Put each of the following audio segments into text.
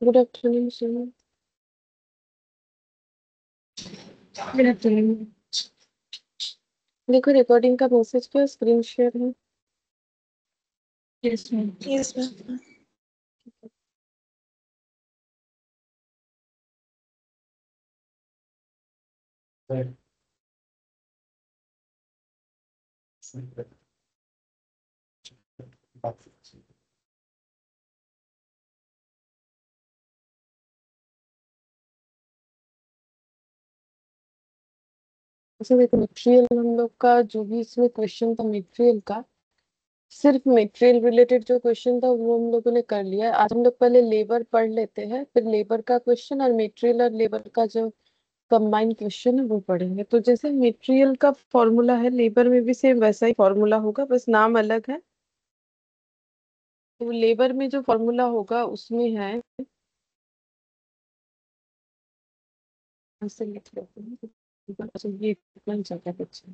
Good afternoon sir. Good afternoon. देखो recording का message क्या स्क्रीन शेयर है। Yes ma'am. Yes ma'am. अच्छा देखो मटेरियल हम लोग का जो भी इसमें क्वेश्चन था मटेरियल का, सिर्फ मटेरियल रिलेटेड जो क्वेश्चन था वो हम लोगों ने कर लिया है। आज हम लोग पहले लेबर पढ़ लेते हैं, फिर लेबर का क्वेश्चन और मटेरियल और लेबर का जो कंबाइंड क्वेश्चन है वो पढ़ेंगे। तो जैसे मटेरियल का फॉर्मूला है, लेबर में भी सेम वैसा ही फॉर्मूला होगा, बस नाम अलग है। तो लेबर में जो फॉर्मूला होगा उसमें है, ऐसे लिख लेते हैं। अच्छा ये इतना ही चलता है बच्चे।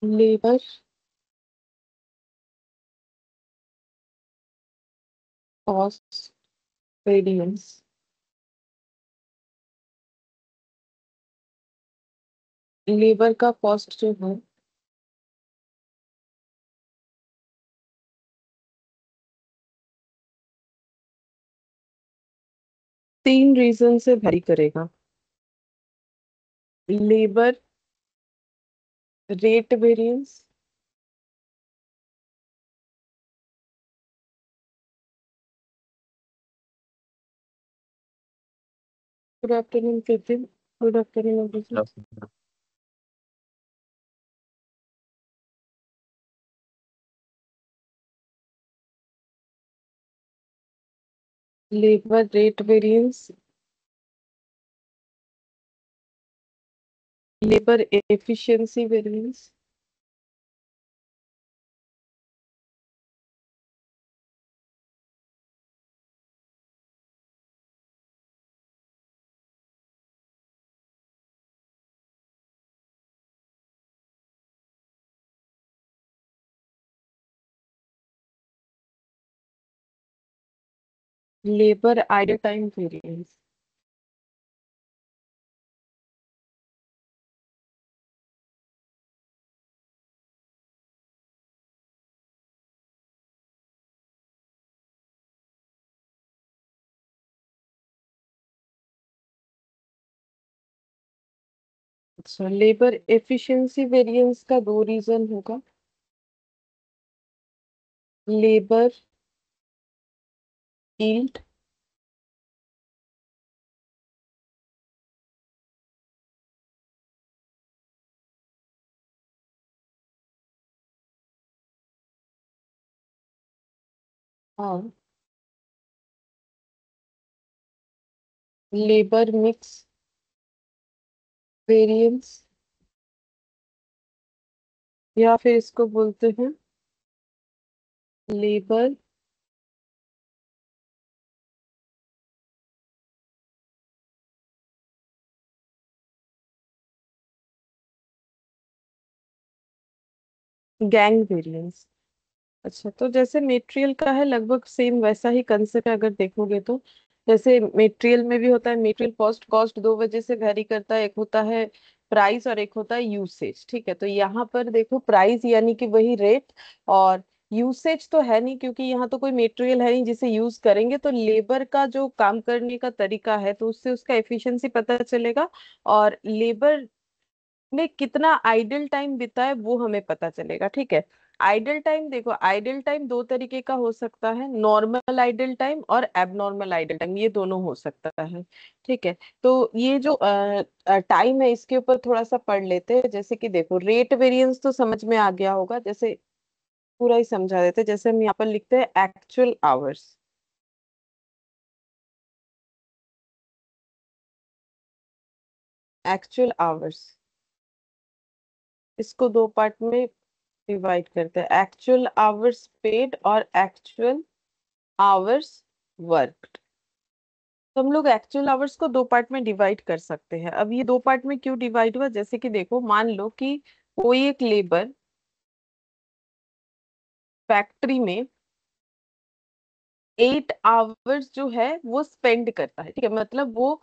Labour cost variance. लेबर का कॉस्ट जो है 3 रीजन से वेरी करेगा। Labour rate variance, good afternoon Kritin, good afternoon Abhijit. Labour rate variance, labour efficiency variance, labour idle time variance. अच्छा लेबर एफिशिएंसी वेरिएंस का 2 रीजन होगा। लेबर यील्ड, और लेबर मिक्स वेरिएंस, या फिर इसको बोलते हैं लेबर गैंग वेरिएंस। अच्छा तो जैसे मेटेरियल का है लगभग सेम वैसा ही कंसेप्ट है अगर देखोगे तो। जैसे मेटेरियल में भी होता है मेटेरियल कॉस्ट, कॉस्ट दो वजह से वेरी करता है, एक होता है प्राइस और एक होता है यूसेज। ठीक है, तो यहाँ पर देखो प्राइस यानी कि वही रेट, और यूसेज तो है नहीं क्योंकि यहाँ तो कोई मेटेरियल है नहीं जिसे यूज करेंगे। तो लेबर का जो काम करने का तरीका है तो उससे उसका एफिशिएंसी पता चलेगा, और लेबर में कितना आइडल टाइम बिता है वो हमें पता चलेगा। ठीक है, आइडल टाइम देखो, आइडल टाइम दो तरीके का हो सकता है, नॉर्मल आइडल टाइम और एबनॉर्मल आइडल टाइम, ये दोनों हो सकता है। ठीक है, तो ये जो टाइम है इसके ऊपर थोड़ा सा पढ़ लेते हैं। जैसे कि देखो रेट वेरिएंस तो समझ में आ गया होगा, जैसे पूरा ही समझा देते हैं। जैसे हम यहाँ पर लिखते हैं एक्चुअल आवर्स, एक्चुअल आवर्स, इसको दो पार्ट में डिवाइड करते हैं, एक्चुअल आवर्स पेड और एक्चुअल आवर्स वर्कड। तो हम लोग एक्चुअल आवर्स को दो पार्ट में डिवाइड कर सकते हैं। अब ये दो पार्ट में क्यों डिवाइड हुआ, जैसे कि देखो मान लो कि कोई एक लेबर फैक्ट्री में 8 आवर्स जो है वो स्पेंड करता है, ठीक है, मतलब वो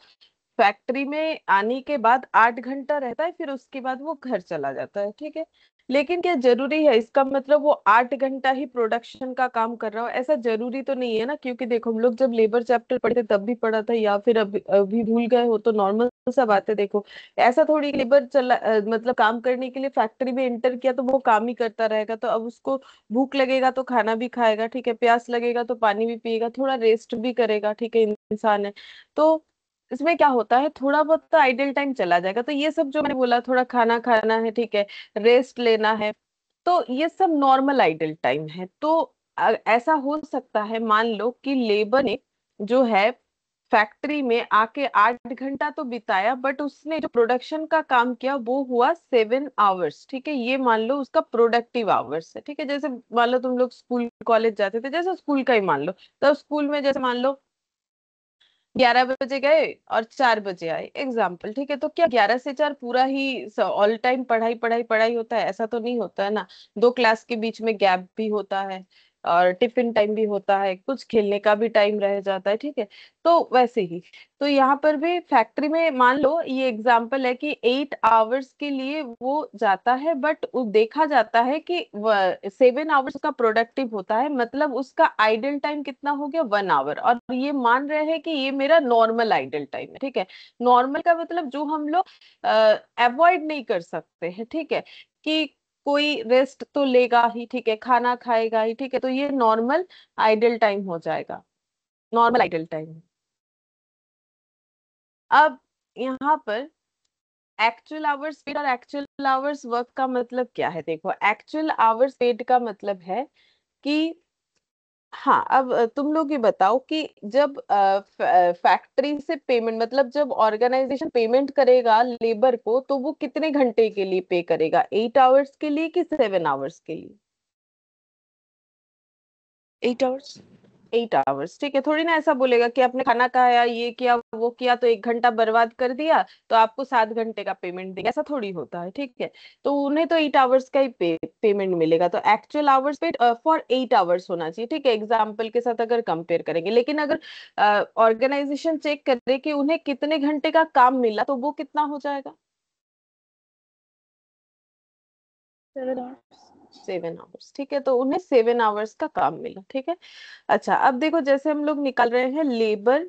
फैक्ट्री में आने के बाद 8 घंटा रहता है, फिर उसके बाद वो घर चला जाता है, ठीक है। लेकिन क्या जरूरी है इसका मतलब वो 8 घंटा ही प्रोडक्शन का काम कर रहा हो? ऐसा जरूरी तो नहीं है ना, क्योंकि देखो हम लोग जब लेबर चैप्टर पढ़ते तब भी पढ़ा था, या फिर अभी अभी भूल गए हो तो नॉर्मल सा बात है। देखो ऐसा थोड़ी लेबर चला मतलब काम करने के लिए फैक्ट्री में एंटर किया तो वो काम ही करता रहेगा। तो अब उसको भूख लगेगा तो खाना भी खाएगा, ठीक है, प्यास लगेगा तो पानी भी पिएगा, थोड़ा रेस्ट भी करेगा, ठीक है, इंसान है। तो इसमें क्या होता है, थोड़ा बहुत तो आइडल टाइम चला जाएगा। तो ये सब जो मैंने बोला, थोड़ा खाना खाना है, ठीक है, रेस्ट लेना है, तो ये सब नॉर्मल आइडल टाइम है। तो ऐसा हो सकता है, मान लो कि लेबर ने जो है फैक्ट्री में आके 8 घंटा तो बिताया, बट उसने जो प्रोडक्शन का काम किया वो हुआ 7 आवर्स, ठीक है, ये मान लो उसका प्रोडक्टिव आवर्स है, ठीक है। जैसे मान लो तुम लोग स्कूल कॉलेज जाते थे, जैसे स्कूल का ही मान लो, तो स्कूल में जैसे मान लो 11 बजे गए और 4 बजे आए, एग्जाम्पल, ठीक है। तो क्या 11 से 4 पूरा ही ऑल टाइम पढ़ाई पढ़ाई पढ़ाई होता है? ऐसा तो नहीं होता है ना। दो क्लास के बीच में गैप भी होता है, और टिफिन टाइम भी होता है, कुछ खेलने का भी टाइम रह जाता है, ठीक है। तो वैसे ही, तो यहाँ पर भी फैक्ट्री में मान लो ये एग्जाम्पल है कि 8 आवर्स के लिए वो जाता है, बट देखा जाता है कि 7 आवर्स का प्रोडक्टिव होता है, मतलब उसका आइडल टाइम कितना हो गया, 1 आवर। और ये मान रहे हैं कि ये मेरा नॉर्मल आइडल टाइम है, ठीक है। नॉर्मल का मतलब जो हम लोग अवॉइड नहीं कर सकते हैं, ठीक है, कि कोई रेस्ट तो लेगा ही, ठीक है, खाना खाएगा ही, ठीक है, तो ये नॉर्मल आइडल टाइम हो जाएगा, नॉर्मल आइडल टाइम। अब यहाँ पर एक्चुअल आवर्स पेड और एक्चुअल आवर्स वर्क का मतलब क्या है? देखो एक्चुअल आवर्स पेड का मतलब है कि, हाँ, अब तुम लोग ये बताओ कि जब फैक्ट्री से पेमेंट, मतलब जब ऑर्गेनाइजेशन पेमेंट करेगा लेबर को, तो वो कितने घंटे के लिए पे करेगा, 8 आवर्स के लिए कि 7 आवर्स के लिए? 8 आवर्स। 8 आवर्स, ठीक है। थोड़ी ना ऐसा बोलेगा कि आपने खाना खाया, ये किया वो किया, तो 1 घंटा बर्बाद कर दिया तो आपको 7 घंटे का पेमेंट देंगे, ऐसा थोड़ी होता है, ठीक है। तो उन्हें तो 8 आवर्स का ही पेमेंट मिलेगा। तो actual hours paid for 8 hours होना चाहिए, ठीक है, एग्जाम्पल के साथ अगर कंपेयर करेंगे। लेकिन अगर ऑर्गेनाइजेशन चेक करे कि उन्हें कितने घंटे का काम मिला, तो वो कितना हो जाएगा, 7 आवर्स। 7 आवर्स, ठीक है। तो उन्हें 7 आवर्स का काम मिला, ठीक है। अच्छा, अब देखो जैसे हम लोग निकाल रहे हैं लेबर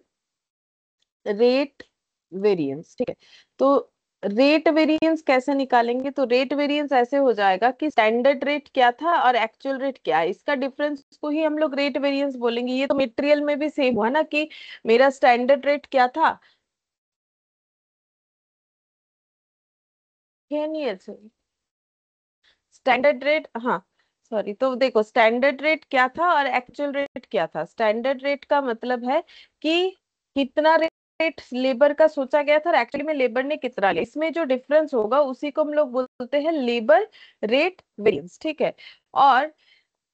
रेट वेरिएंस, ठीक है। तो रेट वेरिएंस कैसे निकालेंगे? तो रेट वेरिएंस ऐसे हो जाएगा कि स्टैंडर्ड रेट क्या था और एक्चुअल रेट क्या है, इसका डिफरेंस को ही हम लोग रेट वेरिएंस बोलेंगे। ये तो मटेरियल में भी सेम हुआ ना, कि मेरा स्टैंडर्ड रेट क्या था, क्या नहीं है स्टैंडर्ड रेट, हाँ सॉरी, तो देखो स्टैंडर्ड रेट क्या था और एक्चुअल रेट क्या था। स्टैंडर्ड रेट का मतलब है कि कितना रेट लेबर का सोचा गया था और एक्चुअली में लेबर ने कितना लिया, इसमें जो डिफरेंस होगा उसी को हम लोग बोलते हैं लेबर रेट वेरिएंस, ठीक है। और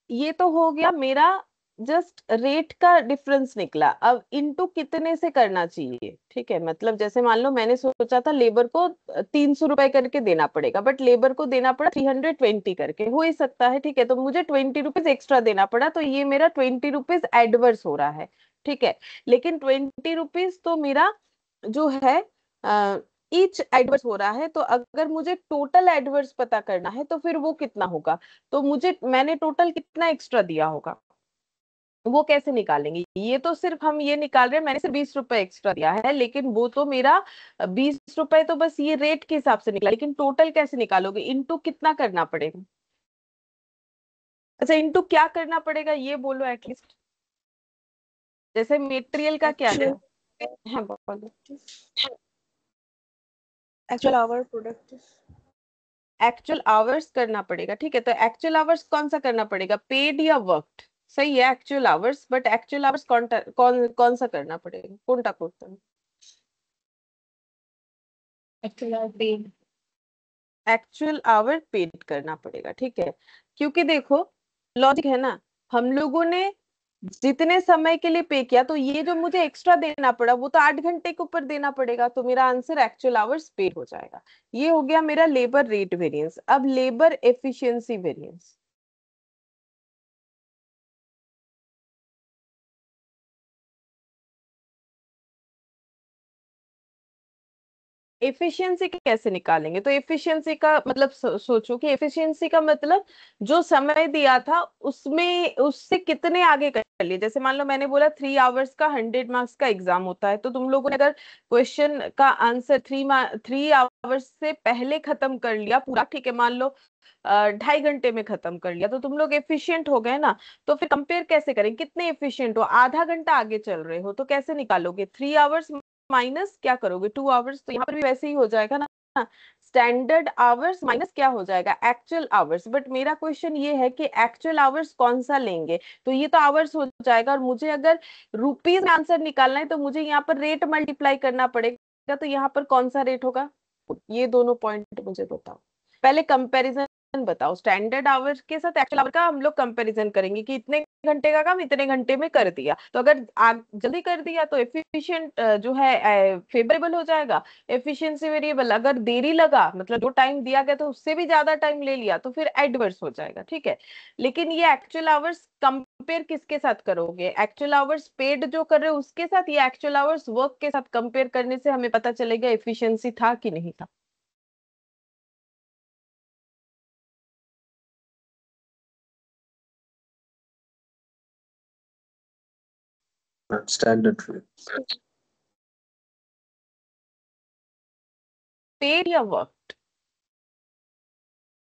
ये तो हो गया मेरा जस्ट रेट का डिफरेंस निकला। अब इनटू कितने से करना चाहिए, ठीक है, मतलब जैसे मान लो मैंने सोचा था लेबर को 300 रुपए करके देना पड़ेगा, बट लेबर को देना पड़ा 320 करके, हो ही सकता है, ठीक है, तो मुझे 20 रुपीज एक्स्ट्रा देना पड़ा, तो ये मेरा 20 रुपीज एडवर्स हो रहा है, ठीक है। लेकिन 20 रुपीज तो मेरा जो है ईच एडवर्स हो रहा है। तो अगर मुझे टोटल एडवर्स पता करना है तो फिर वो कितना होगा, तो मुझे मैंने टोटल कितना एक्स्ट्रा दिया होगा, वो कैसे निकालेंगे? ये तो सिर्फ हम ये निकाल रहे हैं मैंने सिर्फ 20 रुपए एक्स्ट्रा दिया है, लेकिन वो तो मेरा 20 रुपए तो बस ये रेट के हिसाब से निकला, लेकिन टोटल कैसे निकालोगे, इनटू कितना करना पड़ेगा? अच्छा, इनटू क्या करना पड़ेगा ये बोलो एटलीस्ट। जैसे मटेरियल का क्या एक्चुअल था, हाँ बोलो। Actual our productive. Actual hours करना पड़ेगा, ठीक है। तो एक्चुअल आवर्स कौन सा करना पड़ेगा, पेड या वर्कड? सही है actual hours, but actual hours कौन सा करना पड़ेगा, कौन टा करता है? Actual our paid. Actual our paid करना पड़ेगा, ठीक है। क्योंकि देखो लॉजिक है ना, हम लोगों ने जितने समय के लिए पे किया, तो ये जो मुझे एक्स्ट्रा देना पड़ा वो तो 8 घंटे के ऊपर देना पड़ेगा, तो मेरा आंसर एक्चुअल आवर्स पेड हो जाएगा। ये हो गया मेरा लेबर रेट वेरिएंस। अब लेबर एफिशिएंसी वेरिएंस। एफिशिएंसी कैसे निकालेंगे? तो एफिशिएंसी का मतलब सोचो कि एफिशिएंसी का मतलब जो समय दिया था उसमें उससे कितने आगे कर लिए। जैसे मान लो मैंने बोला 3 आवर्स का 100 मार्क्स का एग्जाम होता है, तो तुम लोगों ने अगर क्वेश्चन का आंसर 3 आवर्स से पहले खत्म कर लिया पूरा, ठीक है, मान लो 2.5 घंटे में खत्म कर लिया, तो तुम लोग एफिशिएंट हो गए ना। तो फिर कंपेयर कैसे करें, कितने एफिशिएंट हो? आधा घंटा आगे चल रहे हो, तो कैसे निकालोगे? 3 आवर्स माइनस क्या करोगे? 2 आवर्स। तो यहाँ पर भी वैसे ही हो जाएगा ना, स्टैंडर्ड आवर्स माइनस क्या हो जाएगा? Actual hours. बट मेरा क्वेश्चन ये है कि एक्चुअल आवर्स कौन सा लेंगे? तो ये तो आवर्स हो जाएगा, और मुझे अगर रुपीज में आंसर निकालना है तो मुझे यहाँ पर रेट मल्टीप्लाई करना पड़ेगा। तो यहाँ पर कौन सा रेट होगा? ये दोनों पॉइंट मुझे बताओ। पहले कंपैरिजन बताओ, स्टैंडर्ड आवर के साथ एक्चुअल आवर का हम लोग कंपैरिजन करेंगे कि इतने घंटे का काम इतने घंटे में कर दिया, तो अगर जल्दी कर दिया तो एफिशिएंट जो है फेवरेबल हो जाएगा। एफिशिएंसी वेरिएबल, अगर देरी लगा मतलब जो टाइम दिया गया तो उससे भी ज्यादा टाइम ले लिया तो फिर एडवर्स हो जाएगा, ठीक है। लेकिन ये एक्चुअल आवर्स कंपेयर किसके साथ करोगे? एक्चुअल आवर्स पेड जो कर रहे हो उसके साथ, या एक्चुअल आवर्स वर्क के साथ कंपेयर करने से हमें पता चलेगा एफिशिएंसी था कि नहीं था। Standard rate. पेड या वर्क?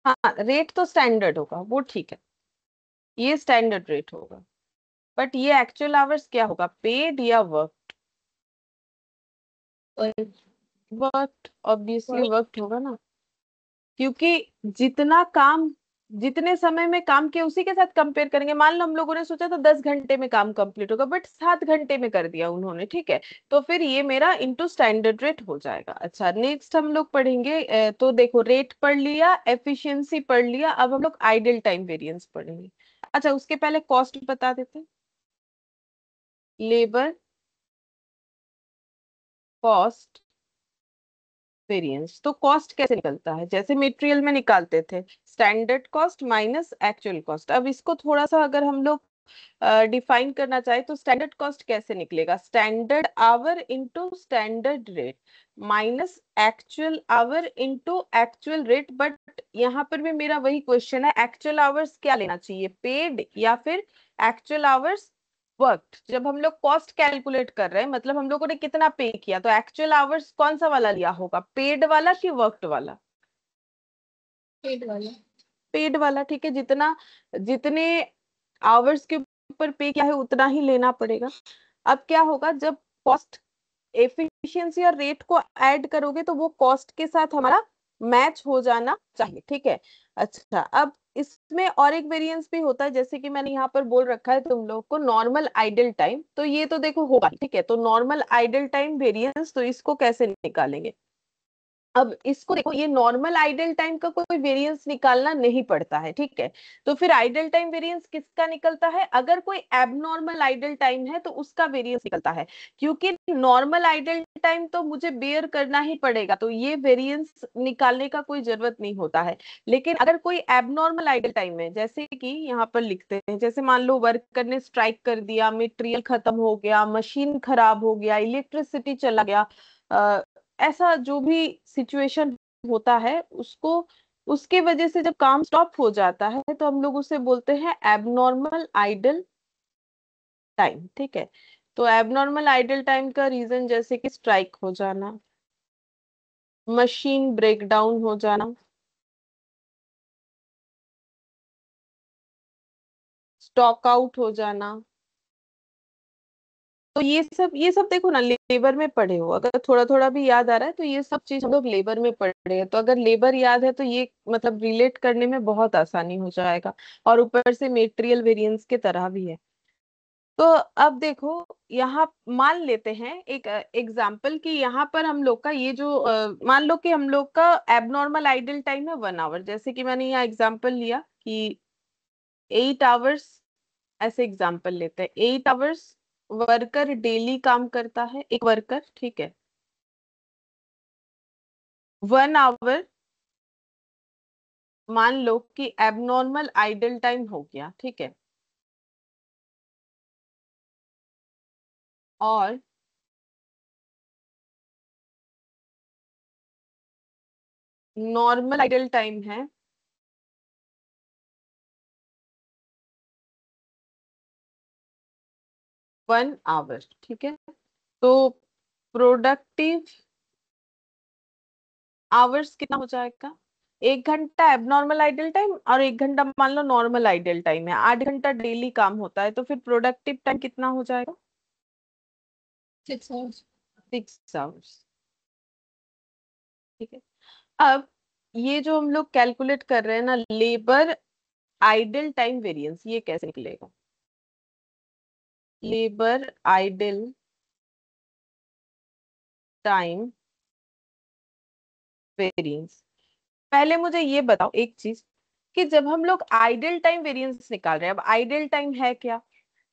हाँ, रेट तो स्टैंडर्ड होगा, वो ठीक है, ये स्टैंडर्ड रेट होगा। बट ये एक्चुअल आवर्स क्या होगा, पेड या वर्क? और वर्क, ऑब्वियसली वर्क होगा ना, क्योंकि जितना काम, जितने समय में काम किया उसी के साथ कंपेयर करेंगे। मान लो हम लोगों ने सोचा था 10 घंटे में काम कंप्लीट होगा, बट 7 घंटे में कर दिया उन्होंने, ठीक है, तो फिर ये मेरा इंटू स्टैंडर्ड रेट हो जाएगा। अच्छा, नेक्स्ट हम लोग पढ़ेंगे तो देखो, रेट पढ़ लिया, एफिशिएंसी पढ़ लिया, अब हम लोग आइडल टाइम वेरिएंस पढ़ेंगे। अच्छा, उसके पहले कॉस्ट बता देते हैं। Labour cost variance. तो कॉस्ट कैसे निकलता है? जैसे मटेरियल में निकालते थे, standard cost minus actual cost. अब इसको थोड़ा सा अगर हम लोग डिफाइन करना चाहे तो स्टैंडर्ड कॉस्ट कैसे निकलेगा? Standard our into standard rate minus actual our into actual rate. But यहाँ पर भी मेरा वही क्वेश्चन है, एक्चुअल आवर्स क्या लेना चाहिए, पेड या फिर एक्चुअल आवर्स वर्कड? जब हम लोग कॉस्ट कैलकुलेट कर रहे हैं मतलब हम लोगों ने कितना पे किया, तो एक्चुअल आवर्स कौन सा वाला लिया होगा, पेड वाला कि वर्कड वाला? पेड वाला। पेड वाला, ठीक है। जितना, जितने आवर्स के ऊपर पे किया है उतना ही लेना पड़ेगा। अब क्या होगा, जब कॉस्ट, एफिशिएंसी और रेट को ऐड करोगे तो वो कॉस्ट के साथ हमारा मैच हो जाना चाहिए, ठीक है। अच्छा, अब इसमें और एक वेरिएंस भी होता है, जैसे कि मैंने यहाँ पर बोल रखा है तुम लोग को नॉर्मल आइडल टाइम, तो ये तो देखो होगा, ठीक है। तो नॉर्मल आइडल टाइम वेरिएंस, तो इसको कैसे निकालेंगे? अब इसको देखो, ये नॉर्मल आइडल टाइम का कोई वेरिएंस निकालना नहीं पड़ता है, ठीक है। तो फिर आइडल टाइम वेरिएंस किसका निकलता है? अगर कोई एबनॉर्मल आइडल टाइम है तो उसका वेरिएंस निकलता है, क्योंकि नॉर्मल आइडल टाइम तो मुझे बेयर करना ही पड़ेगा, तो ये वेरिएंस निकालने का कोई जरूरत नहीं होता है। लेकिन अगर कोई एबनॉर्मल आइडल टाइम है, जैसे कि यहाँ पर लिखते हैं, जैसे मान लो वर्कर ने स्ट्राइक कर दिया, मटेरियल खत्म हो गया, मशीन खराब हो गया, इलेक्ट्रिसिटी चला गया, ऐसा जो भी सिचुएशन होता है उसको, उसके वजह से जब काम स्टॉप हो जाता है तो हम लोग उसे बोलते हैं एबनॉर्मल आइडल टाइम, ठीक है। तो एबनॉर्मल आइडल टाइम का रीजन जैसे कि स्ट्राइक हो जाना, मशीन ब्रेकडाउन हो जाना, स्टॉक आउट हो जाना, तो ये सब देखो ना, लेबर में पढ़े हो, अगर थोड़ा थोड़ा भी याद आ रहा है तो ये सब चीज हम लोग लेबर में पढ़े हैं, तो अगर लेबर याद है तो ये मतलब रिलेट करने में बहुत आसानी हो जाएगा। और ऊपर से मेटेरियल वेरिएंस के तरह भी है। तो अब देखो, यहाँ मान लेते हैं एक एग्जाम्पल कि यहाँ पर हम लोग का ये जो मान लो कि हम लोग का एबनॉर्मल आइडल टाइम है 1 आवर, जैसे कि मैंने यहाँ एग्जाम्पल लिया कि 8 आवर्स ऐसे एग्जाम्पल लेते हैं, 8 आवर्स वर्कर डेली काम करता है, एक वर्कर, ठीक है। 1 आवर मान लो कि एबनॉर्मल आइडल टाइम हो गया, ठीक है। और नॉर्मल आइडल टाइम है 1 आवर, ठीक है। तो प्रोडक्टिव आवर्स कितना हो जाएगा? 1 घंटा एबनॉर्मल आइडल टाइम और 1 घंटा मान लो नॉर्मल आइडल टाइम है, 8 घंटा डेली काम होता है, तो फिर प्रोडक्टिव टाइम कितना हो जाएगा? 6 आवर्स। 6 आवर्स, ठीक है। अब ये जो हम लोग कैलकुलेट कर रहे हैं ना, लेबर आइडल टाइम वेरिएंस, ये कैसे निकलेगा? Labour idle time variance. पहले मुझे ये बताओ एक चीज, कि जब हम लोग आइडल टाइम वेरिएंस निकाल रहे हैं, अब आइडल टाइम है क्या?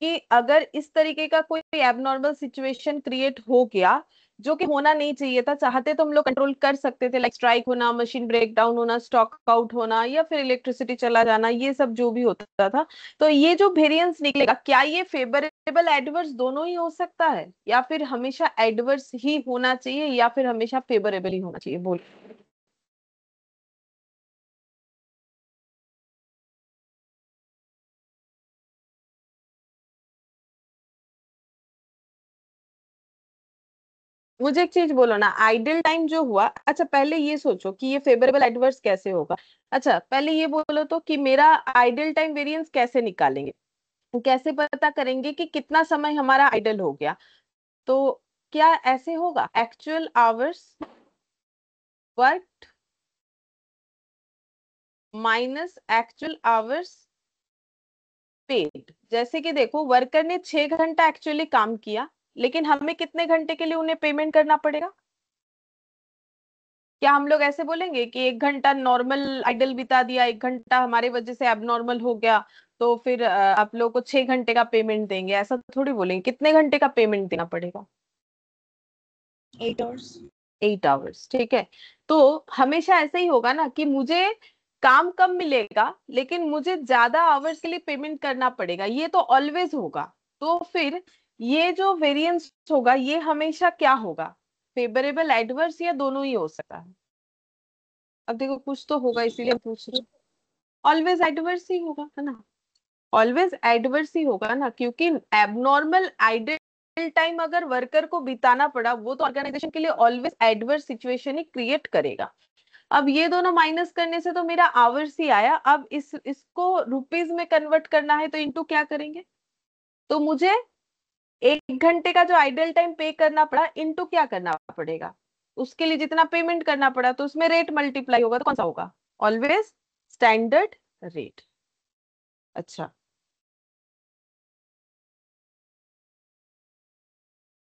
कि अगर इस तरीके का कोई एबनॉर्मल सिचुएशन क्रिएट हो गया, जो कि होना नहीं चाहिए था, चाहते तो हम लोग कंट्रोल कर सकते थे, लाइक स्ट्राइक होना, मशीन ब्रेक डाउन होना, स्टॉक आउट होना, या फिर इलेक्ट्रिसिटी चला जाना, ये सब जो भी होता था। तो ये जो वेरिएंस निकलेगा, क्या ये फेवरेबल एडवर्स दोनों ही हो सकता है, या फिर हमेशा एडवर्स ही होना चाहिए, या फिर हमेशा फेवरेबल ही होना चाहिए? बोल। मुझे एक चीज बोलो ना, आइडल टाइम जो हुआ, अच्छा पहले ये सोचो कि ये फेवरेबल एडवर्स कैसे होगा। अच्छा पहले ये बोलो तो कि मेरा आइडल टाइम वेरिएंस कैसे निकालेंगे, कैसे पता करेंगे कि कितना समय हमारा आइडल हो गया? तो क्या ऐसे होगा, actual hours work minus actual hours paid. जैसे कि देखो, वर्कर ने 6 घंटा एक्चुअली काम किया, लेकिन हमें कितने घंटे के लिए उन्हें पेमेंट करना पड़ेगा? क्या हम लोग ऐसे बोलेंगे कि 1 घंटा नॉर्मल आइडल बिता दिया, 1 घंटा हमारे वजह से एबनॉर्मल हो गया, तो फिर आप लोग को 6 घंटे का पेमेंट देंगे? ऐसा थोड़ी बोलेंगे, कितने घंटे का पेमेंट देना पड़ेगा? 8 आवर्स। 8 आवर्स, ठीक है। तो हमेशा ऐसा ही होगा ना, कि मुझे काम कम मिलेगा, लेकिन मुझे ज्यादा आवर्स के लिए पेमेंट करना पड़ेगा, ये तो ऑलवेज होगा। तो फिर ये जो वेरिएंस होगा, ये हमेशा क्या होगा, फेवरेबल एडवर्स, या दोनों ही हो सकता है? अब देखो कुछ तो होगा, इसीलिए पूछ रही हूँ। ऑलवेज एडवर्स ही होगा, है ना? ऑलवेज एडवर्स ही होगा ना, क्योंकि एबनॉर्मल आइडल टाइम अगर वर्कर को बिताना पड़ा, वो तो ऑर्गेनाइजेशन के लिए ऑलवेज एडवर्स सिचुएशन ही क्रिएट करेगा। अब ये दोनों माइनस करने से तो मेरा आवर्स ही आया। अब इसको रुपीज में कन्वर्ट करना है, तो इनटू क्या करेंगे? तो मुझे 1 घंटे का जो आइडल टाइम पे करना पड़ा, इनटू क्या करना पड़ेगा? उसके लिए जितना पेमेंट करना पड़ा, तो उसमें रेट मल्टीप्लाई होगा, तो कौन सा होगा? Always standard rate. अच्छा,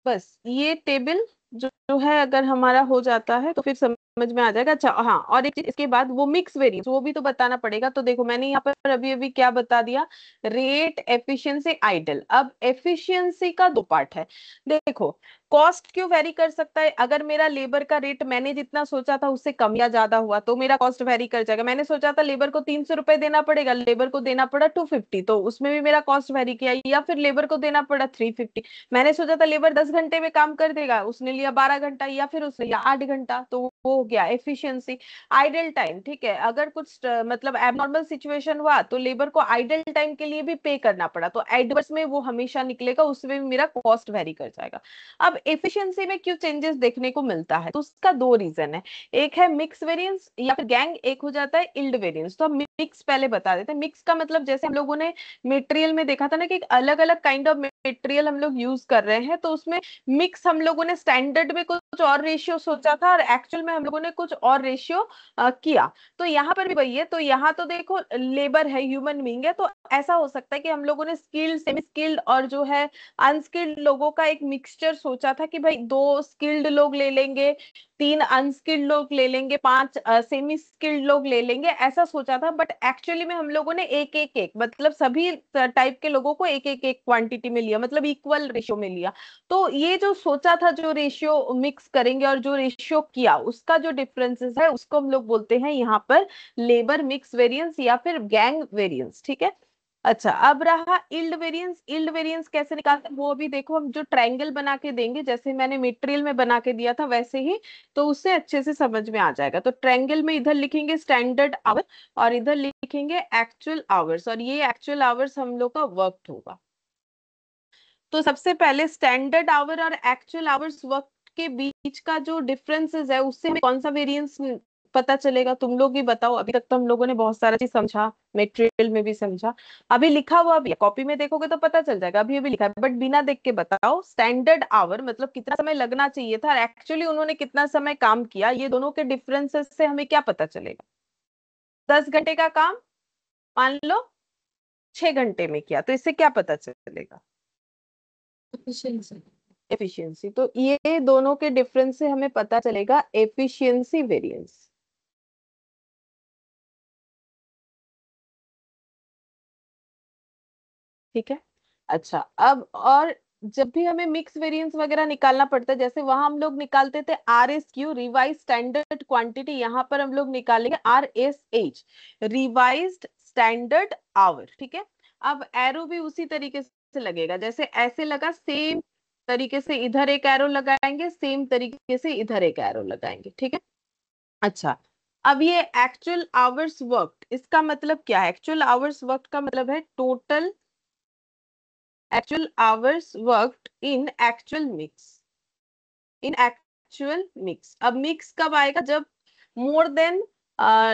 बस ये टेबल जो है, अगर हमारा हो जाता है तो फिर समझ में आ जाएगा। अच्छा हाँ, और एक चीज इसके बाद, वो मिक्स वेरिएंस वो भी तो बताना पड़ेगा। तो देखो मैंने यहाँ पर अभी अभी क्या बता दिया, रेट, एफिशिएंसी, आइडल। अब एफिशिएंसी का दो पार्ट है। देखो, कॉस्ट क्यों वेरी कर सकता है? अगर मेरा लेबर का रेट मैंने जितना सोचा था उससे कम या ज्यादा हुआ, तो मेरा कॉस्ट वेरी कर जाएगा। मैंने सोचा था लेबर को 300 रुपए देना पड़ेगा, लेबर को देना पड़ा 250, तो उसमें भी मेरा कॉस्ट वेरी किया। या फिर लेबर को देना पड़ा 350, मैंने सोचा था लेबर 10 घंटे में काम कर देगा, उसने लिया 12 घंटा, या फिर उसने लिया 8 घंटा, तो वो हो गया एफिशिएंसी। आइडल टाइम, ठीक है, अगर कुछ मतलब एबनॉर्मल सिचुएशन हुआ, तो लेबर को आइडल टाइम के लिए भी पे करना पड़ा, तो एडवर्स में वो हमेशा निकलेगा, उसमें भी मेरा कॉस्ट वेरी कर जाएगा। अब एफिशिएंसी में क्यों चेंजेस देखने को मिलता है, तो उसका दो रीजन है। एक है मिक्स वेरिएंस या फिर गैंग, एक हो जाता है इल्ड वेरिएंस। तो हम मिक्स पहले बता देते हैं। मिक्स का मतलब, जैसे हम लोगों ने मटेरियल में देखा था ना, कि अलग अलग काइंड ऑफ मटेरियल हम लोग यूज कर रहे हैं, तो उसमें मिक्स हम लोगों ने स्टैंडर्ड में कुछ कुछ और रेशियो सोचा था और एक्चुअल में हम लोगों ने कुछ और रेशियो किया। तो यहाँ पर भी वही है। तो यहाँ तो देखो लेबर है, ह्यूमन बीइंग है, तो ऐसा हो सकता है कि हम लोगों ने स्किल्ड, सेमी स्किल्ड और जो है अनस्किल्ड लोगों का एक मिक्सचर सोचा था कि भाई 2 स्किल्ड लोग ले लेंगे, 3 अनस्किल्ड लोग ले लेंगे, 5 सेमी स्किल्ड लोग ले लेंगे, ऐसा सोचा था। बट एक्चुअली में हम लोगों ने एक एक एक मतलब सभी टाइप के लोगों को एक एक एक क्वांटिटी में लिया, मतलब इक्वल रेशियो में लिया। तो ये जो सोचा था, जो रेशियो मिक्स करेंगे और जो रेशियो किया, उसका जो डिफरेंसेस है उसको हम लोग बोलते हैं यहाँ पर लेबर मिक्स वेरिएंस या फिर गैंग वेरिएंस। ठीक है। अच्छा, अब रहा इल्ड वेरिएंस। इल्ड वेरिएंस कैसे निकालते हैं वो अभी देखो, हम जो ट्रायंगल बना के देंगे, जैसे मैंने मटेरियल में बना के दिया था वैसे ही, तो उससे अच्छे से समझ में आ जाएगा। तो ट्रायंगल में इधर लिखेंगे स्टैंडर्ड आवर और इधर लिखेंगे एक्चुअल आवर्स, और ये एक्चुअल आवर्स हम लोग का वर्क होगा। तो सबसे पहले स्टैंडर्ड आवर और एक्चुअल आवर्स वर्क के बीच का जो डिफरेंसेस है उससे हमें कौन सा वेरिएंस पता चलेगा? तुम लोग ही बताओ। अभी तक तो हम लोगों ने बहुत सारा चीज समझा, मटेरियल में भी समझा, अभी लिखा हुआ भी है, कॉपी में देखोगे तो पता चल जाएगा, अभी अभी लिखा है। बट बिना देख के बताओ, स्टैंडर्ड आवर मतलब कितना समय लगना चाहिए था और एक्चुअली उन्होंने कितना समय काम किया, ये दोनों के डिफरेंसेस से हमें क्या पता चलेगा? 10 घंटे का काम मान लो 6 घंटे में किया, तो इससे क्या पता चलेगा? एफिशिएंसी। एफिशिएंसी। तो ये दोनों के डिफरेंस से हमें पता चलेगा एफिशिएंसी वेरिएंस। ठीक है। अच्छा, अब और जब भी हमें मिक्स वेरिएंस वगैरह निकालना पड़ता है, जैसे वहां हम लोग निकालते थे RSQ, रिवाइज स्टैंडर्ड क्वांटिटी, यहाँ पर हम लोग निकालेंगे RSH, रिवाइज्ड स्टैंडर्ड आवर। ठीक है। अब एरो भी उसी तरीके से लगेगा, जैसे ऐसे लगा सेम तरीके से इधर एक एरो लगाएंगे, सेम तरीके से इधर एक एरो लगाएंगे। ठीक है। अच्छा, अब ये एक्चुअल आवर्स वर्कड, इसका मतलब क्या है? एक्चुअल आवर्स वर्कड का मतलब है total actual hours worked in actual mix, in actual mix. अब मिक्स कब आएगा? जब more than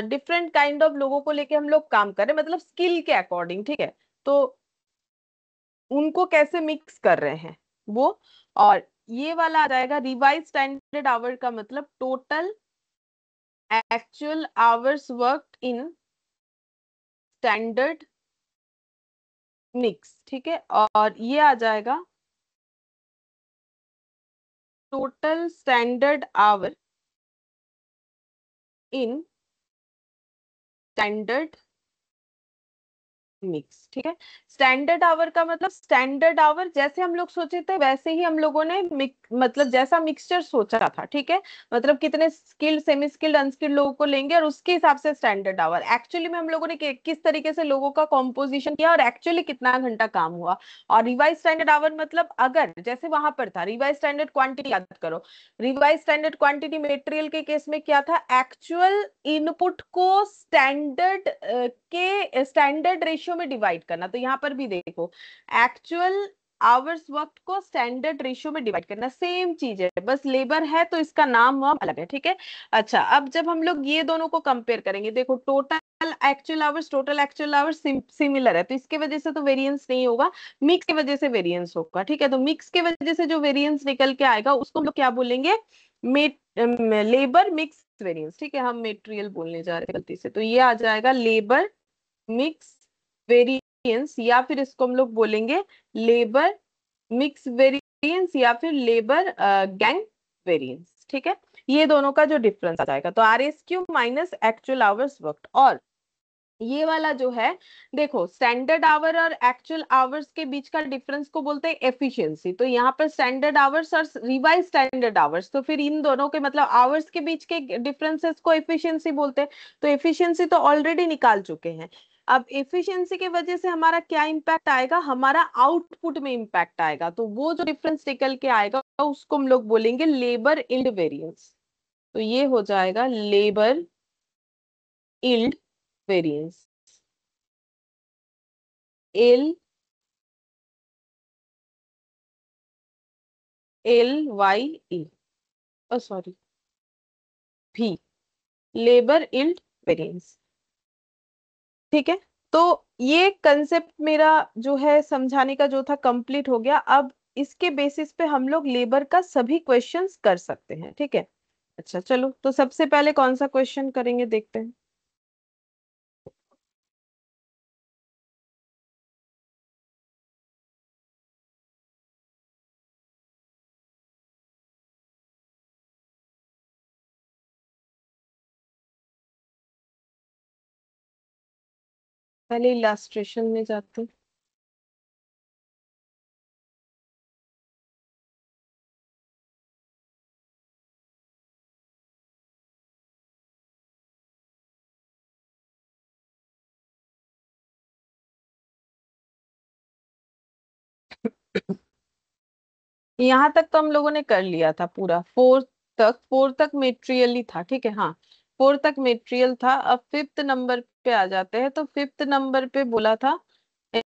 different kind of लोगों को लेके हम लोग काम कर रहे हैं, मतलब स्किल के अकॉर्डिंग। ठीक है। तो उनको कैसे मिक्स कर रहे हैं वो, और ये वाला आ जाएगा रिवाइज स्टैंडर्ड आवर का मतलब total actual hours worked in standard mix. ठीक है। और ये आ जाएगा total standard our in standard mix. ठीक है। स्टैंडर्ड आवर का मतलब स्टैंडर्ड आवर जैसे हम लोग सोचे थे वैसे ही हम लोगों ने मतलब जैसा मिक्सचर सोचा था। ठीक है। मतलब कितने स्किल्ड, सेमी स्किल्ड, अनस्किल्ड लोगों को लेंगे और उसके हिसाब से स्टैंडर्ड आवर। एक्चुअली में हम लोगों ने किस तरीके से लोगों का कॉम्पोजिशन किया और एक्चुअली कितना घंटा काम हुआ। और रिवाइज स्टैंडर्ड आवर मतलब अगर जैसे वहां पर था रिवाइज स्टैंडर्ड क्वांटिटी, याद करो रिवाइज स्टैंडर्ड क्वांटिटी मटेरियल के केस में क्या था? एक्चुअल इनपुट को स्टैंडर्ड के स्टैंडर्ड रेशियो में डिवाइड करना। तो यहाँ पर भी देखो एक्चुअल आवर्स वर्क को स्टैंडर्ड रेशियो में डिवाइड करना, सेम चीज है, बस लेबर है तो इसका नाम वाम अलग है। ठीक है। अच्छा, अब जब हम लोग ये दोनों को कंपेयर करेंगे, देखो total actual hours, total actual hours similar है, तो इसके वजह से तो वेरिएंस नहीं होगा, मिक्स की वजह से वेरिएंस होगा। ठीक है। तो मिक्स की वजह से जो वेरिएंस निकल के आएगा उसको हम लोग क्या बोलेंगे? Labour mix variance. ठीक है। हम मेटेरियल बोलने जा रहे हैं गलती से, तो ये आ जाएगा लेबर मिक्स वेरिएंस, या फिर इसको हम लोग बोलेंगे लेबर मिक्स वेरिएंस या फिर लेबर गैंग वेरिएंस। ठीक है। ये दोनों का जो डिफरेंस आ जाएगा, तो RSQ minus actual hours worked. और ये वाला जो है, देखो स्टैंडर्ड आवर और एक्चुअल आवर्स के बीच का डिफरेंस को बोलते हैं एफिशिएंसी। तो यहाँ पर स्टैंडर्ड आवर्स और रिवाइज स्टैंडर्ड आवर्स, तो फिर इन दोनों के मतलब आवर्स के बीच के डिफरेंसेस को एफिशिएंसी बोलते हैं। तो एफिशिएंसी तो ऑलरेडी निकाल चुके हैं। अब एफिशिएंसी की वजह से हमारा क्या इम्पैक्ट आएगा? हमारा आउटपुट में इम्पैक्ट आएगा। तो वो जो डिफरेंस निकल के आएगा उसको हम लोग बोलेंगे लेबर इल्ड वेरिएंस। तो ये हो जाएगा labour yield variance, L LYE, sorry भी, लेबर इल्ड वेरिएंस। ठीक है। तो ये कंसेप्ट मेरा जो है समझाने का जो था कंप्लीट हो गया। अब इसके बेसिस पे हम लोग लेबर का सभी क्वेश्चंस कर सकते हैं, ठीक है। अच्छा चलो, तो सबसे पहले कौन सा क्वेश्चन करेंगे देखते हैं। पहले इलास्ट्रेशन में जाते हैं। यहाँ तक तो हम लोगों ने कर लिया था पूरा, फोर तक मेटेरियल ही था, ठीक है। हाँ, फोर तक मेटेरियल था। अब फिफ्थ नंबर पे आ जाते हैं। तो फिफ्थ नंबर पे बोला था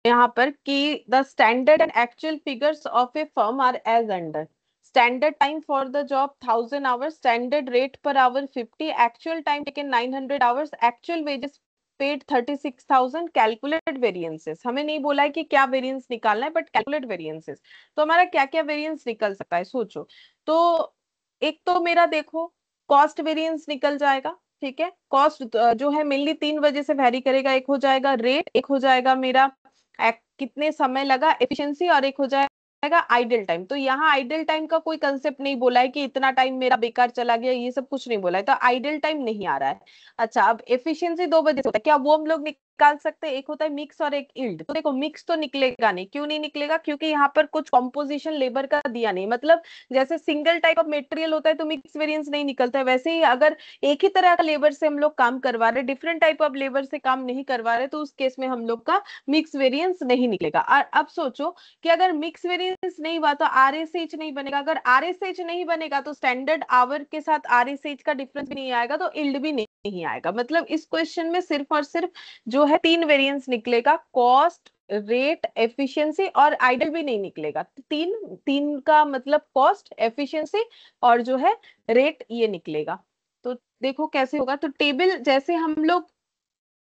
यहाँ पर कि the standard and actual figures of a firm are as under. Standard time for the job 1000 hours, standard rate per hour 50, actual time taken 900 hours, actual wages paid 36,000, calculate variances. हमें नहीं बोला है कि क्या वेरिएंस निकालना है, but calculate variances. तो हमारा क्या क्या वेरिएंस निकल सकता है सोचो। तो एक तो मेरा देखो कॉस्ट वेरिएंस निकल जाएगा, ठीक है। कॉस्ट जो है मेनली तीन वजह से वैरी करेगा। एक हो जाएगा रेट, एक हो जाएगा मेरा कितने समय लगा, एफिशिएंसी, और एक हो जाएगा आइडल टाइम। तो यहाँ आइडल टाइम का कोई कंसेप्ट नहीं बोला है कि इतना टाइम मेरा बेकार चला गया, ये सब कुछ नहीं बोला है, तो आइडल टाइम नहीं आ रहा है। अच्छा, अब एफिशिएंसी दो वजह से होता है, क्या वो हम लोग निकाल सकते हैं? एक होता है मिक्स और एक इल्ड। तो देखो मिक्स तो निकलेगा नहीं। क्यों नहीं निकलेगा? क्योंकि यहाँ पर कुछ कॉम्पोजिशन लेबर का दिया नहीं। मतलब जैसे सिंगल टाइप ऑफ मेटेरियल होता है तो मिक्स वेरिएंस नहीं निकलता है, वैसे ही अगर एक ही तरह का लेबर से हम लोग काम करवा रहे, डिफरेंट टाइप ऑफ लेबर से काम नहीं करवा रहे, तो उस केस में हम लोग का मिक्स वेरिएंस नहीं निकलेगा। और अब सोचो कि अगर मिक्स वेरिएंस नहीं हुआ तो आरएसएच नहीं बनेगा। अगर आरएसएच नहीं बनेगा तो स्टैंडर्ड आवर के साथ आरएसएच का डिफरेंस भी नहीं आएगा, तो इल्ड भी नहीं आएगा। मतलब इस क्वेश्चन में सिर्फ और सिर्फ जो है तीन वेरिएंस निकलेगा, कॉस्ट, रेट, एफिशिएंसी, और आइडल भी नहीं निकलेगा। तीन तीन का मतलब कॉस्ट, एफिशिएंसी और जो है रेट, ये निकलेगा। तो देखो कैसे होगा। तो टेबल जैसे हम लोग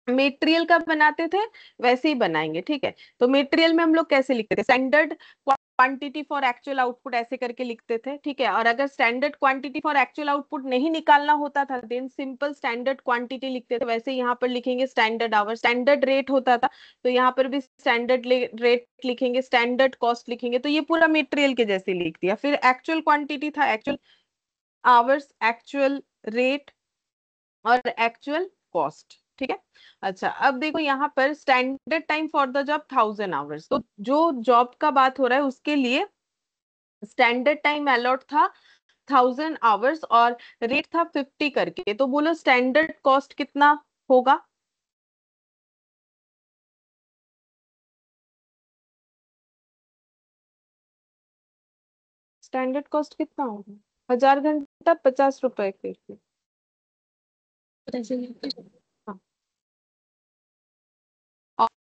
मेटेरियल का बनाते थे वैसे ही बनाएंगे, ठीक है। तो मेटेरियल में हम लोग कैसे लिखते थे? Standard quantity for actual output ऐसे करके लिखते थे, ठीक है। और अगर standard quantity for actual output नहीं निकालना होता था, देन सिंपल स्टैंडर्ड क्वांटिटी लिखते थे। वैसे यहाँ पर लिखेंगे स्टैंडर्ड आवर। स्टैंडर्ड रेट होता था तो यहाँ पर भी स्टैंडर्ड रेट लिखेंगे, स्टैंडर्ड कॉस्ट लिखेंगे। तो ये पूरा मेटेरियल के जैसे लिख दिया। फिर एक्चुअल क्वांटिटी था, एक्चुअल आवर्स, एक्चुअल रेट और एक्चुअल कॉस्ट, ठीक है। अच्छा, अब देखो यहाँ पर standard time for the job 1000 hours. तो जो जॉब का बात हो रहा है उसके लिए स्टैंडर्ड टाइम अलॉट था 1000 आवर्स और रेट था 50 करके। तो बोलो स्टैंडर्ड कॉस्ट कितना होगा? स्टैंडर्ड कॉस्ट कितना होगा? 1000 घंटा 50 रुपए के। ऐसे हाँ।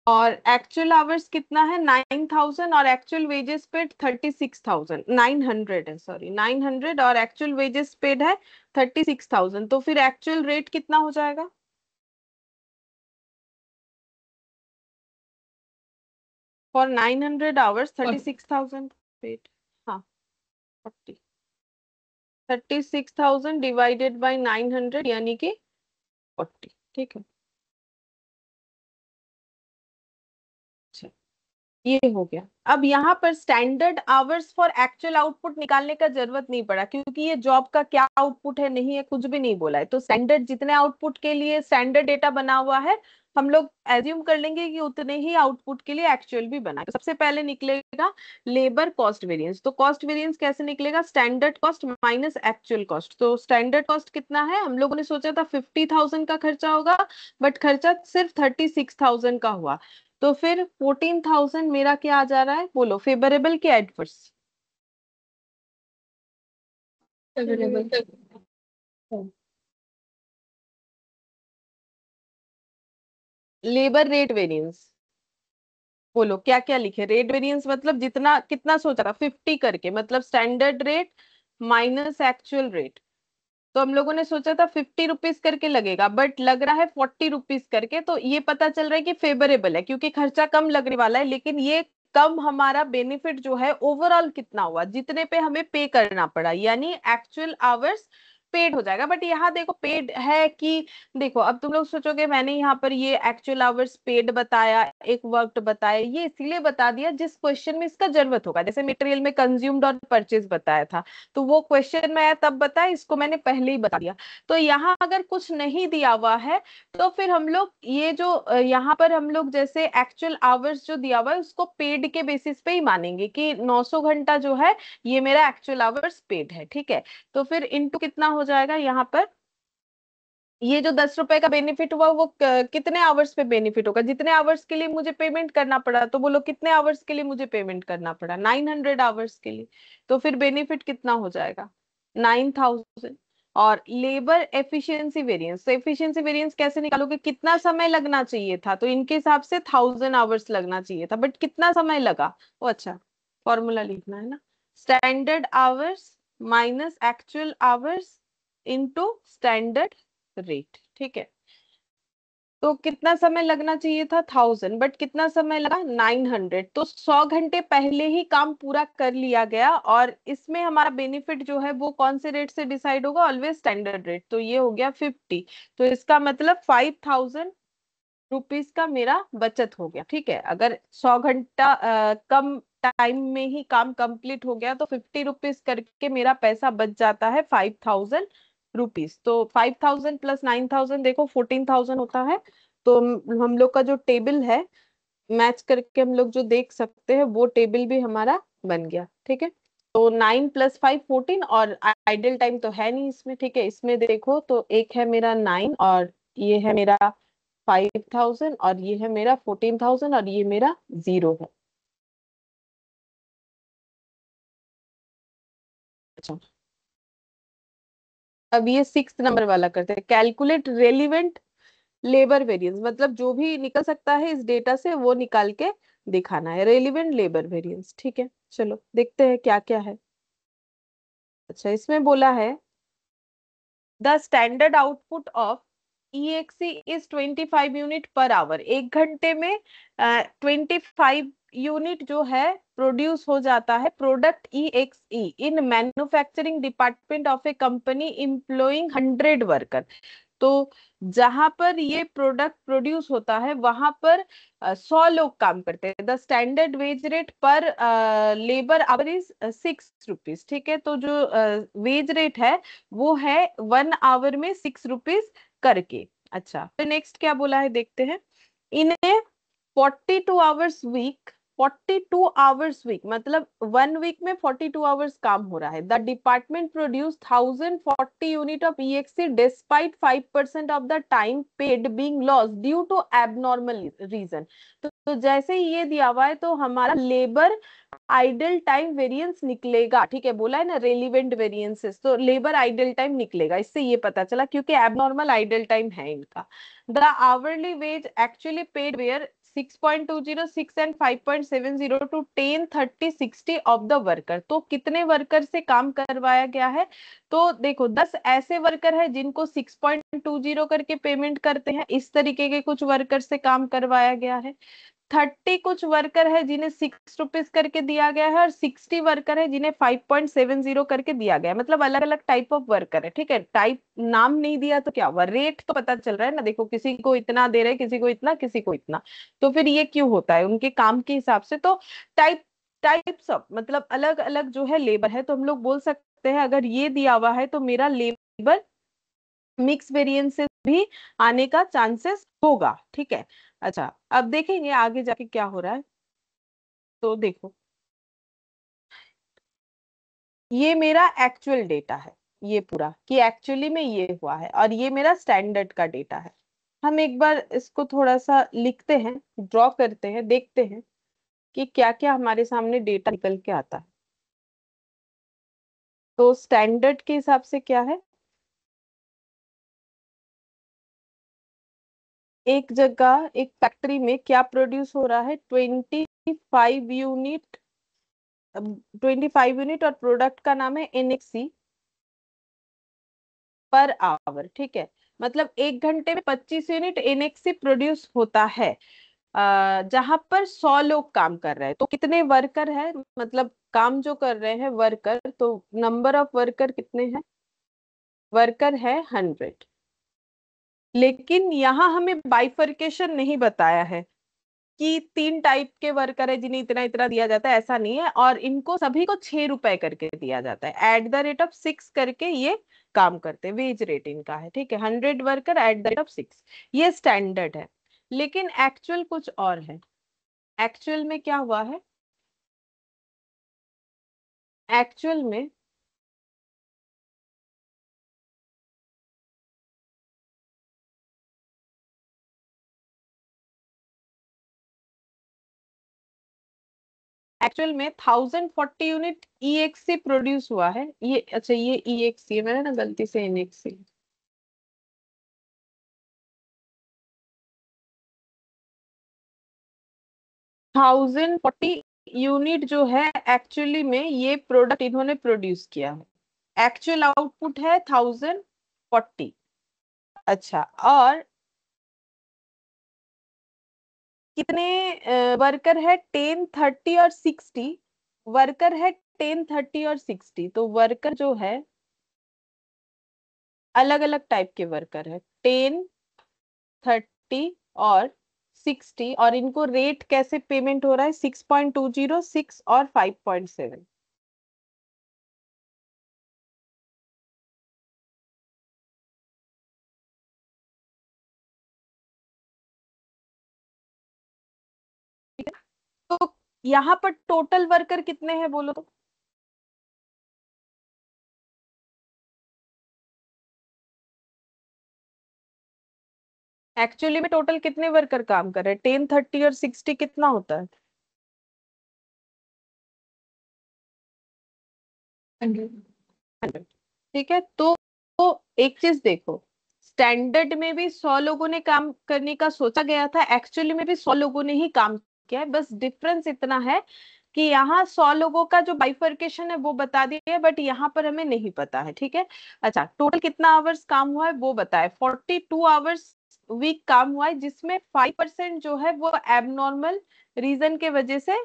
और एक्चुअल आवर्स कितना है? 9000, और एक्चुअल वेजेस पेड 36,000, 900 है, सॉरी 900, और एक्चुअल वेजेस पेड है 36,000। तो फिर एक्चुअल रेट कितना हो जाएगा? For 900 hours 36,000 paid. हाँ, 36,000 डिवाइडेड बाई 900 यानी कि 40, ठीक है। अच्छा, ये हो गया। अब यहाँ पर standard hours for actual output निकालने का जरूरत नहीं पड़ा, क्योंकि ये जॉब का क्या आउटपुट है नहीं है कुछ भी नहीं बोला है। तो स्टैंडर्ड जितने आउटपुट के लिए स्टैंडर्ड डेटा बना हुआ है, हम लोग एज्यूम कर लेंगे कि उतने ही आउटपुट के लिए एक्चुअल भी बना है। तो सबसे पहले निकलेगा लेबर कॉस्ट वेरिएंस। तो कॉस्ट वेरिएंस कैसे निकलेगा? Standard cost minus actual cost. तो स्टैंडर्ड कॉस्ट कितना है? हम लोगों ने सोचा था 50,000 का खर्चा होगा, बट खर्चा सिर्फ 36,000 का हुआ। तो फिर 14,000 मेरा क्या आ जा रहा है? बोलो, फेवरेबल क्या adverse? Available. Labour rate variance. बोलो क्या क्या लिखे? रेट वेरिएंस मतलब जितना कितना सोचा था 50 करके, मतलब standard rate minus actual rate. तो हम लोगों ने सोचा था 50 रुपीज करके लगेगा, बट लग रहा है 40 रुपीज करके। तो ये पता चल रहा है कि फेवरेबल है, क्योंकि खर्चा कम लगने वाला है। लेकिन ये कम हमारा बेनिफिट जो है ओवरऑल कितना हुआ, जितने पे हमें पे करना पड़ा, यानी एक्चुअल आवर्स पेड हो जाएगा। बट यहाँ देखो पेड है कि, देखो अब तुम लोग सोचोगे मैंने यहाँ पर ये एक्चुअल आवर्स पेड बताया, एक वर्कड बताया, ये इसलिए बता दिया जिस क्वेश्चन में इसका जरूरत होगा। जैसे मटेरियल में कंज्यूम्ड और परचेज बताया था, तो वो क्वेश्चन में आया तब बताया, इसको मैंने पहले ही बता दिया। तो यहाँ अगर कुछ नहीं दिया हुआ है तो फिर हम लोग ये जो यहाँ पर हम लोग जैसे एक्चुअल आवर्स जो दिया हुआ है उसको पेड के बेसिस पे ही मानेंगे कि 900 घंटा जो है ये मेरा एक्चुअल आवर्स पेड है, ठीक है। तो फिर इनटू कितना हो जाएगा यहाँ पर, ये जो 10 रुपए का बेनिफिट हुआ वो कितने आवर्स पे बेनिफिट होगा, जितने आवर्स के लिए मुझे पेमेंट करना पड़ा। तो बोलो कितने आवर्स के लिए मुझे पेमेंट करना पड़ा, 900 आवर्स के लिए। तो फिर बेनिफिट कितना हो जाएगा, 9000। और लेबर एफिशिएंसी वेरिएंस, तो एफिशिएंसी वेरिएंस कैसे निकालोगे, कितना समय लगना चाहिए था, तो इनके हिसाब से 1000 आवर्स लगना चाहिए था, बट कितना समय लगा वो, अच्छा फॉर्मूला लिखना है ना, standard hours minus actual hours into standard rate, ठीक है। तो कितना समय लगना चाहिए था 1000, बट कितना समय लगा 900, तो 100 घंटे पहले ही काम पूरा कर लिया गया। और इसमें हमारा बेनिफिट जो है वो कौन से रेट से डिसाइड होगा, ऑलवेज स्टैंडर्ड रेट, तो ये हो गया 50। तो इसका मतलब 5000 रुपीज का मेरा बचत हो गया, ठीक है। अगर 100 घंटा कम टाइम में ही काम कंप्लीट हो गया तो 50 रुपीज करके मेरा पैसा बच जाता है 5000 रुपीज। तो 5000 प्लस 9000 देखो 14000 होता है। तो हम लोग का जो टेबल है, मैच करके हम लोग जो देख सकते हैं वो टेबल भी हमारा बन गया, ठीक है। तो 9 + 5 14, और आइडल टाइम तो है नहीं इसमें, ठीक है। इसमें देखो तो एक है मेरा 9, और ये है मेरा 5000, और ये है मेरा 14000, और ये मेरा 0 है। अच्छा, अब ये 6 नंबर वाला करते हैं, कैलकुलेट रेलिवेंट लेबर वेरिएंस, मतलब जो भी निकल सकता है इस डेटा से वो निकाल के दिखाना है, रेलिवेंट लेबर वेरिएंस, ठीक है। चलो देखते हैं क्या क्या है। अच्छा, इसमें बोला है the standard output of EXE is 25 unit per hour, 1 घंटे में 25 यूनिट जो है प्रोड्यूस हो जाता है product EXE in manufacturing department of a company employing 100 worker. तो जहां पर ये प्रोडक्ट प्रोड्यूस होता है वहां पर 100 लोग काम करते हैं। द स्टैंडर्ड वेज रेट पर लेबर आवर इज 6 रुपीज, ठीक है। तो जो वेज रेट है वो है 1 आवर में 6 रुपीज करके। अच्छा, फिर नेक्स्ट क्या बोला है देखते हैं। इन 42 आवर्स वीक, 42 आवर्स वीक मतलब 1 वीक में 42 आवर्स काम हो रहा है। The department produce 1040 unit of EXE despite 5% of the time paid being loss due to abnormal reason. तो जैसे ही ये दिया हुआ है तो हमारा लेबर आइडल टाइम वेरिएंस निकलेगा, ठीक है। बोला है ना रेलिवेंट वेरिएंसेस, तो लेबर आइडल टाइम निकलेगा। इससे ये पता चला क्योंकि एबनॉर्मल आइडल टाइम है इनका। The hourly wage actually paid were 6.20, 6 and 5.70 to 10 30 60 of the worker. तो कितने वर्कर से काम करवाया गया है, तो देखो 10 ऐसे वर्कर है जिनको 6.20 करके पेमेंट करते हैं, इस तरीके के कुछ वर्कर से काम करवाया गया है। 30 कुछ वर्कर है जिन्हें 6 रुपीज करके दिया गया है, और 60 वर्कर है जिन्हें 5.70 करके दिया गया है। मतलब अलग अलग टाइप ऑफ वर्कर है, ठीक है। टाइप नाम नहीं दिया तो क्या हुआ, रेट तो पता चल रहा है ना, देखो किसी को इतना दे रहे, किसी को इतना, किसी को इतना। तो फिर ये क्यों होता है, उनके काम के हिसाब से। तो टाइप टाइप्स ऑफ मतलब अलग अलग जो है लेबर है, तो हम लोग बोल सकते हैं अगर ये दिया हुआ है तो मेरा लेबर मिक्स वेरिएंसेस भी आने का चांसेस होगा, ठीक है। अच्छा, अब देखेंगे आगे जाके क्या हो रहा है। तो देखो ये मेरा एक्चुअल डेटा है, ये पूरा कि एक्चुअली में ये हुआ है, और ये मेरा स्टैंडर्ड का डेटा है। हम एक बार इसको थोड़ा सा लिखते हैं, ड्रॉ करते हैं, देखते हैं कि क्या क्या हमारे सामने डेटा निकल के आता है। तो स्टैंडर्ड के हिसाब से क्या है, एक जगह एक फैक्ट्री में क्या प्रोड्यूस हो रहा है, 25 यूनिट, 25 यूनिट, और प्रोडक्ट का नाम है NXE पर आवर, ठीक है। मतलब 1 घंटे में 25 यूनिट NXE प्रोड्यूस होता है। जहां पर 100 लोग काम कर रहे हैं, तो कितने वर्कर है, मतलब काम जो कर रहे हैं वर्कर, तो नंबर ऑफ वर्कर कितने हैं? वर्कर है 100। लेकिन यहाँ हमें बाइफरकेशन नहीं बताया है कि 3 टाइप के वर्कर है जिन्हें इतना इतना दिया जाता है, ऐसा नहीं है। और इनको सभी को 6 रुपए करके दिया जाता है, @6 करके ये काम करते हैं, वेज रेट इनका है, ठीक है। 100 वर्कर @6, ये स्टैंडर्ड है। लेकिन एक्चुअल कुछ और है। एक्चुअल में क्या हुआ है? एक्चुअल में एक्चुअल में 1040 यूनिट EXC प्रोड्यूस हुआ है। ये अच्छा, ये EXC है, मैंने ना गलती से NXC। 1040 यूनिट जो है एक्चुअली में ये प्रोडक्ट इन्होंने प्रोड्यूस किया है। एक्चुअल आउटपुट है 1040। अच्छा, और कितने वर्कर है? 10, 30 और 60 वर्कर है। 10, 30 और 60, तो वर्कर जो है अलग अलग टाइप के वर्कर है, 10, 30 और 60। और इनको रेट कैसे पेमेंट हो रहा है? 6.20, 6 और 5.7। तो यहाँ पर टोटल वर्कर कितने हैं बोलो तो? एक्चुअली में टोटल कितने वर्कर काम कर रहे हैं? 10, 30 और 60 कितना होता है? 100। 100। ठीक है। तो एक चीज देखो, स्टैंडर्ड में भी 100 लोगों ने काम करने का सोचा गया था, एक्चुअली में भी 100 लोगों ने ही काम किया है। बस डिफरेंस इतना है कि यहाँ 100 लोगों का जो बाइफर्केशन है वो बता दिया है, बट यहाँ पर हमें नहीं पता है, ठीक है। अच्छा, टोटल कितना आवर्स काम हुआ है वो बताए, 42 आवर्स वीक काम हुआ है, जिसमें 5% जो है वो एबनॉर्मल रीजन के वजह से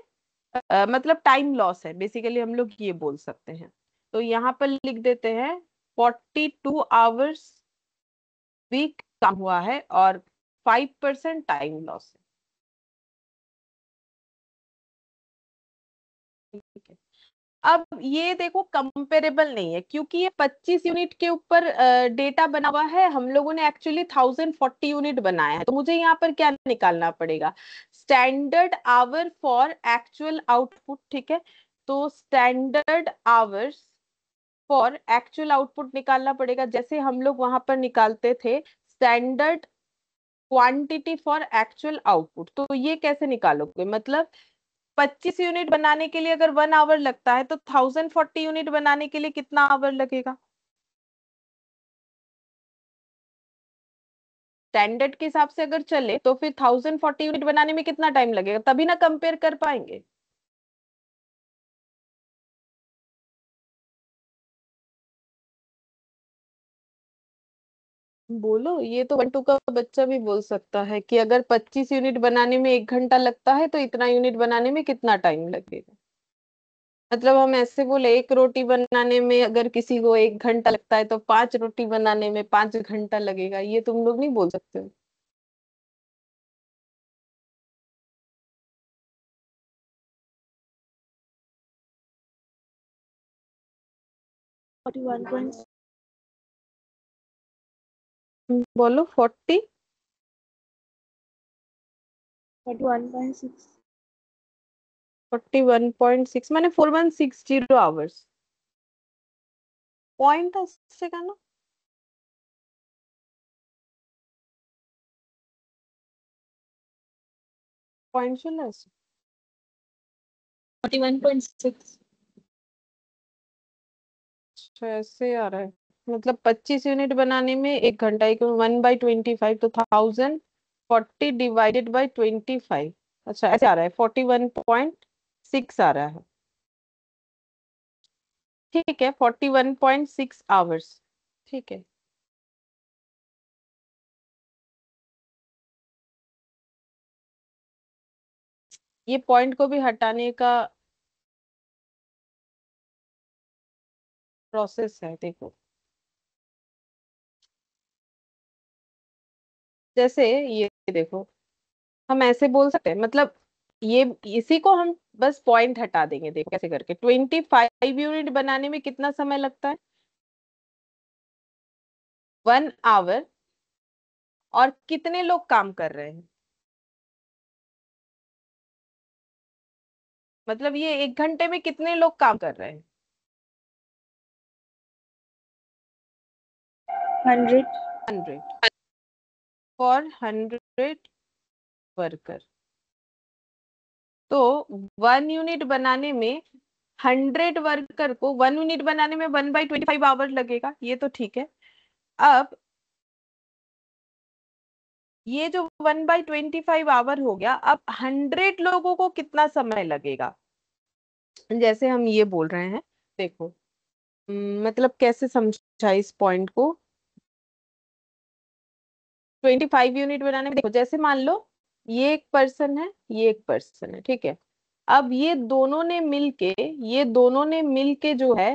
मतलब टाइम लॉस है, बेसिकली हम लोग ये बोल सकते हैं। तो यहाँ पर लिख देते हैं 42 आवर्स वीक काम हुआ है और 5% टाइम लॉस है, ठीक है। अब ये देखो कंपेरेबल नहीं है, क्योंकि ये 25 यूनिट के ऊपर डेटा बना हुआ है, हम लोगों ने एक्चुअली 1040 यूनिट बनाया है। तो मुझे यहाँ पर क्या निकालना पड़ेगा? Standard hour for actual output, ठीक है। तो standard hours for actual output निकालना पड़ेगा, जैसे हम लोग वहां पर निकालते थे standard quantity for actual output. तो ये कैसे निकालोगे? मतलब 25 यूनिट बनाने के लिए अगर 1 आवर लगता है, तो 1040 यूनिट बनाने के लिए कितना आवर लगेगा? स्टैंडर्ड के हिसाब से अगर चले तो फिर 1040 यूनिट बनाने में कितना टाइम लगेगा, तभी ना कंपेयर कर पाएंगे। बोलो, ये तो 1 2 का बच्चा भी बोल सकता है कि अगर 25 यूनिट बनाने में 1 घंटा लगता है तो इतना यूनिट बनाने में कितना टाइम लगेगा। मतलब हम ऐसे बोले, एक रोटी बनाने में अगर किसी को 1 घंटा लगता है तो 5 रोटी बनाने में 5 घंटा लगेगा, ये तुम लोग नहीं बोल सकते हो। 41 बोलो 40। 41.6। 41.6 माने 4160 आवर्स। पॉइंट ऐसे का ना, पॉइंट चल रहा है ऐसे। 41.6। अच्छा, ऐसे आ रहा है। मतलब 25 यूनिट बनाने में 1 घंटा, एक 1/25, तो 1040 डिवाइडेड बाई 25। अच्छा, ऐसे आ रहा है, 41.6 आ रहा है। ठीक है, 41.6 आवर्स। ठीक है। ये पॉइंट को भी हटाने का प्रोसेस है, देखो। जैसे ये देखो, हम ऐसे बोल सकते हैं, मतलब ये इसी को हम बस पॉइंट हटा देंगे। देखो कैसे करके, 25 यूनिट बनाने में कितना समय लगता है? 1 आवर। और कितने लोग काम कर रहे हैं? मतलब ये 1 घंटे में कितने लोग काम कर रहे हैं? 100. 100 फॉर 100 वर्कर। तो 1 यूनिट बनाने में, 100 वर्कर को 1 यूनिट बनाने में 1/25 आवर लगेगा, ये तो ठीक है। अब ये जो 1/25 आवर हो गया, अब 100 लोगों को कितना समय लगेगा? जैसे हम ये बोल रहे हैं, देखो, मतलब कैसे समझा इस पॉइंट को। 25 यूनिट बनाने में देखो, जैसे मान लो ये एक पर्सन है, ये एक पर्सन है, ठीक है। अब ये दोनों ने मिलके जो है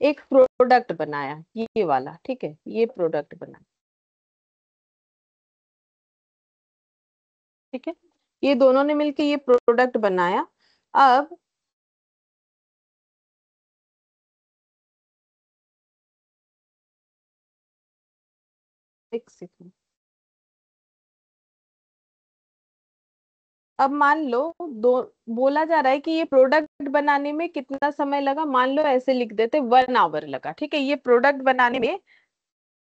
एक प्रोडक्ट बनाया, ये वाला, ठीक है, ये प्रोडक्ट बनाया, ठीक है। ये दोनों ने मिलके ये प्रोडक्ट बनाया। अब एक सेकंड। अब मान लो, दो बोला जा रहा है कि ये प्रोडक्ट बनाने में कितना समय लगा, मान लो ऐसे लिख देते 1 आवर लगा, ठीक है, ये प्रोडक्ट बनाने में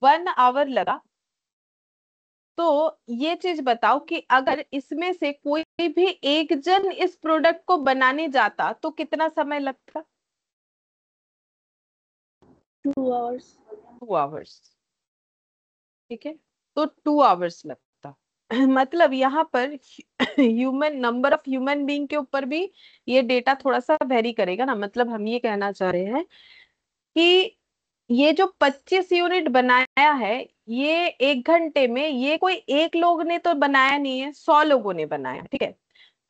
1 आवर लगा। तो ये चीज बताओ कि अगर इसमें से कोई भी एक जन इस प्रोडक्ट को बनाने जाता तो कितना समय लगता? 2 hours. 2 आवर्स, ठीक है। तो 2 आवर्स लगता। मतलब यहाँ पर human number of human being के ऊपर भी ये डेटा थोड़ा सा वेरी करेगा ना। मतलब हम ये कहना चाह रहे हैं कि ये जो 25 यूनिट बनाया है, ये 1 घंटे में, ये कोई एक लोग ने तो बनाया नहीं है, 100 लोगों ने बनाया, ठीक है।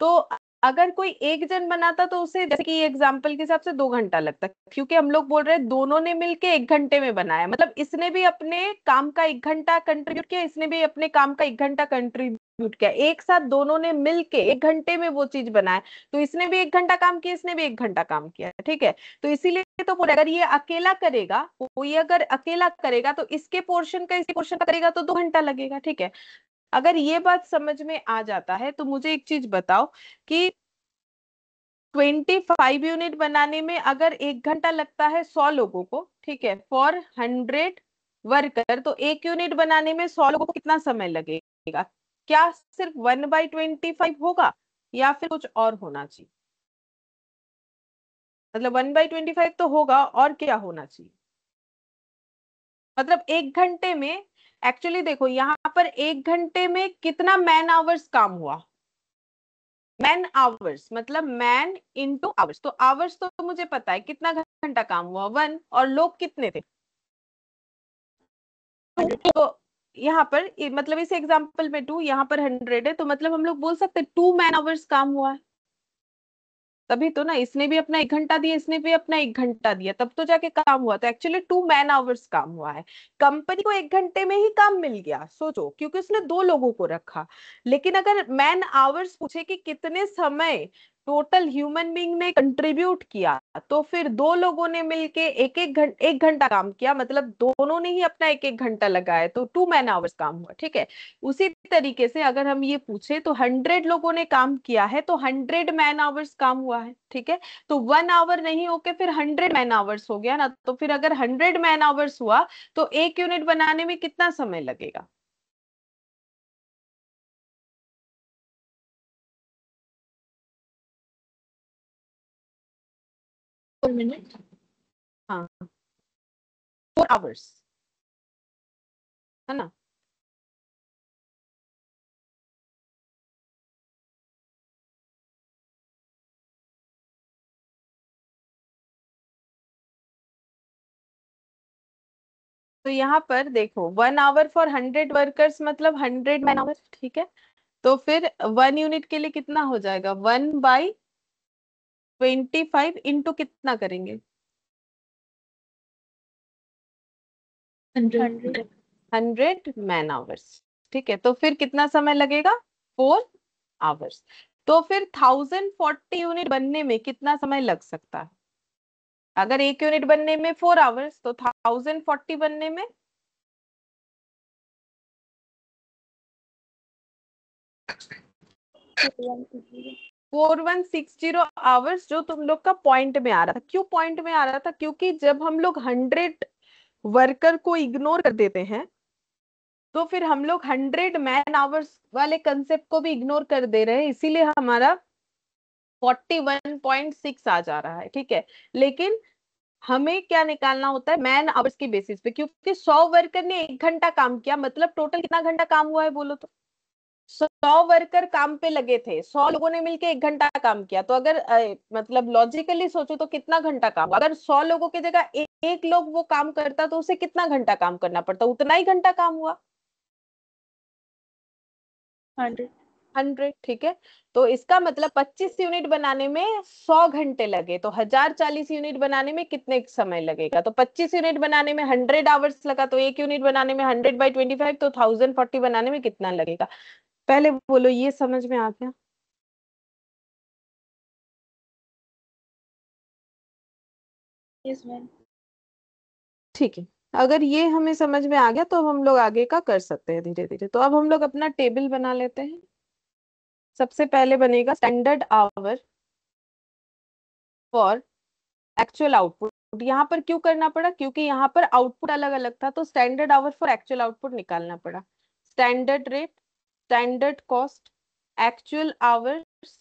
तो अगर कोई एक जन बनाता तो उसे, जैसे कि एग्जाम्पल के हिसाब से 2 घंटा लगता, क्योंकि हम लोग बोल रहे हैं दोनों ने मिलके 1 घंटे में बनाया, मतलब इसने भी अपने काम का 1 घंटा कंट्रीब्यूट किया, इसने भी अपने काम का 1 घंटा कंट्रीब्यूट किया, एक साथ दोनों ने मिलके 1 घंटे में वो चीज बनाया। तो इसने भी 1 घंटा काम किया, इसने भी 1 घंटा काम किया, ठीक है। तो इसीलिए तो बोले, अगर ये अकेला करेगा, कोई अगर अकेला करेगा तो इसके पोर्शन का इसके पोर्शन का करेगा तो 2 घंटा लगेगा, ठीक है। अगर ये बात समझ में आ जाता है तो मुझे एक चीज बताओ कि 25 यूनिट बनाने में अगर 1 घंटा लगता है 100 लोगों को, ठीक है, फॉर 100 वर्कर, तो 1 यूनिट बनाने में 100 लोगों को कितना समय लगेगा? क्या सिर्फ 1/25 होगा, या फिर कुछ और होना चाहिए? मतलब 1/25 तो होगा, और क्या होना चाहिए? मतलब 1 घंटे में, एक्चुअली देखो यहाँ पर 1 घंटे में कितना मैन आवर्स काम हुआ? मैन आवर्स मतलब मैन इंटू आवर्स, तो आवर्स तो मुझे पता है कितना घंटा काम हुआ, 1, और लोग कितने थे? 100. तो यहाँ पर मतलब इस एग्जांपल में 2, यहाँ पर 100 है, तो मतलब हम लोग बोल सकते हैं 2 मैन आवर्स काम हुआ है। तभी तो ना, इसने भी अपना 1 घंटा दिया, इसने भी अपना 1 घंटा दिया, तब तो जाके काम हुआ। तो एक्चुअली 2 मैन आवर्स काम हुआ है। कंपनी को 1 घंटे में ही काम मिल गया, सोचो, क्योंकि उसने 2 लोगों को रखा। लेकिन अगर मैन आवर्स पूछे कि कितने समय टोटल ह्यूमन बीइंग ने कंट्रीब्यूट किया, तो फिर 2 लोगों ने मिलके 1 घंटा काम किया, मतलब दोनों ने ही अपना 1 1 घंटा लगाया, तो 2 मैन आवर्स काम हुआ, ठीक है। उसी तरीके से अगर हम ये पूछे तो 100 लोगों ने काम किया है, तो 100 मैन आवर्स काम हुआ है, ठीक है। तो 1 आवर नहीं होके फिर 100 मैन आवर्स हो गया ना। तो फिर अगर 100 मैन आवर्स हुआ तो 1 यूनिट बनाने में कितना समय लगेगा? 4 minutes. हाँ, 4 आवर्स, है ना। तो यहाँ पर देखो, 1 आवर फॉर 100 वर्कर्स मतलब 100 मैन आवर्स, ठीक है। तो फिर 1 यूनिट के लिए कितना हो जाएगा, 1/25 इंटू कितना करेंगे, 100. 100 मैन आवर्स। ठीक है, तो फिर कितना समय लगेगा, 4 आवर्स। तो फिर 1040 यूनिट बनने में कितना समय लग सकता है, अगर 1 यूनिट बनने में 4 आवर्स तो 1040 बनने में 4160. 4160 आवर्स, जो तुम लोग का पॉइंट में आ रहा था। क्यों पॉइंट में आ रहा था, क्योंकि जब हम लोग 100 वर्कर को इग्नोर कर देते हैं तो फिर हम लोग 100 मैन आवर्स वाले कंसेप्ट को भी इग्नोर कर दे रहे हैं, इसीलिए हमारा 41.6 आ जा रहा है। ठीक है, लेकिन हमें क्या निकालना होता है, मैन आवर्स की बेसिस पे, क्योंकि 100 वर्कर ने 1 घंटा काम किया, मतलब टोटल कितना घंटा काम हुआ है बोलो तो। 100 वर्कर काम पे लगे थे, 100 लोगों ने मिलके 1 घंटा काम किया, तो अगर मतलब लॉजिकली सोचो तो कितना घंटा काम हुआ? अगर 100 लोगों की जगह एक लोग वो काम करता तो उसे कितना घंटा काम करना पड़ता, उतना ही घंटा काम हुआ। 100. 100, ठीक है। तो इसका मतलब 25 यूनिट बनाने में 100 घंटे लगे, तो 1040 यूनिट बनाने में कितने समय लगेगा, तो 25 यूनिट बनाने में 100 आवर्स लगा, तो 1 यूनिट बनाने में 100/25 तो 1040 बनाने में कितना लगेगा। पहले बोलो, ये समझ में आ गया? Yes, ma'am. ठीक है, अगर ये हमें समझ में आ गया तो हम लोग आगे का कर सकते हैं धीरे धीरे। तो अब हम लोग अपना टेबल बना लेते हैं। सबसे पहले बनेगा standard hour for actual output. यहाँ पर क्यों करना पड़ा, क्योंकि यहाँ पर आउटपुट अलग अलग था, तो standard hour for actual output निकालना पड़ा। Standard rate, standard cost, actual hours,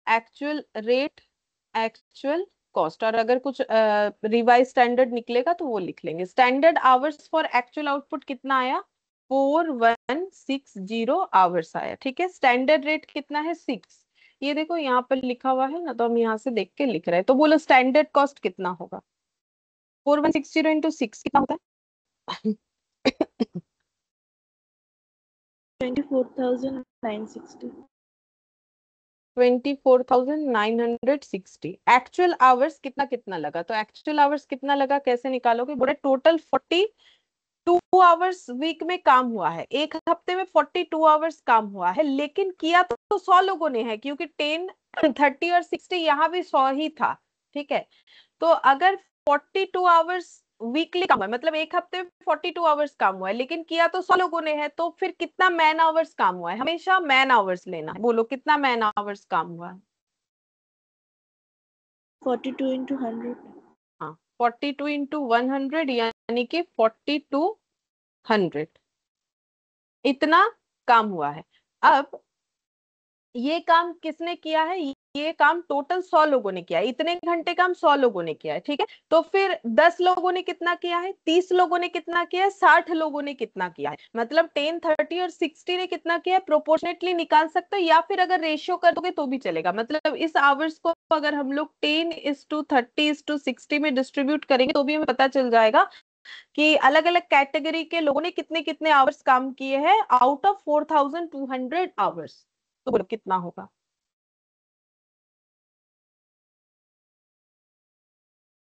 actual rate, actual cost, और अगर कुछ रिवाइज स्टैंडर्ड निकलेगा तो वो लिख लेंगे। Standard hours for actual output कितना आया, 4160 आवर्स आया। ठीक है, स्टैंडर्ड रेट कितना है, 6। ये देखो यहाँ पर लिखा हुआ है ना, तो हम यहाँ से देख के लिख रहे हैं। तो बोलो स्टैंडर्ड कॉस्ट कितना होगा, 4160 इंटू 6 कितना होता है 24,960. 24,960। एक्चुअल आवर्स कितना कितना लगा, तो एक्चुअल आवर्स कितना लगा कैसे निकालोगे, बोले टोटल 42 आवर्स वीक में काम हुआ है, एक हफ्ते में 42 आवर्स काम हुआ है, लेकिन किया तो 100 लोगों ने है, क्योंकि 10, 30 और 60 यहाँ भी 100 ही था। ठीक है, तो अगर 42 आवर्स वीकली काम हुआ है, मतलब एक हफ्ते में 42 आवर्स काम हुआ है, लेकिन किया तो 100 लोगों ने है, तो फिर कितना मैन आवर्स काम हुआ है, हमेशा मैन आवर्स लेना है। बोलो कितना मैन आवर्स काम हुआ है। 42 into 100. हाँ, 42 इंटू 100 यानी कि 4200, इतना काम हुआ है। अब ये काम किसने किया है, ये काम टोटल 100 लोगों ने किया है, इतने घंटे काम 100 लोगों ने किया है। ठीक है, तो फिर 10 लोगों ने कितना किया है, 30 लोगों ने कितना किया है, 60 लोगों ने कितना किया है, मतलब 10, 30 और 60 ने कितना किया है, प्रोपोर्शनेटली निकाल सकते हो, या फिर अगर रेशियो कर दोगे तो भी चलेगा। मतलब इस आवर्स को अगर हम लोग 10:30:60 में डिस्ट्रीब्यूट करेंगे तो भी हमें पता चल जाएगा कि अलग अलग कैटेगरी के लोगों ने कितने कितने आवर्स काम किए हैं आउट ऑफ 4200 आवर्स। तो बोलो कितना होगा,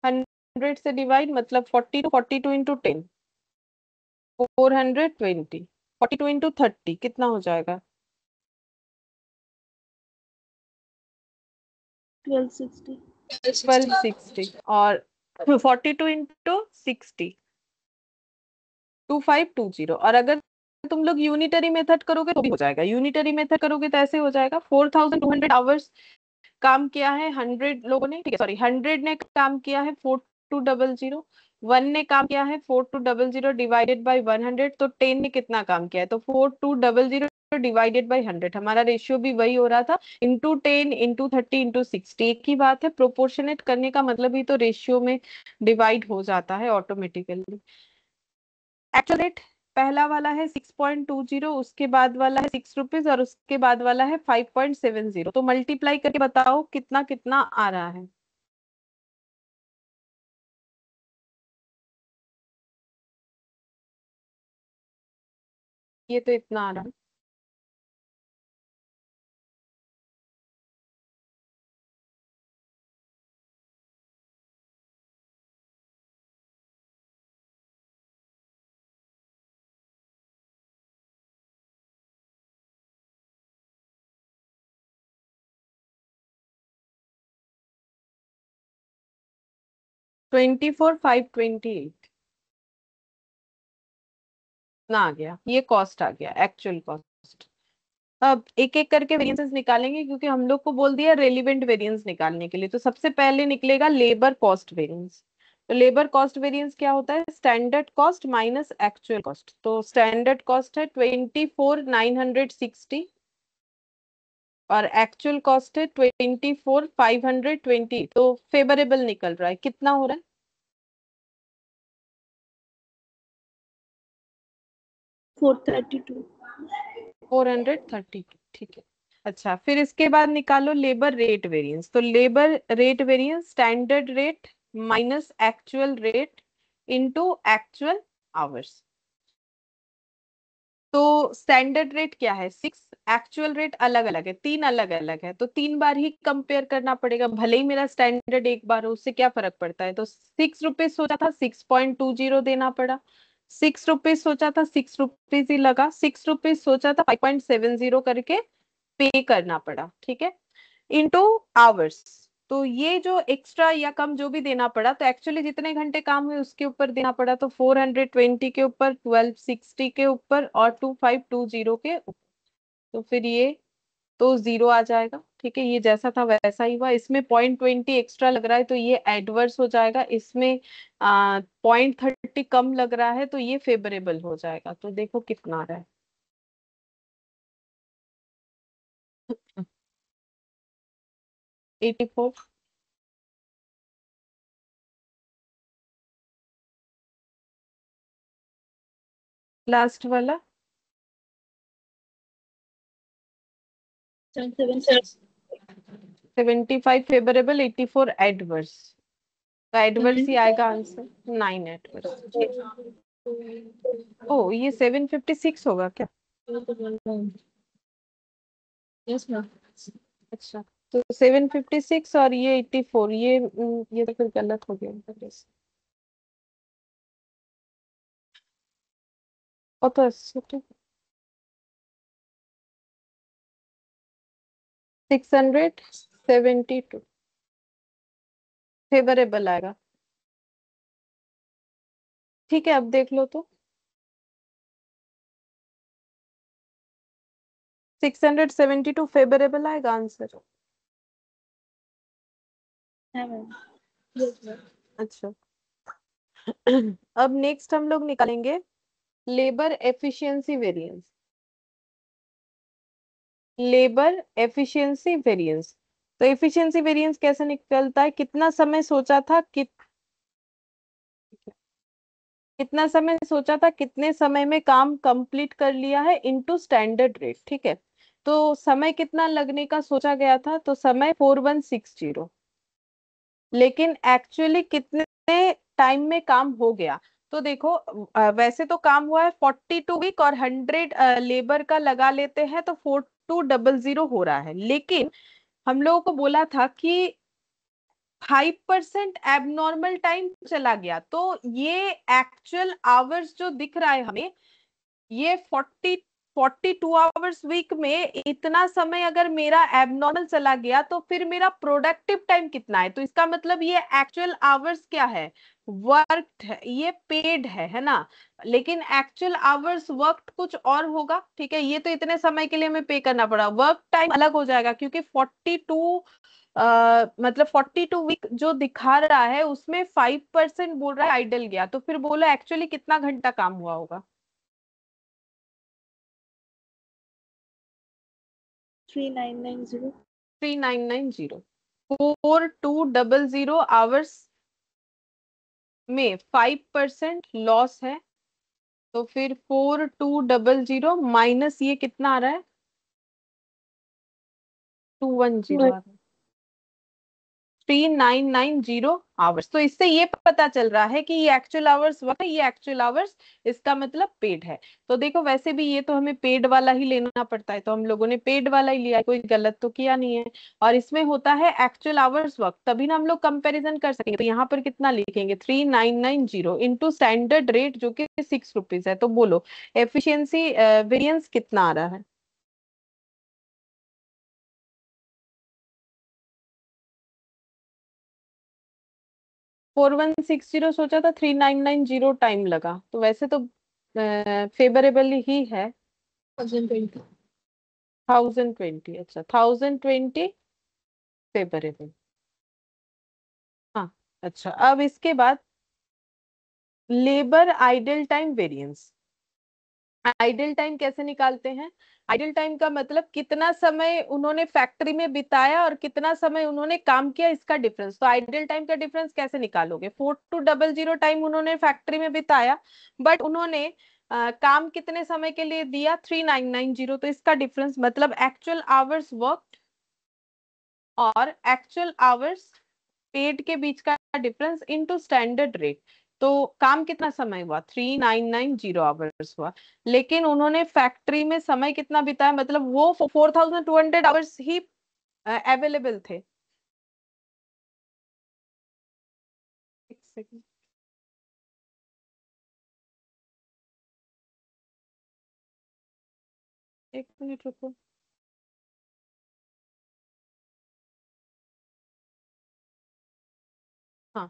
100 से डिवाइड, मतलब 42 इंटू 420, 42 इंटू 30 कितना हो जाएगा, 1260. 1260, और 42 इंटू 60, 2520। और अगर तुम लोग यूनिटरी मेथड करोगे तो भी हो जाएगा, यूनिटरी मेथड करोगे तो ऐसे हो जाएगा, 4200 आवर्स काम किया है 100 लोगों ने। ठीक है, सॉरी, 100 ने काम किया है 4200, 1 ने काम किया है 4200 डिवाइडेड बाई 100, तो 10 ने कितना काम किया है, तो 4200 डिवाइडेड बाई 100, हमारा रेशियो भी वही हो रहा था, इंटू 10 इंटू 30 इंटू 60, एक ही बात है। प्रोपोर्शनेट करने का मतलब ही तो रेशियो में डिवाइड हो जाता है ऑटोमेटिकली। एक्चुअल रेट पहला वाला है 6.20, उसके बाद वाला है ₹6 और उसके बाद वाला है 5.70, तो मल्टीप्लाई करके बताओ कितना कितना आ रहा है। ये तो इतना आ रहा है, 24,528 ना आ गया, ये कॉस्ट आ गया, एक्चुअल कॉस्ट। अब एक एक करके वेरिएंसेस निकालेंगे, क्योंकि हम लोग को बोल दिया रेलिवेंट वेरिएंस निकालने के लिए। तो सबसे पहले निकलेगा लेबर कॉस्ट वेरिएंस। तो लेबर कॉस्ट वेरिएंस क्या होता है? Standard cost minus actual cost. तो स्टैंडर्ड कॉस्ट है 24,960 और एक्चुअल कॉस्ट है 24,520। तो फेवरेबल निकल रहा है। कितना हो रहा है? 432. 432, ठीक है। अच्छा, फिर इसके बाद निकालो लेबर रेट वेरिएंस। तो labour rate variance standard rate minus actual rate into actual hours. तो स्टैंडर्ड रेट क्या है? 6, एक्चुअल रेट अलग अलग है, तीन अलग अलग है, तो तीन बार ही कंपेयर करना पड़ेगा। भले ही मेरा स्टैंडर्ड एक बार हो, उससे क्या फर्क पड़ता है। तो 6 रुपीज सोचा था, 6.20 देना पड़ा। 6 रुपीज सोचा था, 6 रुपीज ही लगा। 6 रुपीज सोचा था, 5.70 करके पे करना पड़ा, ठीक है। Into hours. तो ये जो एक्स्ट्रा या कम जो भी देना पड़ा, तो एक्चुअली जितने घंटे काम हुए उसके ऊपर देना पड़ा। तो 420 के ऊपर, 1260 के ऊपर और 2520 के ऊपर। तो फिर ये तो जीरो आ जाएगा, ठीक है। ये जैसा था वैसा ही हुआ। इसमें 0.20 एक्स्ट्रा लग रहा है, तो ये एडवर्स हो जाएगा। इसमें 0.30 कम लग रहा है, तो ये फेवरेबल हो जाएगा। तो देखो कितना आ रहा है। 84। लास्ट वाला 776. 75 फेवरेबल, 84 एडवर्स। तो एडवर्स ही आएगा आंसर, 9 एडवर्स। ओ, ये 756 होगा क्या? Yes, ma'am. अच्छा, तो 756 और ये 84, ये तो फिर गलत हो गया। और तो 672 फेवरेबल आएगा। ठीक है, अब देख लो तो। 672 फेवरेबल आएगा आंसर। हाँ मैम. Yes, ma'am. अच्छा। अब नेक्स्ट हम लोग निकालेंगे labour efficiency variance. Labour efficiency variance. तो एफिशिएंसी वेरिएंस कैसे निकलता है? कितना समय सोचा था, कितना समय सोचा था, कितने समय में काम कंप्लीट कर लिया है, इनटू स्टैंडर्ड रेट, ठीक है। तो समय कितना लगने का सोचा गया था? तो समय 4160, लेकिन एक्चुअली कितने टाइम में काम हो गया? तो देखो, वैसे तो काम हुआ है 42 वीक, और 100 लेबर का लगा लेते हैं तो 4200 हो रहा है। लेकिन हम लोगों को बोला था कि 5% एबनॉर्मल टाइम चला गया। तो ये एक्चुअल आवर्स जो दिख रहा है हमें, ये 42 आवर्स वीक में इतना समय अगर मेरा एबनॉर्मल चला गया, तो फिर मेरा प्रोडक्टिव टाइम कितना है? तो इसका मतलब ये एक्चुअल आवर्स क्या है? वर्क है, ये पेड है ना। लेकिन एक्चुअल आवर्स वर्क कुछ और होगा, ठीक है। ये तो इतने समय के लिए हमें पे करना पड़ा, वर्क टाइम अलग हो जाएगा, क्योंकि 42 वीक जो दिखा रहा है उसमें 5% बोल रहा है आइडल गया। तो फिर बोलो एक्चुअली कितना घंटा काम हुआ होगा? 3990. 3990। 4200 आवर्स में 5% लॉस है। तो फिर 4200 माइनस ये कितना आ रहा है? 210 आ रहा है। 3990 आवर्स। तो इससे ये पता चल रहा है कि ये एक्चुअल आवर्स वर्क है, ये एक्चुअल आवर्स, इसका मतलब पेड है। तो देखो, वैसे भी ये तो हमें पेड वाला ही लेना पड़ता है, तो हम लोगों ने पेड वाला ही लिया, कोई गलत तो किया नहीं है। और इसमें होता है एक्चुअल आवर्स वर्क, तभी ना हम लोग कंपैरिजन कर सकेंगे। तो यहाँ पर कितना लिखेंगे? 3990 इंटू स्टैंडर्ड रेट जो कि 6 रुपीज है। तो बोलो एफिशिएंसी वेरिएंस कितना आ रहा है? 4160 सोचा था, 3990 टाइम लगा, तो वैसे तो फेवरेबल ही है। 1020। 1020, अच्छा 1020 फेवरेबल। हाँ। अच्छा, अब इसके बाद labour idle time variance. Idle time कैसे निकालते हैं? आइडल टाइम का मतलब कितना समय उन्होंने फैक्ट्री में बिताया और कितना समय उन्होंने काम किया, इसका डिफरेंस। तो आइडल टाइम का डिफरेंस कैसे निकालोगे? 4200 टाइम उन्होंने फैक्ट्री में बिताया, बट उन्होंने काम कितने समय के लिए दिया? 3990। तो इसका डिफरेंस मतलब एक्चुअल आवर्स वर्क और एक्चुअल आवर्स पेड के बीच का डिफरेंस इनटू स्टैंडर्ड रेट। तो काम कितना समय हुआ? 3990 आवर्स हुआ, लेकिन उन्होंने फैक्ट्री में समय कितना बिताया, मतलब वो 4200 आवर्स ही अवेलेबल थे। एक सेकंड। एक मिनट रुको। हाँ,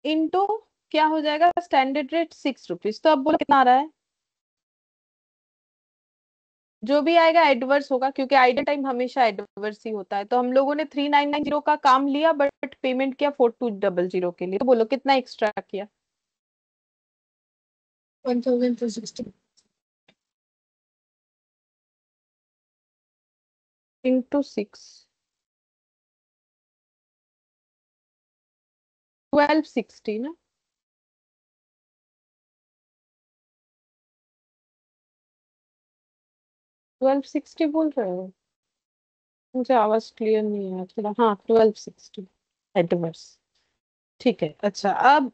इनटू क्या हो जाएगा? Standard rate 6 rupees. तो अब बोलो कितना आ रहा है? जो भी आएगा एडवर्स होगा, क्योंकि आइडल टाइम हमेशा एडवर्स ही होता है। तो हम लोगों ने 3990 का काम लिया, बट पेमेंट किया 4200 के लिए। तो बोलो कितना एक्स्ट्रा किया? 1260। इंटू 6, 1260 ना? 1260 बोल रहे हो? मुझे आवाज क्लियर नहीं है थोड़ा। हाँ, 1260 एडवर्स। ठीक है। अच्छा, अब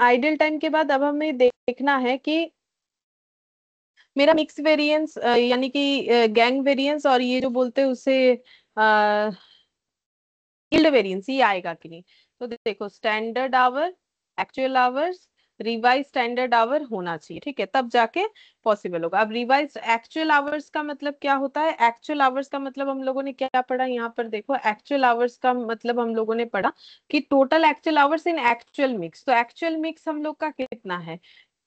आइडल टाइम के बाद अब हमें देखना है कि मेरा मिक्स वेरिएंस यानी कि गैंग वेरिएंस और ये जो बोलते हैं उसे यील्ड वेरिएंस, ये आएगा कि नहीं। तो देखो, standard our, actual hours, revise standard our होना चाहिए, ठीक है, तब जाके पॉसिबल होगा। अब रिवाइज एक्चुअल आवर्स का मतलब क्या होता है? एक्चुअल आवर्स का मतलब हम लोगों ने क्या पढ़ा यहाँ पर देखो। एक्चुअल आवर्स का मतलब हम लोगों ने पढ़ा कि total actual hours in actual mix. तो एक्चुअल मिक्स हम लोग का कितना है?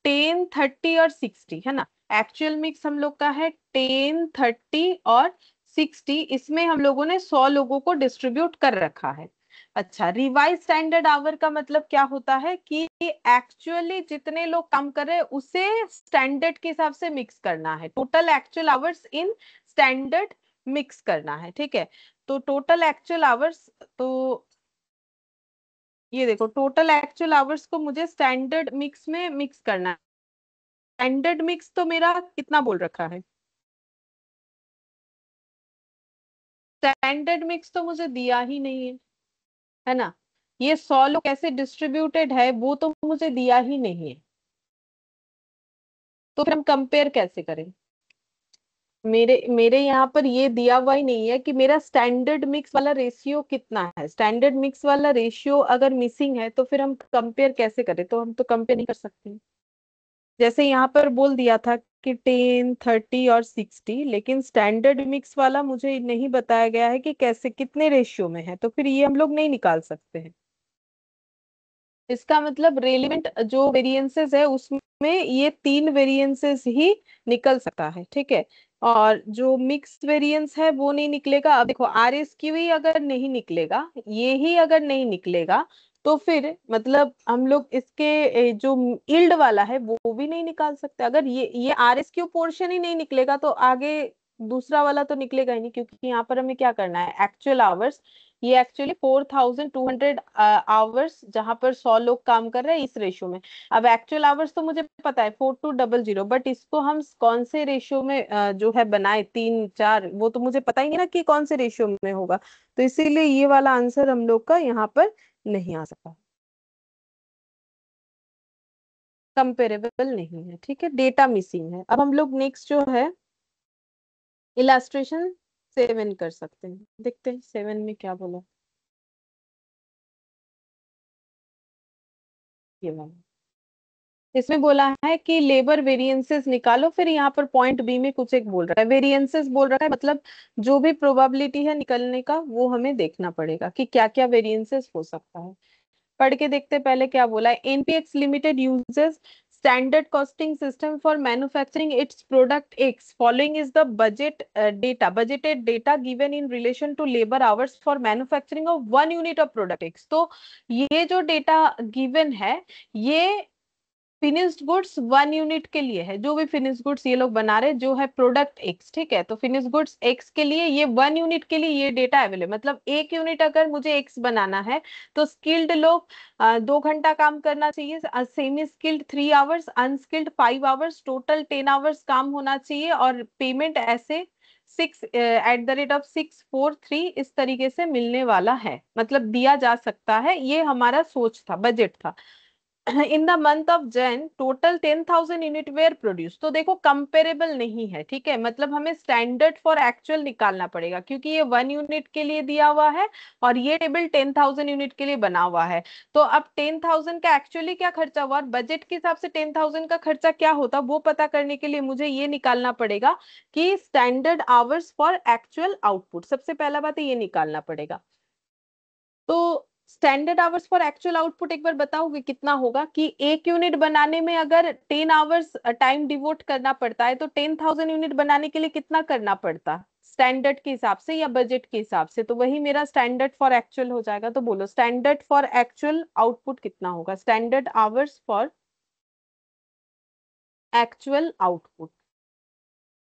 10, 30 और 60 है ना। एक्चुअल मिक्स हम लोग का है 10, 30 और 60। इसमें हम लोगों ने 100 लोगों को डिस्ट्रीब्यूट कर रखा है। अच्छा, रिवाइज स्टैंडर्ड आवर का मतलब क्या होता है कि एक्चुअली जितने लोग काम कर रहे हैं उसे स्टैंडर्ड के हिसाब से मिक्स करना है। Total actual hours in standard mix करना है, ठीक है। तो टोटल एक्चुअल आवर्स, तो ये देखो, टोटल एक्चुअल आवर्स को मुझे स्टैंडर्ड मिक्स में मिक्स करना है। स्टैंडर्ड मिक्स तो मेरा कितना बोल रखा है? स्टैंडर्ड मिक्स तो मुझे दिया ही नहीं है ना। ये 100 लोग कैसे डिस्ट्रीब्यूटेड है वो तो मुझे दिया ही नहीं है। तो फिर हम कंपेयर कैसे करें? मेरे मेरे यहाँ पर ये दिया हुआ ही नहीं है कि मेरा स्टैंडर्ड मिक्स वाला रेशियो कितना है। स्टैंडर्ड मिक्स वाला रेशियो अगर मिसिंग है तो फिर हम कंपेयर कैसे करें? तो हम तो कंपेयर नहीं कर सकते। जैसे यहाँ पर बोल दिया था कि 10, 30 और 60, लेकिन स्टैंडर्ड मिक्स वाला मुझे नहीं बताया गया है कि कैसे कितने रेशियो में है, तो फिर ये हम लोग नहीं निकाल सकते हैं। इसका मतलब रेलिवेंट जो वेरिएंसेस है उसमें ये तीन वेरिएंसेस ही निकल सकता है, ठीक है। और जो मिक्स वेरिएंस है वो नहीं निकलेगा। अब देखो, आर एस क्यू ही अगर नहीं निकलेगा, ये ही अगर नहीं निकलेगा, तो फिर मतलब हम लोग इसके जो इल्ड वाला है वो भी नहीं निकाल सकते। अगर ये आर एस क्यू पोर्शन ही नहीं निकलेगा तो आगे दूसरा वाला तो निकलेगा ही नहीं, क्योंकि यहाँ पर हमें क्या करना है? Actual hours. ये एक्चुअली 4200 आवर्स जहां पर 100 लोग काम कर रहे हैं इस रेशियो में। अब एक्चुअल आवर्स तो मुझे पता है 4200, बट इसको हम कौन से रेशियो में जो है बनाए, 3, 4, वो तो मुझे पता ही नहीं ना कि कौन से रेशियो में होगा। तो इसीलिए ये वाला आंसर हम लोग का यहाँ पर नहीं आ सका। कंपेरेबल नहीं है, ठीक है, डेटा मिसिंग है। अब हम लोग नेक्स्ट जो है इलास्ट्रेशन 7 कर सकते हैं। देखते हैं 7 में क्या बोला। ये वाला, इसमें बोला है कि लेबर वेरिएंसेस निकालो। फिर यहाँ पर पॉइंट बी में कुछ एक बोल रहा है, वेरिएंसेस बोल रहा है, मतलब जो भी प्रोबेबिलिटी है निकलने का वो हमें देखना पड़ेगा कि क्या क्या वेरिएंसेस हो सकता है। पढ़ के देखते हैं पहले क्या बोला है। NPX limited uses standard costing system for manufacturing its product X, following is the budgeted data given in relation to labour hours for manufacturing of 1 unit of product X. तो ये जो डेटा गिवन है, ये finished goods 1 unit के लिए है। जो भी फिनिश्ड गुड्स ये लोग बना रहे जो है प्रोडक्ट एक्स, ठीक है, तो फिनिश्ड गुड्स एक्स के लिए ये 1 यूनिट के लिए ये डेटा अवेलेबल, मतलब 1 यूनिट अगर मुझे एक्स बनाना है तो स्किल्ड लोग 2 घंटा काम करना चाहिए, semi skilled 3 hours, unskilled 5 hours, total 10 hours काम होना चाहिए, और पेमेंट ऐसे 6 @643 इस तरीके से मिलने वाला है, मतलब दिया जा सकता है। ये हमारा सोच था, बजट था। In the month of Jan total 10,000 unit were produce. तो देखो कंपेरेबल नहीं है, ठीक है, मतलब हमें स्टैंडर्ड फॉर एक्चुअल निकालना पड़ेगा, क्योंकि ये 1 यूनिट के लिए दिया हुआ है और ये टेबल 10,000 यूनिट के लिए बना हुआ है। तो अब 10,000 का एक्चुअली क्या खर्चा हुआ और बजट के हिसाब से 10,000 का खर्चा क्या होता, वो पता करने के लिए मुझे ये निकालना पड़ेगा कि standard hours for actual output. सबसे पहला बात है ये निकालना पड़ेगा। तो standard hours for actual output एक बार बताओगे कितना होगा, कि 1 यूनिट बनाने में अगर 10 आवर्स टाइम डिवोट करना पड़ता है तो 10,000 यूनिट बनाने के लिए कितना करना पड़ता स्टैंडर्ड के हिसाब से या बजट के हिसाब से। तो वही मेरा स्टैंडर्ड फॉर एक्चुअल हो जाएगा। तो बोलो स्टैंडर्ड फॉर एक्चुअल आउटपुट कितना होगा, standard hours for actual output.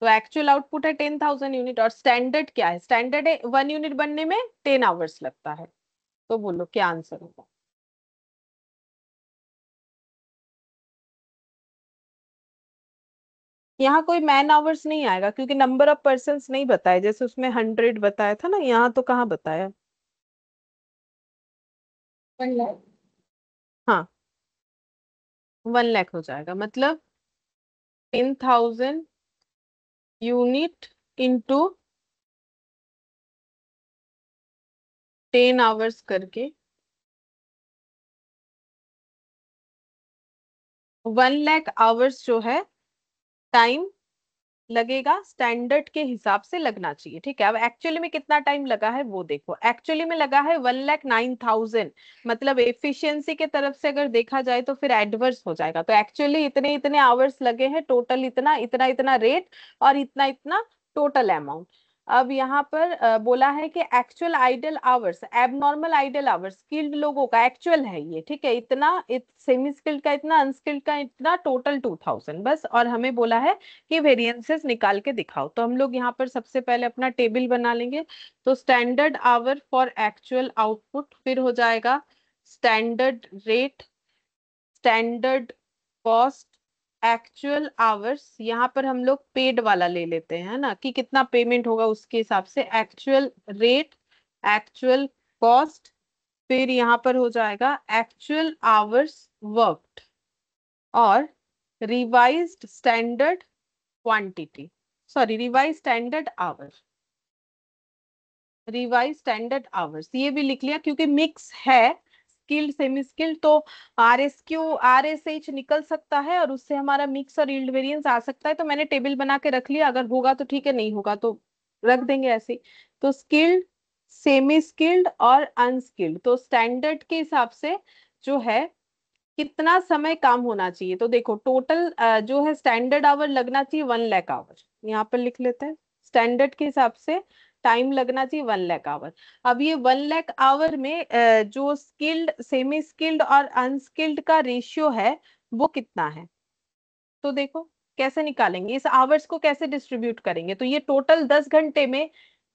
तो एक्चुअल आउटपुट है 10,000 यूनिट और स्टैंडर्ड क्या है, स्टैंडर्ड है 1 यूनिट बनने में 10 आवर्स लगता है। तो बोलो क्या आंसर होगा। यहाँ कोई मैन आवर्स नहीं आएगा क्योंकि नंबर ऑफ पर्सन नहीं बताया, जैसे उसमें 100 बताया था ना, यहाँ तो कहाँ बताया। 1 लाख। हाँ, 1 लाख हो जाएगा, मतलब 10,000 यूनिट इंटू 10 आवर्स करके 1 लाख आवर्स जो है टाइम लगेगा, स्टैंडर्ड के हिसाब से लगना चाहिए, ठीक है। अब एक्चुअली में कितना टाइम लगा है वो देखो, एक्चुअली में लगा है 1,09,000, मतलब एफिशिएंसी के तरफ से अगर देखा जाए तो फिर एडवर्स हो जाएगा। तो एक्चुअली इतने इतने आवर्स लगे हैं, टोटल इतना इतना इतना रेट और इतना इतना टोटल अमाउंट। अब यहाँ पर बोला है कि actual idle hours, abnormal idle hours skilled लोगों का एक्चुअल है ये, ठीक है, इतना, सेमी स्किल्ड का इतना, अनस्किल्ड का इतना, टोटल 2,000 बस। और हमें बोला है कि वेरिएंसेस निकाल के दिखाओ। तो हम लोग यहाँ पर सबसे पहले अपना टेबल बना लेंगे। तो standard hour for actual output, फिर हो जाएगा standard rate, standard cost, actual hours, यहाँ पर हम लोग पेड वाला ले लेते हैं ना, कि कितना पेमेंट होगा उसके हिसाब से, एक्चुअल रेट, एक्चुअल कॉस्ट, फिर यहाँ पर हो जाएगा एक्चुअल आवर्स वर्कड, और revised standard quantity, sorry revise standard our, revise standard hours ये भी लिख लिया क्योंकि मिक्स है, स्किल्ड सेमी स्किल्ड, तो RSQ RSH निकल सकता है और उससे हमारा मिक्स और यील्ड वेरिएंस आ सकता है। तो मैंने टेबल बना के रख लिया, अगर होगा तो ठीक है, नहीं होगा तो रख देंगे ऐसे ही। तो स्किल्ड, सेमी स्किल्ड और अनस्किल्ड, तो स्टैंडर्ड के हिसाब से जो है कितना समय काम होना चाहिए। तो देखो टोटल जो है स्टैंडर्ड आवर लगना चाहिए 1 लाख आवर, यहाँ पर लिख लेते हैं, स्टैंडर्ड के हिसाब से टाइम लगना चाहिए 1 लाख आवर। अब ये 1 लाख आवर में जो स्किल्ड, सेमी स्किल्ड और अनस्किल्ड का रेशियो है वो कितना है। तो देखो कैसे निकालेंगे, इस आवर्स को कैसे डिस्ट्रीब्यूट करेंगे। तो ये टोटल 10 घंटे में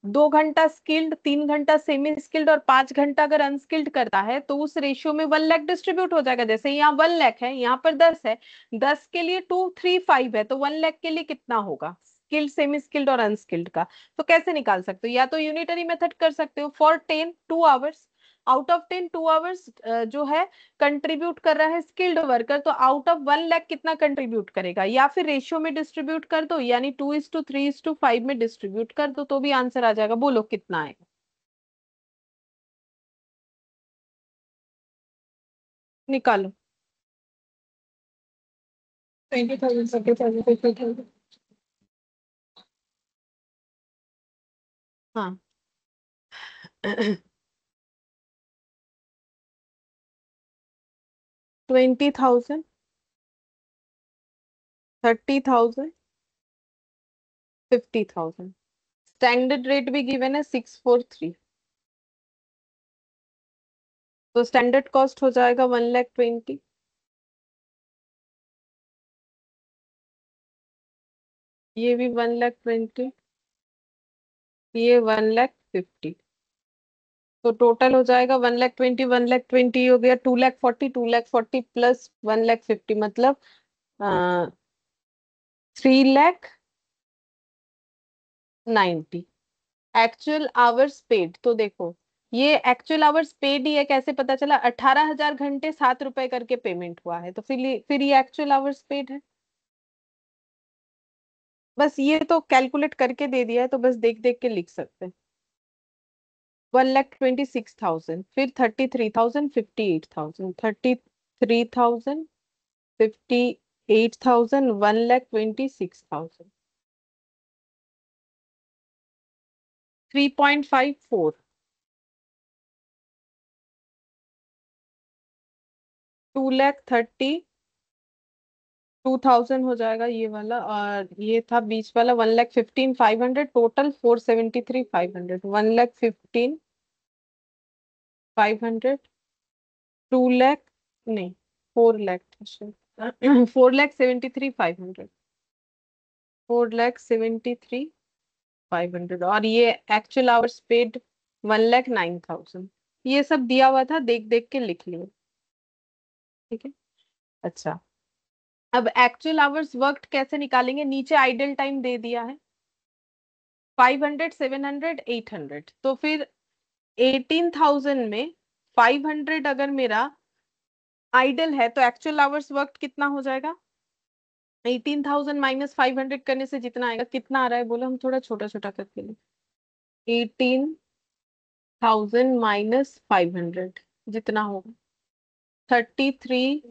2 घंटा स्किल्ड, 3 घंटा सेमी स्किल्ड और 5 घंटा अगर अनस्किल्ड करता है तो उस रेशियो में 1 लाख डिस्ट्रीब्यूट हो जाएगा। जैसे यहाँ 1 लाख है, यहाँ पर 10 है, 10 के लिए 2 3 5 है, तो 1 लाख के लिए कितना होगा स्किल्ड, सेमी स्किल्ड और अनस्किल्ड का। तो कैसे निकाल सकते हो, या तो यूनिटरी मेथड कर सकते हो, for 10 2 hours, out of 10 2 hours जो है कंट्रीब्यूट कर रहा है स्किल्ड वर्कर, तो आउट ऑफ 1 लाख कितना कंट्रीब्यूट करेगा, या फिर रेशियो में डिस्ट्रीब्यूट कर दो, यानी 2:3:5 में डिस्ट्रीब्यूट कर दो तो भी आंसर आ जाएगा। बोलो कितना आएगा, निकालो। 20,000, 30,000, 50,000। हाँ। 20,000, 30,000, 50,000। स्टैंडर्ड रेट भी गिवन है 643। तो स्टैंडर्ड कॉस्ट हो जाएगा 1,20,000। ये भी 1,20,000, ये 1,50,000। तो टोटल हो जाएगा 1,20,000, 1,20,000 हो गया 2,40,000, 2,40,000 प्लस 1,50,000 मतलब 3,90,000। एक्चुअल आवर्स पेड तो देखो, ये एक्चुअल आवर्स पेड ही है, कैसे पता चला? 18,000 घंटे 7 रुपए करके पेमेंट हुआ है, तो फिर ये एक्चुअल आवर्स पेड है। बस ये तो कैलकुलेट करके दे दिया है, तो बस देख देख के लिख सकते हैं। 1,26,000, फिर 33,000, 58,000, 33,000, 58,000, 1,26,000, 3.54, 2,32,000 हो जाएगा ये वाला, और ये था बीच वाला 1,15,500, टोटल 473,500, 1,15,500, 2 लाख, नहीं 4 लाख था शायद, 4,73,500, 4,73,500, और ये एक्चुअल आवर्स पेड 1,09,000। ये सब दिया हुआ था, देख देख के लिख लियो। ठीक है। अच्छा, अब एक्चुअल आवर्स वर्कड कैसे निकालेंगे? नीचे आइडल टाइम दे दिया है 500, 700, 800, तो फिर 18,000 में 500 अगर मेरा आइडल है, तो एक्चुअल आवर्स वर्कड कितना हो जाएगा? 18,000 माइनस 500 करने से जितना आएगा, कितना आ रहा है बोलो, हम थोड़ा छोटा छोटा करके लिए। 18,000 माइनस 500 जितना होगा 33,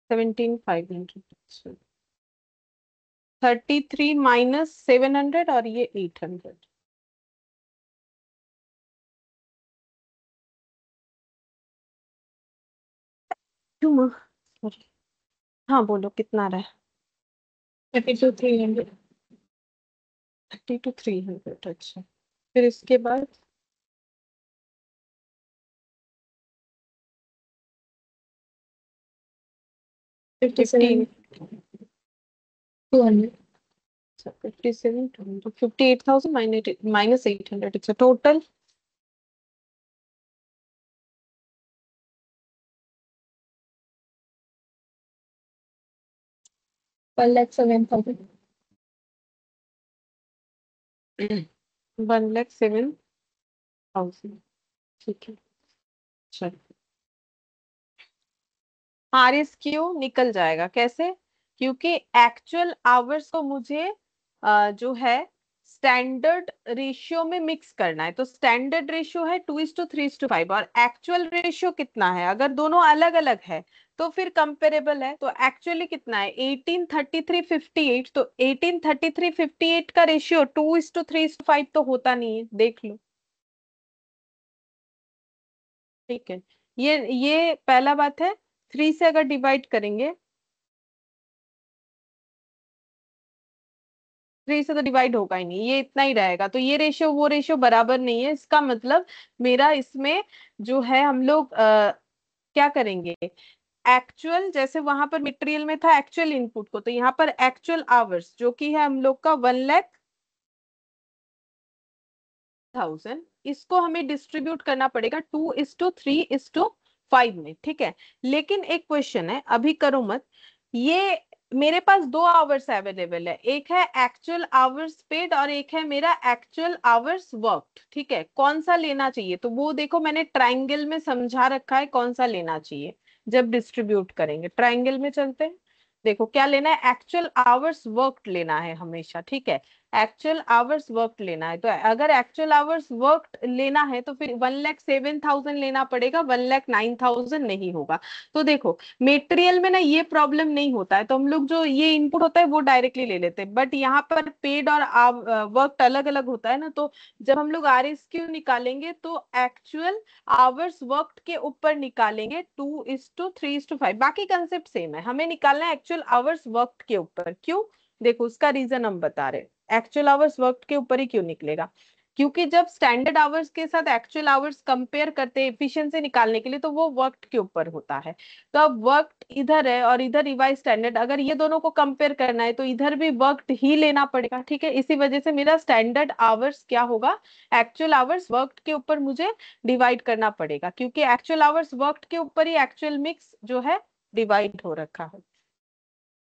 17,500। 33 माइनस 700 और ये 800। क्यों सॉरी। हाँ बोलो कितना आ रहा है? 32,300। 30 to 300, अच्छा। फिर इसके बाद 57, 50, 200। अच्छा 57, 200, 58,000 माइनस 800, अच्छा टोटल 1,07,000। 1,07,000। ठीक है। चलो, RSQ निकल जाएगा कैसे? क्योंकि एक्चुअल आवर्स को मुझे जो है स्टैंडर्ड रेशियो में मिक्स करना है, तो स्टैंडर्ड रेशियो है 2:3:5, और एक्चुअल रेशियो कितना है? अगर दोनों अलग अलग है तो फिर कंपेरेबल है, तो एक्चुअली कितना है? 18:33:58, तो 18:33:58 का रेशियो 2:3:5 तो होता नहीं है, देख लो। ठीक है, ये पहला बात है। 3 से अगर डिवाइड करेंगे, 3 से तो डिवाइड होगा ही नहीं, ये इतना ही रहेगा, तो ये रेशियो वो रेशियो बराबर नहीं है, इसका मतलब मेरा इसमें जो है हम लोग क्या करेंगे? एक्चुअल, जैसे वहां पर मटेरियल में था एक्चुअल इनपुट को, तो यहाँ पर एक्चुअल आवर्स जो कि है हम लोग का 1,00,000, इसको हमें डिस्ट्रीब्यूट करना पड़ेगा 2:3:5 में। ठीक है, लेकिन एक क्वेश्चन है, अभी करो मत। ये मेरे पास दो आवर्स अवेलेबल है, एक है एक्चुअल आवर्स पेड और एक है मेरा एक्चुअल आवर्स वर्कड। ठीक है, कौन सा लेना चाहिए? तो वो देखो मैंने ट्राइंगल में समझा रखा है कौन सा लेना चाहिए। जब डिस्ट्रीब्यूट करेंगे ट्राइंगल में चलते हैं। देखो क्या लेना है, एक्चुअल आवर्स वर्कड लेना है हमेशा, ठीक है। एक्चुअल आवर्स वर्कड लेना है, तो अगर एक्चुअल आवर्स वर्कड लेना है तो फिर 1,07,000 लेना पड़ेगा, 1,09,000 नहीं होगा। तो देखो मेटेरियल में ना ये प्रॉब्लम नहीं होता है, तो हम लोग जो ये इनपुट होता है वो डायरेक्टली ले लेते हैं, बट यहाँ पर पेड और वर्कड अलग अलग होता है ना, तो जब हम लोग RSQ निकालेंगे तो एक्चुअल आवर्स वर्कड के ऊपर निकालेंगे 2:3:5। बाकी कंसेप्ट सेम है, हमें निकालना है एक्चुअल आवर्स वर्कड के ऊपर। क्यों? देखो उसका रीजन हम बता रहे हैं, एक्चुअल आवर्स वर्कड के ऊपर ही क्यों निकलेगा, क्योंकि जब स्टैंडर्ड आवर्स के साथ एक्चुअल आवर्स कंपेयर करते हैं एफिशिएंसी निकालने के लिए तो वो वर्कड के ऊपर होता है। तो अब वर्कड इधर है और इधर रिवाइज स्टैंडर्ड, अगर ये दोनों को कंपेयर करना है तो इधर भी वर्कड ही लेना पड़ेगा, ठीक है। इसी वजह से मेरा स्टैंडर्ड आवर्स क्या होगा, एक्चुअल आवर्स वर्कड के ऊपर मुझे डिवाइड करना पड़ेगा, क्योंकि एक्चुअल आवर्स वर्कड के ऊपर ही एक्चुअल मिक्स जो है डिवाइड हो रखा है।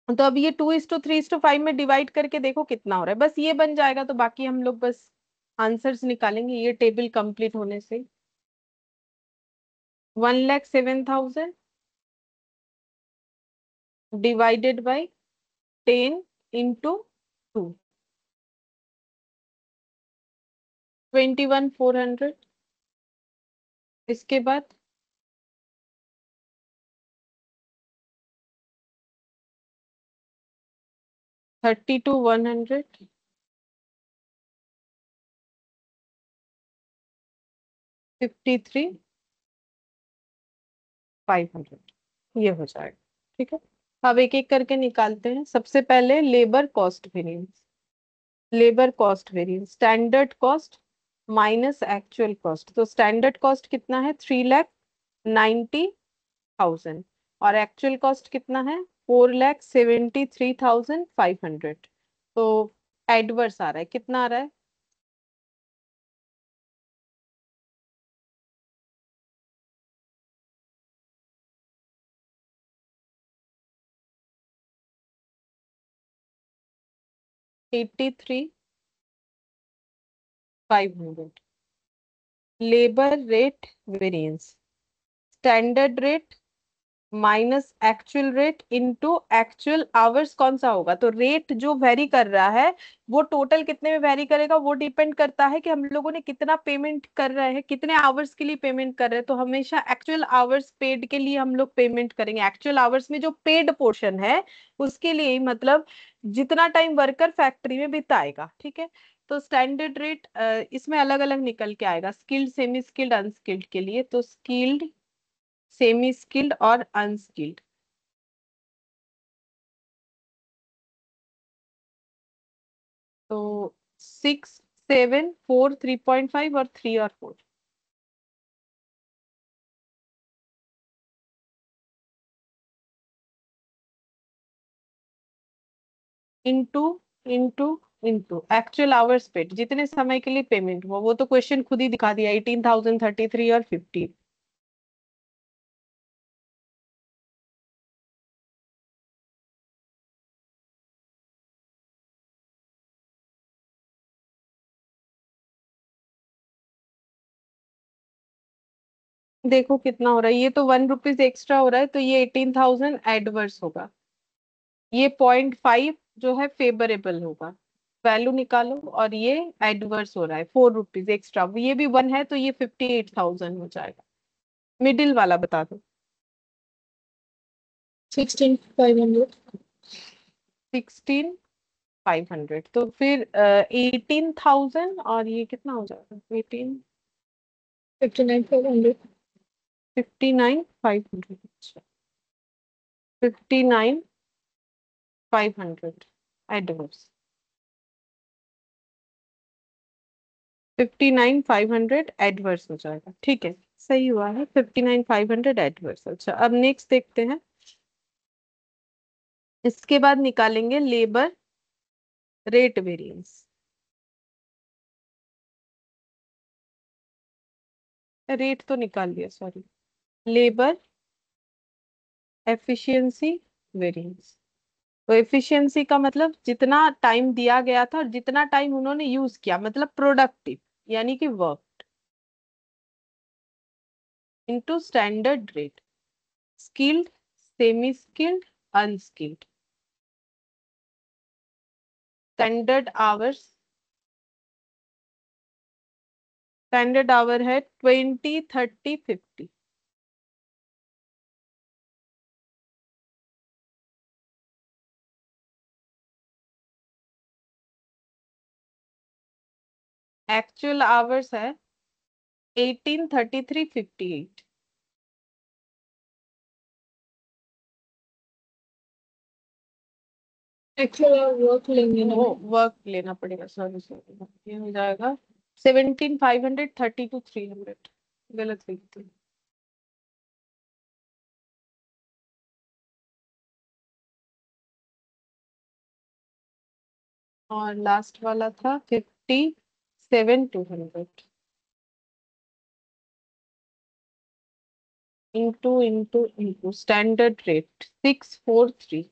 तो अब ये 2:3:5 में डिवाइड करके देखो कितना हो रहा है, बस ये बन जाएगा तो बाकी हम लोग बस आंसर्स निकालेंगे ये टेबल कंप्लीट होने से। 1,07,000 डिवाइडेड बाई 10 into 2, 21,400। इसके बाद 32,100, 53,500, ये हो जाएगा, ठीक है। अब एक एक करके निकालते हैं। सबसे पहले labour cost variance, labour cost variance standard cost minus actual cost, तो स्टैंडर्ड कॉस्ट कितना है, 3,90,000, और एक्चुअल कॉस्ट कितना है, 4,73,500। तो एडवर्स आ रहा है, कितना आ रहा है, 83,500। Labour rate variance standard rate minus actual rate into actual hours, कौन सा होगा, तो रेट जो वेरी कर रहा है वो टोटल कितने में वेरी करेगा, वो डिपेंड करता है कि हम लोगों ने कितना पेमेंट कर रहे हैं, कितने आवर्स के लिए पेमेंट कर रहे हैं। तो हमेशा एक्चुअल आवर्स पेड के लिए हम लोग पेमेंट करेंगे, एक्चुअल आवर्स में जो पेड पोर्शन है उसके लिए ही, मतलब जितना टाइम वर्कर फैक्ट्री में बिताएगा, ठीक है। तो स्टैंडर्ड रेट इसमें अलग अलग निकल के आएगा, स्किल्ड, सेमी स्किल्ड, अनस्किल्ड के लिए, तो स्किल्ड, सेमी स्किल्ड और अनस्किल्ड। तो 6, 7, 4, 3.5 और 3 और 4 into into into actual hours paid, जितने समय के लिए पेमेंट हुआ, वो तो क्वेश्चन खुद ही दिखा दिया, 18,000, 33 और 50। देखो कितना हो रहा है, ये तो 1 रुपीज एक्स्ट्रा हो रहा है, तो ये 18,000 एडवर्स होगा। ये 0.5 जो है फेवरेबल होगा, वैल्यू निकालो, और ये एडवर्स हो रहा है 4 रुपीज एक्स्ट्रा, ये भी 1 है तो ये 58,000 हो जाएगा। मिडिल वाला बता दो। 16,500। 16,500, तो फिर 18,000, और ये कितना हो जाएगा, 18, 59,500। 59,500, अच्छा, 59,500 एडवर्स, 59,500 एडवर्स हो जाएगा, ठीक है। सही हुआ है, 59,500 एडवर्स। अच्छा अब नेक्स्ट देखते हैं, इसके बाद निकालेंगे लेबर रेट वेरिएंस। रेट तो निकाल लिया, सॉरी, लेबर एफिशिएंसी वेरिएंस। तो एफिशिएंसी का मतलब जितना टाइम दिया गया था और जितना टाइम उन्होंने यूज किया, मतलब प्रोडक्टिव यानी कि work, into standard rate, skilled, semi skilled, unskilled. Standard our है 20, 30, 50। एक्चुअल आवर्स है 18, 33, 58। एक्चुअल वर्क लेंगे ना वो मैम। वर्क लेना पड़ेगा, सॉरी सॉरी, ये हो जाएगा 17, 500, 32 to 300। गलत लिखी थी। और लास्ट वाला था 57, 200। Into standard rate 643।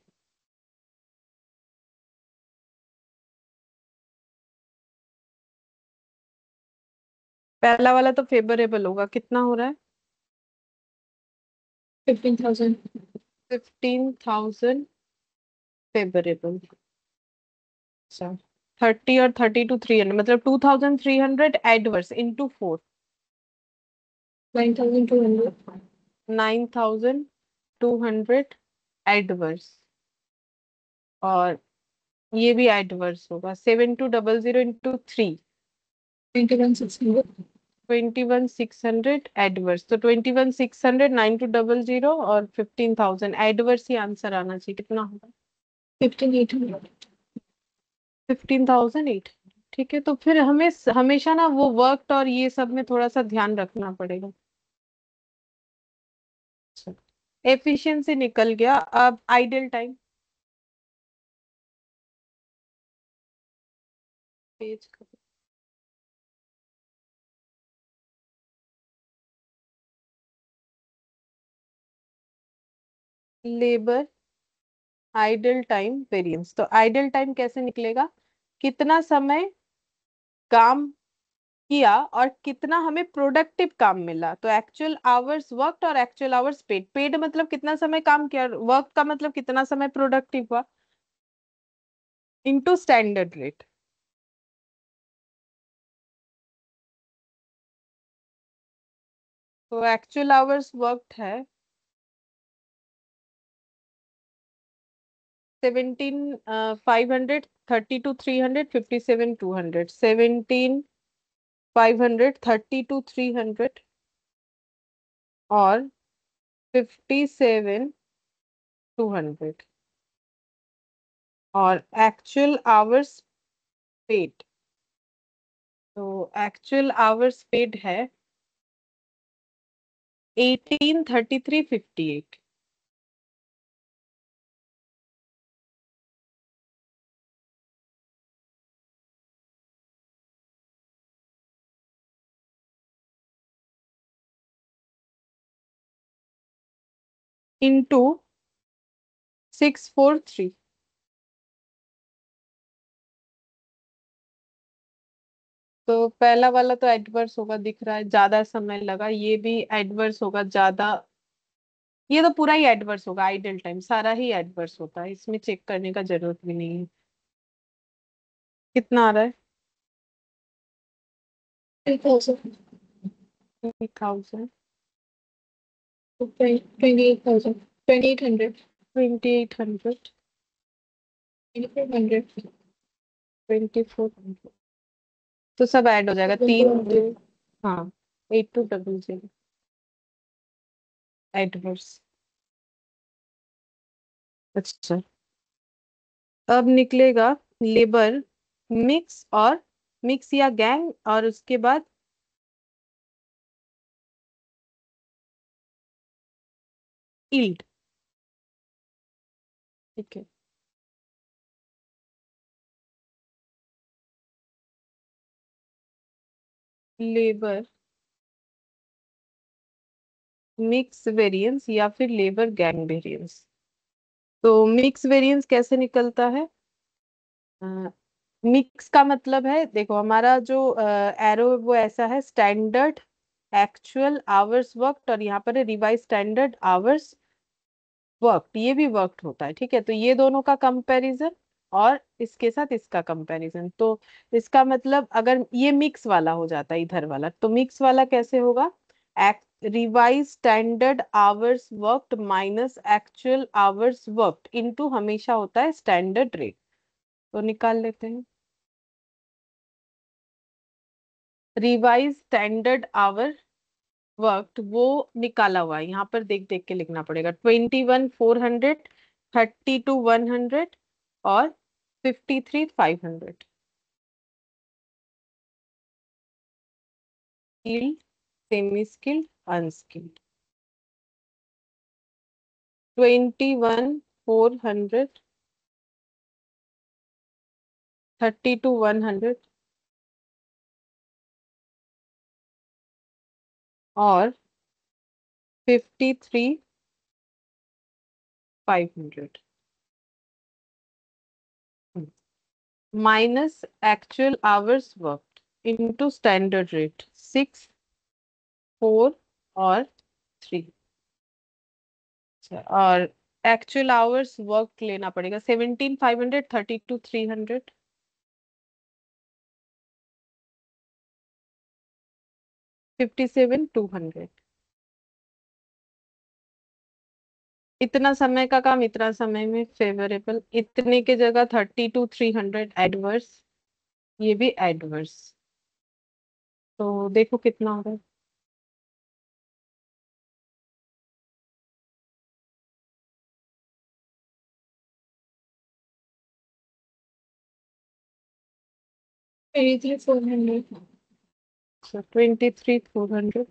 पहला वाला तो फेवरेबल होगा, कितना हो रहा है? 15,000। 15,000 फेवरेबल। अच्छा, 30 और 32, 300, मतलब 2,300 एडवर्स इंटू 4। 9,200। 9,200 एडवर्स। और ये भी एडवर्स होगा 7200 इंटू 3। 21,600। 21,600 एडवर्स, तो 21,600, 9,200 और 15,000 एडवर्स ही आंसर आना चाहिए। कितना होगा? 15,800। 15,800। ठीक है, तो फिर हमें हमेशा ना वो वर्क और ये सब में थोड़ा सा ध्यान रखना पड़ेगा। एफिशिएंसी निकल गया, अब idle time. Page labour idle time variance, तो आइडल टाइम कैसे निकलेगा? कितना समय काम किया और कितना हमें प्रोडक्टिव काम मिला। तो एक्चुअल आवर्स वर्कड और एक्चुअल आवर्स पेड। पेड मतलब कितना समय काम किया, वर्क का मतलब कितना समय प्रोडक्टिव हुआ, इनटू स्टैंडर्ड रेट। तो एक्चुअल आवर्स वर्कड है 17, 500, 32, 300, 57, 200। 17, 500, 32, 300 और 57, 200। और एक्चुअल आवर्स पेड, तो एक्चुअल आवर्स पेड है 18, 33, 58। इंटू 643। तो पहला वाला तो एडवर्स होगा, दिख रहा है ज्यादा समय लगा, ये भी एडवर्स होगा ज्यादा। ये तो पूरा ही एडवर्स होगा, आइडल टाइम सारा ही एडवर्स होता है, इसमें चेक करने का जरूरत भी नहीं है। कितना आ रहा है? 3,000। 3,000। 28,000। 2,800। 2,800। 2,400। 2,400। तो सब ऐड हो जाएगा, 3 2। 7,200। हाँ, 8200 एडवर्स। अच्छा, अब निकलेगा लेबर मिक्स और मिक्स या गैंग, और उसके बाद यील्ड। ठीक है, लेबर मिक्स वेरिएंस या फिर लेबर गैंग वेरिएंस। तो मिक्स वेरिएंस कैसे निकलता है? मिक्स का मतलब है, देखो हमारा जो एरो वो ऐसा है, स्टैंडर्ड एक्चुअल आवर्स वर्कड, और यहाँ पर है रिवाइज स्टैंडर्ड आवर्स वर्कड, ये भी वर्कड होता है। ठीक है, तो ये दोनों का कंपैरिजन और इसके साथ इसका कंपैरिजन। तो इसका मतलब अगर ये मिक्स वाला हो जाता है इधर वाला, तो मिक्स वाला कैसे होगा? Revise standard hours worked minus actual hours worked into हमेशा होता है स्टैंडर्ड रेट। तो निकाल लेते हैं। रिवाइज स्टैंडर्ड आवर वर्कड वो निकाला हुआ है, यहाँ पर देख देख के लिखना पड़ेगा। 21,400, 32,100 और 53,500। Skilled, semi skilled, unskilled. 21,400, 32,100 और 53,500 minus actual hours worked into standard rate 6, 4 और 3। और एक्चुअल आवर्स वर्क लेना पड़ेगा 17,500, 32,300, 57,200। इतना समय का काम इतना समय में फेवरेबल, इतने के जगह 32,300 एडवर्स, ये भी एडवर्स। तो देखो कितना हो रहा है। 23,400. 23,400,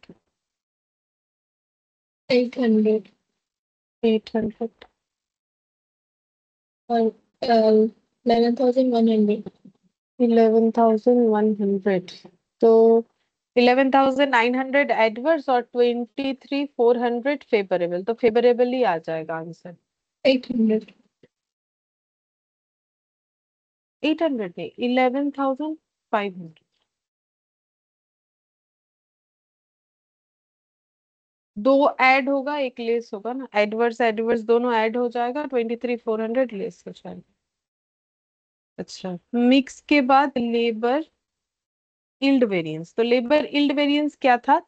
800. 800 और 11,100. 11,100। तो 11,900 एडवर्स और 23,400 फेवरेबल, तो फेवरेबल ही आ जाएगा आंसर। 800. 800 नहीं, 11,500। दो ऐड होगा एक लेस होगा ना, एडवर्स एडवर्स दोनों ऐड हो जाएगा, 23,400 लेस हो जाएगा। अच्छा, मिक्स के बाद लेबर इल्ड वेरिएंस। तो लेबर इल्ड वेरिएंस क्या था?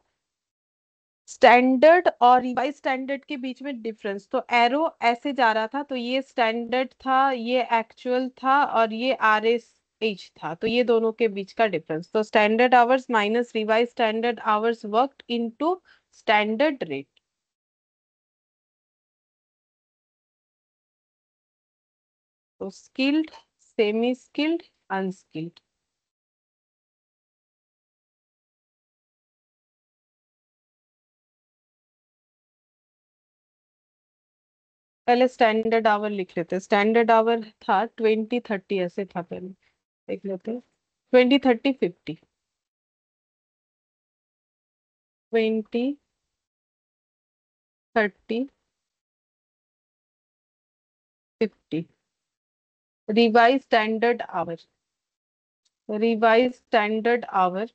स्टैंडर्ड और रिवाइज स्टैंडर्ड के बीच में डिफरेंस। तो एरो ऐसे जा रहा था, तो ये स्टैंडर्ड था, ये एक्चुअल था और ये आर एस एच था, तो ये दोनों के बीच का डिफरेंस। तो standard hours minus revise standard hours worked into standard rate. तो स्किल्ड, सेमी स्किल्ड, अनस्किल्ड। पहले स्टैंडर्ड आवर लिख लेते, स्टैंडर्ड आवर था 20, 30 ऐसे था पहले। देख लेते, 20, 30, 50। 20, 30, 50। Revise standard our, revise standard our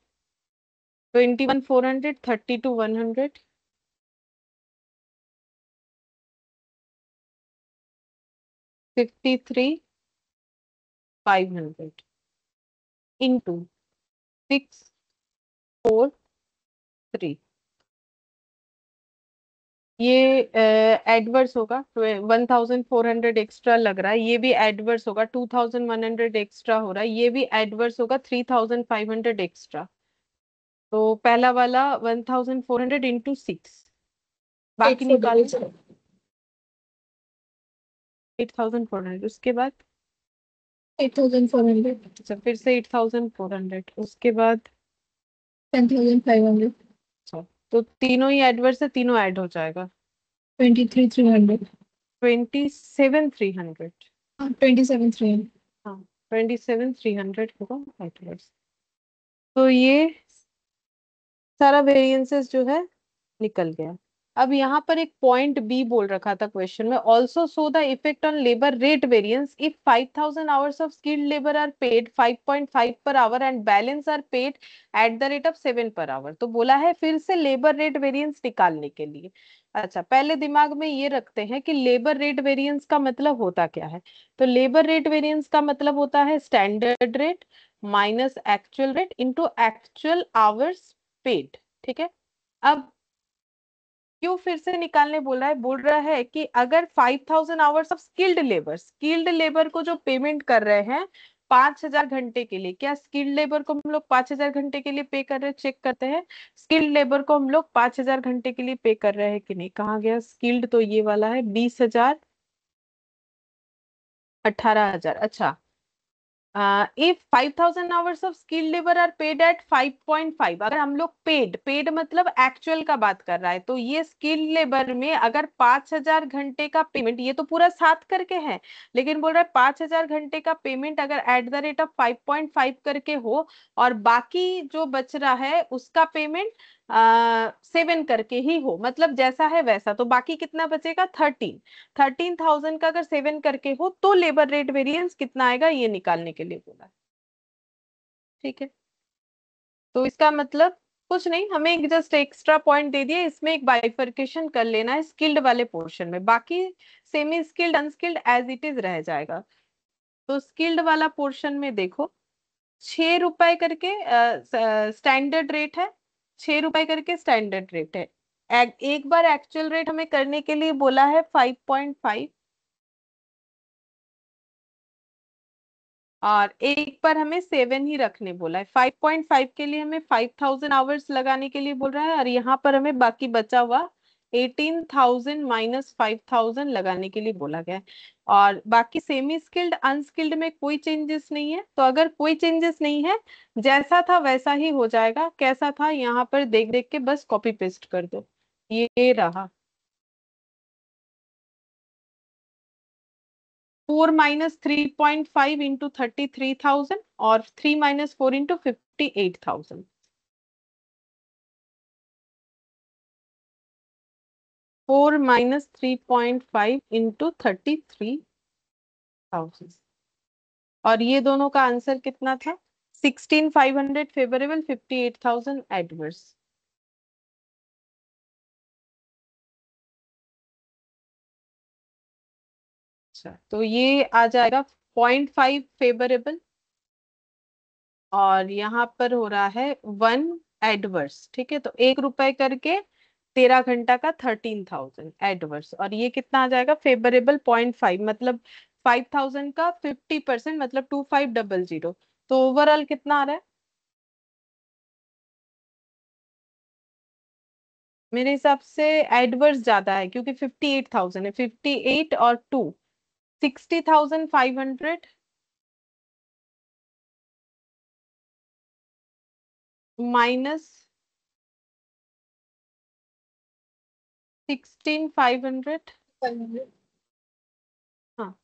21,400, 32,100, 53,500 into 643। ये एडवर्स होगा, 1,400 एक्स्ट्रा लग रहा है, ये भी एडवर्स होगा। 2,100 एक्स्ट्रा हो रहा है, ये भी एडवर्स होगा। 3,500 एक्स्ट्रा। तो पहला वाला 1,400 इंटू 6, बाकी निकालो। 840. 8,400, उसके बाद 8,400. अच्छा फिर से 8,400, उसके बाद 10,500. अच्छा, तो तीनों ही एडवर्स है, तीनों ऐड हो जाएगा। 23,300. 27,300। 27,300. हाँ, 27,300 होगा एडवर्स। तो ये सारा वेरिएंसेस जो है निकल गया। अब यहाँ पर एक पॉइंट बी बोल रखा था क्वेश्चन में, also so the effect on labour rate variance if 5,000 hours of skilled labour are paid 5.5 per hour and balance are paid at the rate of 7 per our. तो बोला है फिर से लेबर रेट वेरिएंस निकालने के लिए। अच्छा, पहले दिमाग में ये रखते हैं कि लेबर रेट वेरिएंस का मतलब होता क्या है। तो लेबर रेट वेरिएंस का मतलब होता है standard rate minus actual rate into actual hours paid. ठीक है। अब क्यों फिर से निकालने बोल रहा है कि अगर 5,000 आवर्स ऑफ स्किल्ड लेबर को जो पेमेंट कर रहे हैं 5,000 घंटे के लिए, क्या स्किल्ड लेबर को हम लोग 5,000 घंटे के लिए पे कर रहे हैं, चेक करते हैं। स्किल्ड लेबर को हम लोग 5,000 घंटे के लिए पे कर रहे हैं कि नहीं, कहाँ गया स्किल्ड, तो ये वाला है 20,000, 18,000। अच्छा, if 5,000 hours of skilled labor are paid at 5.5, अगर हम लोग पेड मतलब एक्चुअल का बात कर रहा है, तो ये स्किल्ड लेबर में अगर 5,000 घंटे का पेमेंट, ये तो पूरा साथ करके है, लेकिन बोल रहा है 5,000 घंटे का पेमेंट अगर एट द रेट ऑफ 5.5 करके हो, और बाकी जो बच रहा है उसका पेमेंट 7 करके ही हो, मतलब जैसा है वैसा, तो बाकी कितना बचेगा 13,000 का अगर 7 करके हो तो लेबर रेट वेरिएंस कितना आएगा ये निकालने के लिए बोला है। ठीक है। तो इसका मतलब कुछ नहीं, हमें एक जस्ट एक्स्ट्रा पॉइंट दे दिए, इसमें एक बाइफर्केशन कर लेना है स्किल्ड वाले पोर्शन में, बाकी semi skilled unskilled as it is रह जाएगा। तो स्किल्ड वाला पोर्शन में देखो, 6 रुपए करके स्टैंडर्ड रेट है, 6 रुपए करके स्टैंडर्ड रेट है। एक बार एक्चुअल रेट हमें करने के लिए बोला है 5.5, और एक पर हमें 7 ही रखने बोला है। 5.5 के लिए हमें 5,000 आवर्स लगाने के लिए बोल रहा है, और यहाँ पर हमें बाकी बचा हुआ 18,000 माइनस 5,000 लगाने के लिए बोला गया है। और बाकी सेमी स्किल्ड अनस्किल्ड में कोई चेंजेस नहीं है, तो अगर कोई चेंजेस नहीं है, जैसा था वैसा ही हो जाएगा। कैसा था, यहाँ पर देख देख के बस कॉपी पेस्ट कर दो, ये रहा। 4 - 3.5 इंटू 33,000, और 3 - 4 इंटू 58,000। 4 - 3.5 इंटू 33,000, और ये दोनों का आंसर कितना था, 16,500 फेवरेबल, 58,000 एडवर्स। अच्छा, तो ये आ जाएगा 0.5 फेवरेबल, और यहाँ पर हो रहा है 1 एडवर्स। ठीक है, तो 1 रुपए करके 13 घंटा का 13,000 एडवर्स, और ये कितना आ जाएगा फेवरेबल 0.5, मतलब 5,000 का 50%, मतलब 2,500। तो ओवरऑल कितना आ रहा है, मेरे हिसाब से एडवर्स ज्यादा है, क्योंकि 58,000 है, 58 और 2, 60,500 माइनस 16,500। 500। हाँ,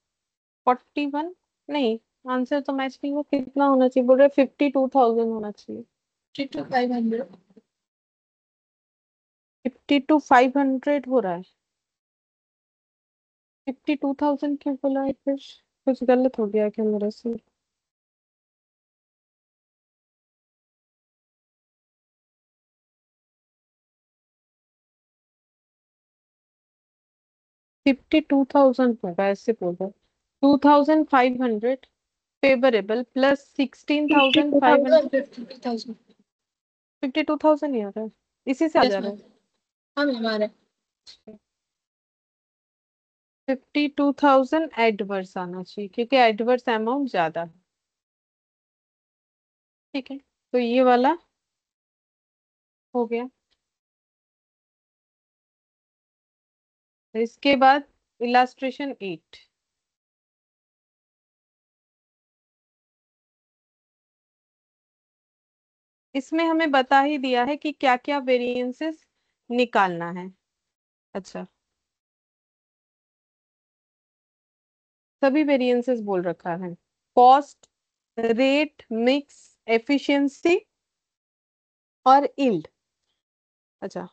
41, नहीं, आंसर तो मैच नहीं हुआ, कितना होना चाहिए बोल रहे, 52,000 होना चाहिए। 52,500। 52,500 हो रहा है, 52,000 क्यों बोला है फिर, कुछ गलत हो गया क्या मेरे से। 52,000 होगा, ऐसे बोलो, 2,500 फेवरेबल प्लस 16,500, 52,000 52,000। 52,000 ही आ रहा है, इसी से आ यस जा रहा मैम। है। हाँ मैम आ रहा है। 52,000 एडवर्स आना चाहिए, क्योंकि एडवर्स अमाउंट ज्यादा है। ठीक है, तो ये वाला हो गया। इसके बाद इलास्ट्रेशन 8, इसमें हमें बता ही दिया है कि क्या क्या वेरिएंसेस निकालना है। अच्छा, सभी वेरिएंसेस बोल रखा है, कॉस्ट, रेट, मिक्स, एफिशिएंसी और यील्ड। अच्छा,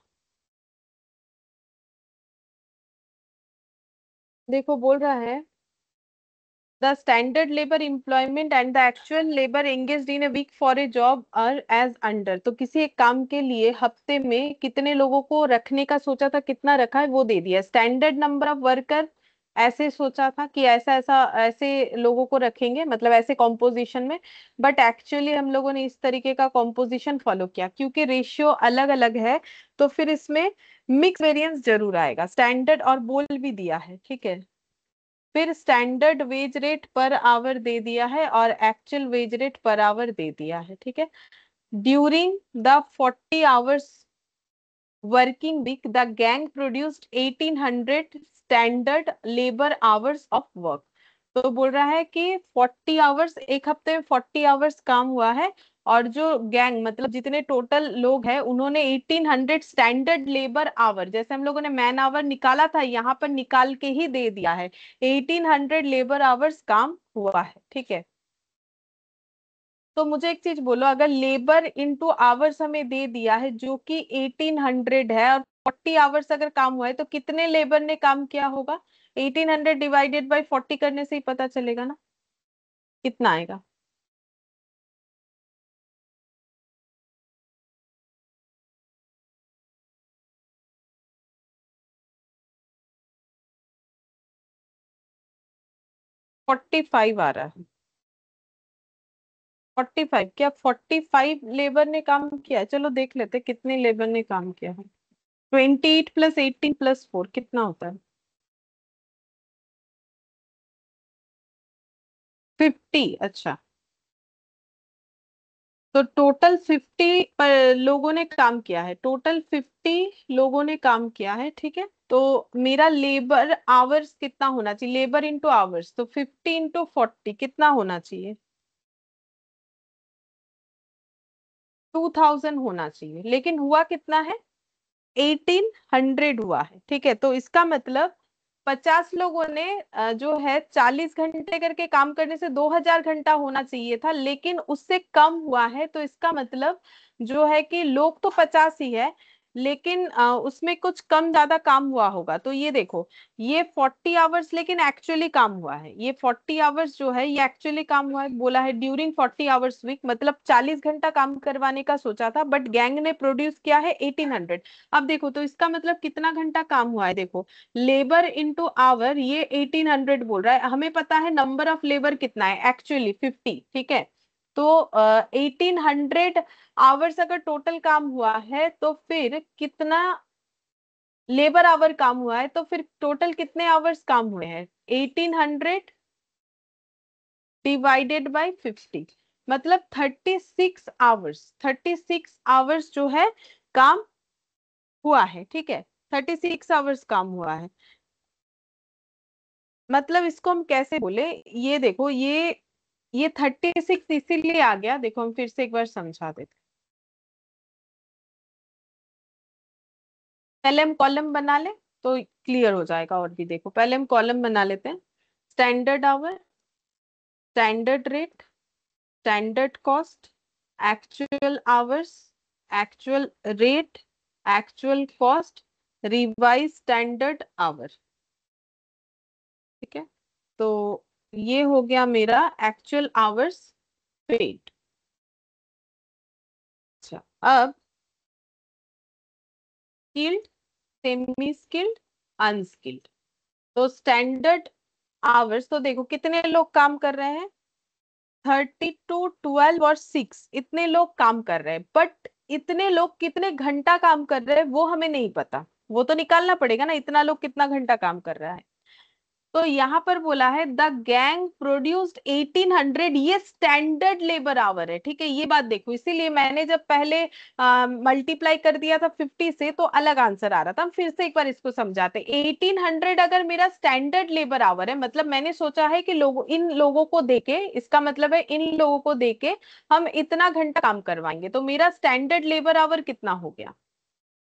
देखो बोल रहा है the standard labour employment and the actual labour engaged in a week for a job are as under. तो किसी एक काम के लिए हफ्ते में कितने लोगों को रखने का सोचा था, कितना रखा है वो दे दिया। स्टैंडर्ड नंबर ऑफ वर्कर ऐसे सोचा था कि ऐसा ऐसा ऐसे लोगों को रखेंगे, मतलब ऐसे कॉम्पोजिशन में। बट एक्चुअली हम लोगों ने इस तरीके का कॉम्पोजिशन फॉलो किया, क्योंकि रेशियो अलग अलग है तो फिर इसमें मिक्स वेरिएंस जरूर आएगा। स्टैंडर्ड और बोल भी दिया है, ठीक है। फिर standard wage rate per hour दे दिया है और actual wage rate per hour दे दिया है, ठीक है। During the 40 hours working week the gang produced 1800 standard labour hours of work. तो बोल रहा है कि 40 आवर्स, एक हफ्ते में 40 आवर्स काम हुआ है, और जो गैंग मतलब जितने टोटल लोग हैं उन्होंने 1800 स्टैंडर्ड लेबर आवर, जैसे हम लोगों ने मैन आवर निकाला था यहाँ पर निकाल के ही दे दिया है, 1800 लेबर आवर्स काम हुआ है, ठीक है। तो मुझे एक चीज बोलो, अगर लेबर इंटू आवर्स हमें दे दिया है जो कि 1800 है, और 40 आवर्स अगर काम हुआ है, तो कितने लेबर ने काम किया होगा? 1800 डिवाइडेड बाई 40 करने से ही पता चलेगा ना, कितना आएगा। 45 आ रहा है। 45, क्या 45 लेबर ने काम किया है? चलो देख लेते कितने लेबर ने काम किया है। 28 प्लस 18 प्लस 4 कितना होता है? 50, अच्छा। तो टोटल 50 लोगों ने काम किया है, टोटल 50 लोगों ने काम किया है, ठीक है। तो मेरा लेबर आवर्स कितना होना चाहिए, लेबर इंटू आवर्स, तो 50 इंटू 40 कितना होना चाहिए? 2000 होना चाहिए, लेकिन हुआ कितना है? 1800 हुआ है, ठीक है। तो इसका मतलब 50 लोगों ने जो है 40 घंटे करके काम करने से 2000 घंटा होना चाहिए था, लेकिन उससे कम हुआ है। तो इसका मतलब जो है कि लोग तो 50 ही है, लेकिन उसमें कुछ कम ज्यादा काम हुआ होगा। तो ये देखो, ये 40 आवर्स लेकिन एक्चुअली काम हुआ है, ये 40 आवर्स जो है ये एक्चुअली काम हुआ है। बोला है ड्यूरिंग 40 आवर्स वीक, मतलब 40 घंटा काम करवाने का सोचा था, बट गैंग ने प्रोड्यूस किया है 1800। अब देखो तो इसका मतलब कितना घंटा काम हुआ है, देखो लेबर इंटू आवर, ये 1800 बोल रहा है, हमें पता है नंबर ऑफ लेबर कितना है एक्चुअली 50, ठीक है। तो 1800 आवर्स अगर टोटल काम हुआ है तो फिर कितना लेबर आवर काम हुआ है, तो फिर टोटल कितने आवर्स काम हुए हैं? 1800 डिवाइडेड बाई 50, मतलब 36 आवर्स, 36 आवर्स जो है काम हुआ है, ठीक है। 36 आवर्स काम हुआ है। मतलब इसको हम कैसे बोले, ये देखो ये 36 इसीलिए आ गया, देखो हम फिर से एक बार समझा देते हैं। पहले हम कॉलम बना ले तो क्लियर हो जाएगा, और भी देखो पहले हम कॉलम बना लेते हैं। Standard our, standard rate, standard cost, actual hours, actual rate, actual cost, revise standard our, ठीक है। तो ये हो गया मेरा एक्चुअल आवर्स पेड। अच्छा, अब स्किल्ड, सेमी स्किल्ड, अनस्किल्ड। तो स्टैंडर्ड आवर्स, तो देखो कितने लोग काम कर रहे हैं, 32, 12 और 6, इतने लोग काम कर रहे हैं। बट इतने लोग कितने घंटा काम कर रहे हैं वो हमें नहीं पता, वो तो निकालना पड़ेगा ना, इतना लोग कितना घंटा काम कर रहा है। तो यहाँ पर बोला है द गैंग प्रोड्यूस्ड 1800, ये स्टैंडर्ड लेबर आवर है, ठीक है। ये बात देखो, इसीलिए मैंने जब पहले मल्टीप्लाई कर दिया था 50 से तो अलग आंसर आ रहा था। हम फिर से एक बार इसको समझाते। 1800 अगर मेरा स्टैंडर्ड लेबर आवर है, मतलब मैंने सोचा है कि लोगों, इन लोगों को देके, इसका मतलब है इन लोगों को देके हम इतना घंटा काम करवाएंगे, तो मेरा स्टैंडर्ड लेबर आवर कितना हो गया?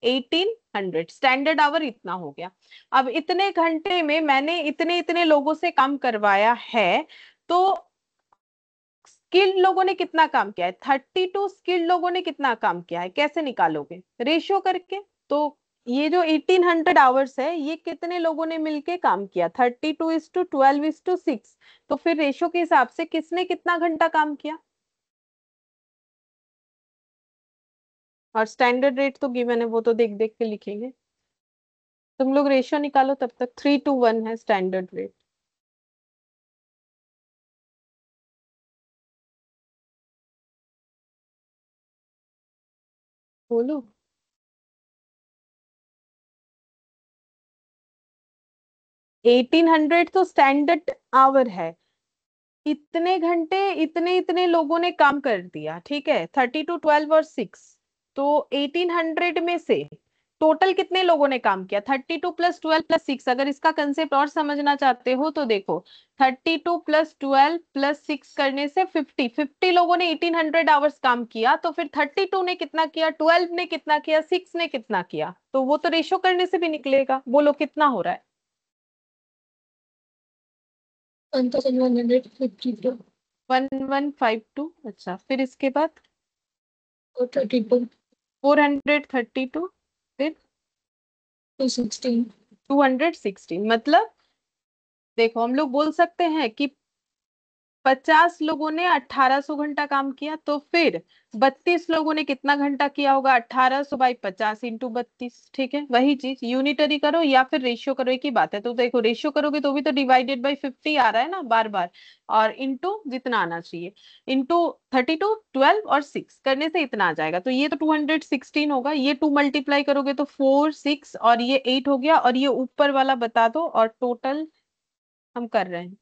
1800, स्टैंडर्ड आवर इतना हो गया। अब इतने घंटे में मैंने इतने इतने लोगों से काम करवाया है, तो स्किल्ड लोगों ने कितना काम किया है? 32 स्किल्ड लोगों ने कितना काम किया है, कैसे निकालोगे? रेशियो करके। तो ये जो 1800 आवर्स है, ये कितने लोगों ने मिलके काम किया? 32:12:6। तो फिर रेशो के हिसाब से किसने कितना घंटा काम किया? और स्टैंडर्ड रेट तो गिवन है, वो तो देख देख के लिखेंगे। तुम लोग रेशियो निकालो तब तक। 3:1 है स्टैंडर्ड रेट। बोलो। 1800 तो स्टैंडर्ड आवर है। इतने घंटे इतने इतने लोगों ने काम कर दिया, ठीक है, 32:12 और 6। तो 1800 में से टोटल कितने लोगों ने काम किया? 32+12+6। अगर इसका कंसेप्ट और समझना चाहते हो तो देखो, 32+12+6 करने से 50 लोगों ने 1800 आवर्स काम किया। तो फिर 32 ने कितना किया, 12 ने कितना किया, 6 ने कितना किया? तो वो तो रेशो करने से भी निकलेगा। बोलो कितना हो रहा है? 1152 1152। अच्छा, फिर इसके बाद और 32 432। फिर 216। 216। मतलब देखो, हम लोग बोल सकते हैं कि 50 लोगों ने 1800 घंटा काम किया। तो फिर 32 लोगों ने कितना घंटा किया होगा? 1800/50 × 32। ठीक है, वही चीज यूनिटरी करो या फिर रेशियो करो, एक ही बात है। तो देखो, रेशियो करोगे तो भी तो डिवाइडेड बाई 50 आ रहा है ना बार बार। और इंटू जितना आना चाहिए, इंटू 32, 12 और 6 करने से इतना आ जाएगा। तो ये तो 216 होगा। ये 2 मल्टीप्लाई करोगे तो 4, 6 और ये 8 हो गया। और ये ऊपर वाला बता दो, और टोटल हम कर रहे हैं।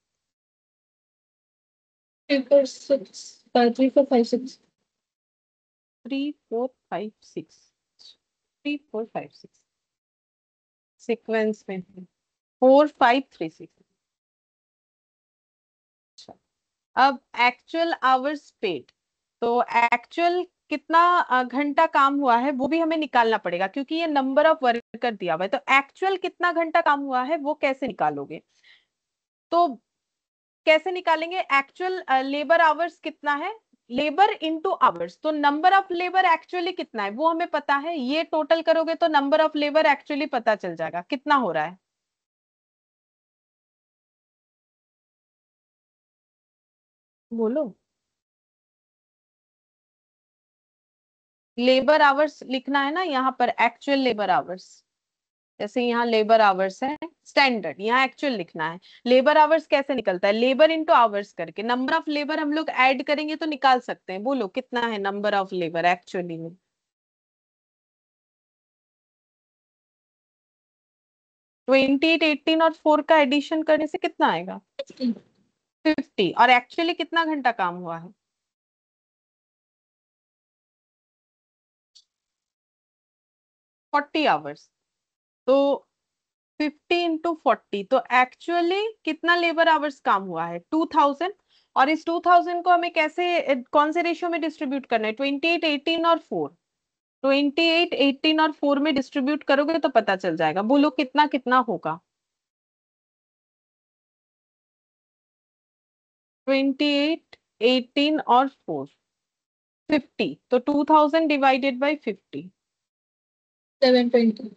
346 3456। 3456। 3456 सीक्वेंस में है। 4536। अच्छा, अब एक्चुअल आवर्स पेड। तो एक्चुअल कितना घंटा काम हुआ है वो भी हमें निकालना पड़ेगा, क्योंकि ये नंबर ऑफ वर्कर दिया हुआ है। तो एक्चुअल कितना घंटा काम हुआ है वो कैसे निकालोगे? तो कैसे निकालेंगे? एक्चुअल लेबर आवर्स कितना है, लेबर इंटू आवर्स। तो नंबर ऑफ लेबर एक्चुअली कितना है वो हमें पता है। ये टोटल करोगे तो नंबर ऑफ लेबर एक्चुअली पता चल जाएगा कितना हो रहा है। बोलो। लेबर आवर्स लिखना है ना यहाँ पर, एक्चुअल लेबर आवर्स। जैसे यहाँ लेबर आवर्स है स्टैंडर्ड, यहाँ एक्चुअल लिखना है। लेबर आवर्स कैसे निकलता है? लेबर इंटू आवर्स करके। नंबर ऑफ लेबर हम लोग ऐड करेंगे तो निकाल सकते हैं। बोलो कितना है नंबर ऑफ लेबर एक्चुअली में? 28, 18 और 4 का एडिशन करने से कितना आएगा? 50। और एक्चुअली कितना घंटा काम हुआ है? 40 आवर्स। तो 50 × 40, तो एक्चुअली कितना लेबर आवर्स काम हुआ है? 2000। और इस 2000 को हमें कैसे, कौन से रेशियो में डिस्ट्रीब्यूट करना है? 28, 18 और 4। 28, 18 और 4 में डिस्ट्रीब्यूट करोगे तो पता चल जाएगा। बोलो कितना कितना होगा? 28, 18 और 4, 50। तो 2000 डिवाइडेड बाई 50। 720।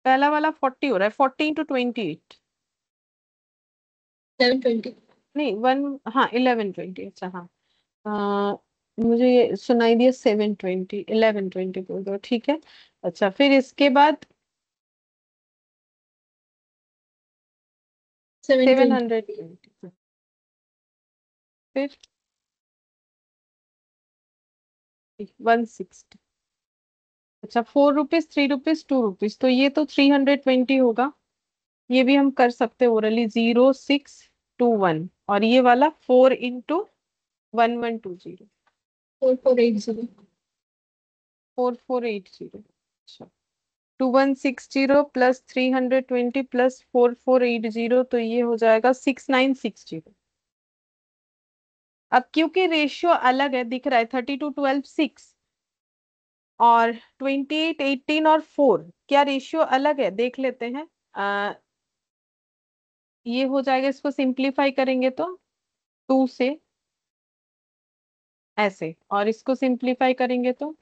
पहला वाला 40 हो रहा है। 40 × 28। 720। नहीं, वन, हाँ 1120। अच्छा हाँ। अ, मुझे ये सुनाई दिया 720। 1120 बोल दो, ठीक है। अच्छा, फिर इसके बाद 720। 720। फिर 160। अच्छा, ₹4, ₹3, ₹2। तो ये तो 320 होगा। ये भी हम कर सकते हैं ओरली। 0621। और ये वाला 4 × 1120। 4480। 4480। अच्छा, 2160 प्लस 320 प्लस 4480, तो ये हो जाएगा 6960। अब क्योंकि रेशियो अलग है, दिख रहा है 32:12:6 और 28, 18 और 4, क्या रेशियो अलग है? देख लेते हैं। ये हो जाएगा, इसको सिंप्लीफाई करेंगे तो 2 से ऐसे, और इसको सिंप्लीफाई करेंगे तो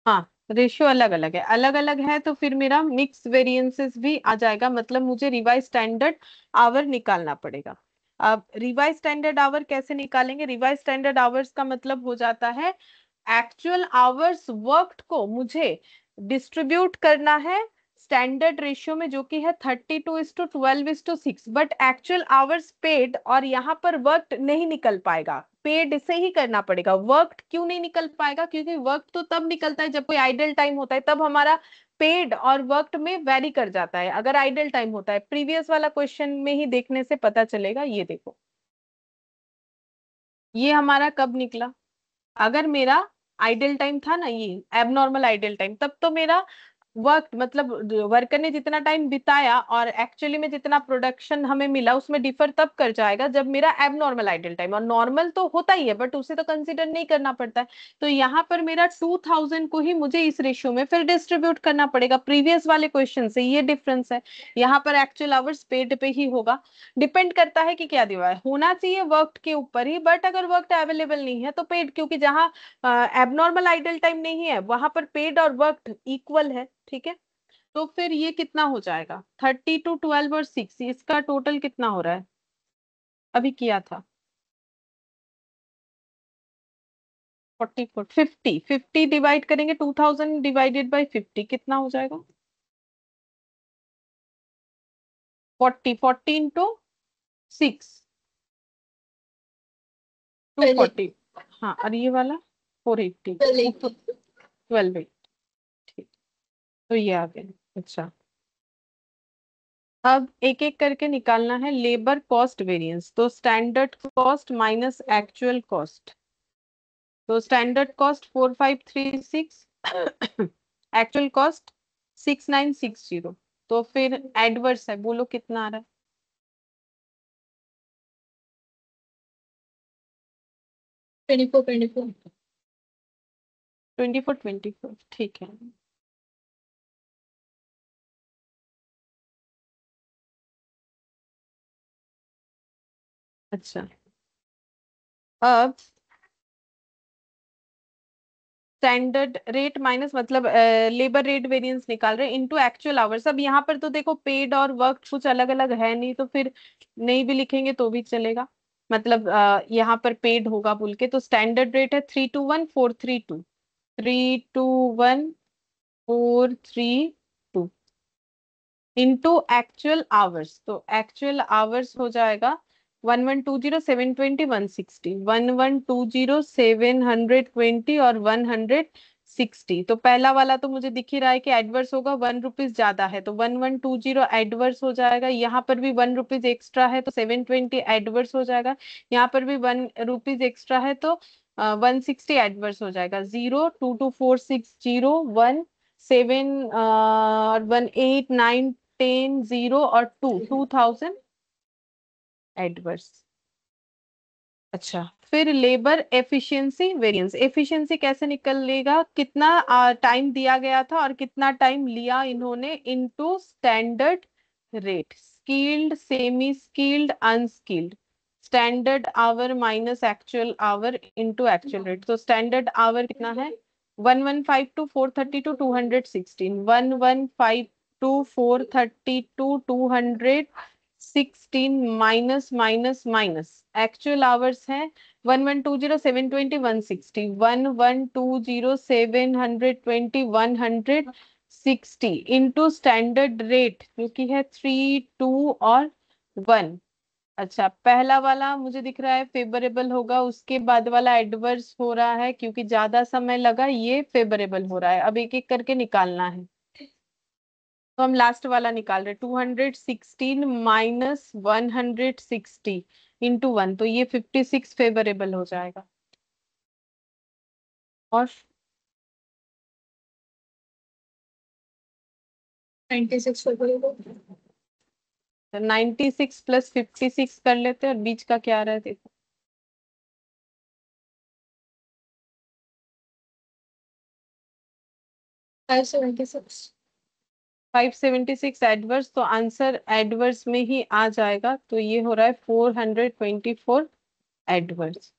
हाँ, रेशियो अलग अलग है, अलग अलग है, तो फिर मेरा मिक्स वेरिएंसेस भी आ जाएगा, मतलब मुझे रिवाइज स्टैंडर्ड आवर निकालना पड़ेगा। अब रिवाइज स्टैंडर्ड आवर कैसे निकालेंगे? रिवाइज स्टैंडर्ड आवर्स का मतलब हो जाता है एक्चुअल आवर्स वर्कड को मुझे डिस्ट्रीब्यूट करना है स्टैंडर्ड रेशियो में, जो कि है 32:12:6, बट एक्चुअल आवर्स पेड और यहाँ पर वर्कड नहीं निकल पाएगा, पेड से ही करना पड़ेगा। वर्कड क्यों नहीं निकल पाएगा? क्योंकि वर्क तो तब निकलता है जब कोई आइडल टाइम होता है, तब हमारा पेड और वर्कड में वेरी कर जाता है अगर आइडल टाइम होता है। प्रीवियस वाला क्वेश्चन में ही देखने से पता चलेगा। ये देखो, ये हमारा कब निकला? अगर मेरा आइडल टाइम था ना, ये एबनॉर्मल आइडल टाइम, तब तो मेरा वर्क मतलब वर्कर ने जितना टाइम बिताया और एक्चुअली में जितना प्रोडक्शन हमें मिला उसमें डिफर तब कर जाएगा जब मेरा एबनॉर्मल आइडल टाइम, और नॉर्मल तो होता ही है बट उसे तो कंसीडर नहीं करना पड़ता है। तो यहाँ पर मेरा 2000 को ही मुझे इस रेशियो में फिर डिस्ट्रीब्यूट करना पड़ेगा। प्रीवियस वाले क्वेश्चन से ये डिफरेंस है, यहाँ पर एक्चुअल आवर्स पेड पे ही होगा। डिपेंड करता है कि क्या दिया है, होना चाहिए वर्क के ऊपर ही, बट अगर वर्क अवेलेबल नहीं है तो पेड, क्योंकि जहां एबनॉर्मल आइडल टाइम नहीं है वहां पर पेड और वर्क इक्वल है। ठीक है, तो फिर ये कितना हो जाएगा? 32, 12 और 6, इसका टोटल कितना हो रहा है? अभी किया था 44, 50, 50 डिवाइड करेंगे, 2000 डिवाइडेड बाई 50 कितना हो जाएगा? 40, 14 into 6, टू पहले फोर्टी हाँ, और ये वाला 480, पहले 12। ठीक, तो ये आ गया। अच्छा, अब एक एक करके निकालना है लेबर कॉस्ट वेरिएंस। तो standard cost minus actual cost, तो स्टैंडर्ड कॉस्ट 4536, एक्चुअल कॉस्ट 6960। तो फिर एडवर्स है, बोलो कितना आ रहा है? 24 24, ठीक है। अच्छा, अब स्टैंडर्ड रेट माइनस मतलब लेबर रेट वेरिएंस निकाल रहे हैं इनटू एक्चुअल आवर्स। अब यहाँ पर तो देखो पेड और वर्क कुछ अलग अलग है नहीं, तो फिर नहीं भी लिखेंगे तो भी चलेगा। मतलब यहाँ पर पेड होगा बोल के, तो स्टैंडर्ड रेट है 321432, 321432 इंटू एक्चुअल आवर्स। तो एक्चुअल आवर्स हो जाएगा 1120, 720, 160, 1120, 720 और 160। तो पहला वाला तो मुझे दिख ही रहा है कि एडवर्स होगा, 1 रुपीज ज्यादा है तो 1120 एडवर्स हो जाएगा। यहाँ पर भी 1 रुपीज एक्स्ट्रा है तो 720 एडवर्स हो जाएगा। यहाँ पर भी 1 रुपीज एक्स्ट्रा है तो 160 एडवर्स हो जाएगा। 0, 2, 2, 4, 6, 0, 1, 7 और 1, 8, 9, 10, 0 और 2000 एडवर्स। अच्छा, फिर लेबर एफिशिएंसी वेरिएंस। एफिशिएंसी कैसे निकलेगा? कितना टाइम दिया गया था और कितना टाइम लिया इन्होंने into standard rate, skilled, semi skilled, unskilled. Standard our minus actual our into actual rate. तो स्टैंडर्ड आवर कितना है? 1152, 432, 216, 1152, 432, 216 minus minus minus actual hours है 1120, 720, 160, 1120, 720, 160 इंटू स्टैंडर्ड रेट जो कि है 3, 2 और 1। अच्छा, पहला वाला मुझे दिख रहा है फेवरेबल होगा, उसके बाद वाला एडवर्स हो रहा है क्योंकि ज्यादा समय लगा, ये फेवरेबल हो रहा है। अब एक एक करके निकालना है, तो हम लास्ट वाला निकाल रहे 216 माइनस 160 इंटू 1, तो ये 56 फेवरेबल हो जाएगा। और 96 96 प्लस 56 कर लेते हैं, और बीच का क्या रहा है देखो। 576 576 एडवर्स, तो आंसर एडवर्स में ही आ जाएगा, तो ये हो रहा है 424 एडवर्स।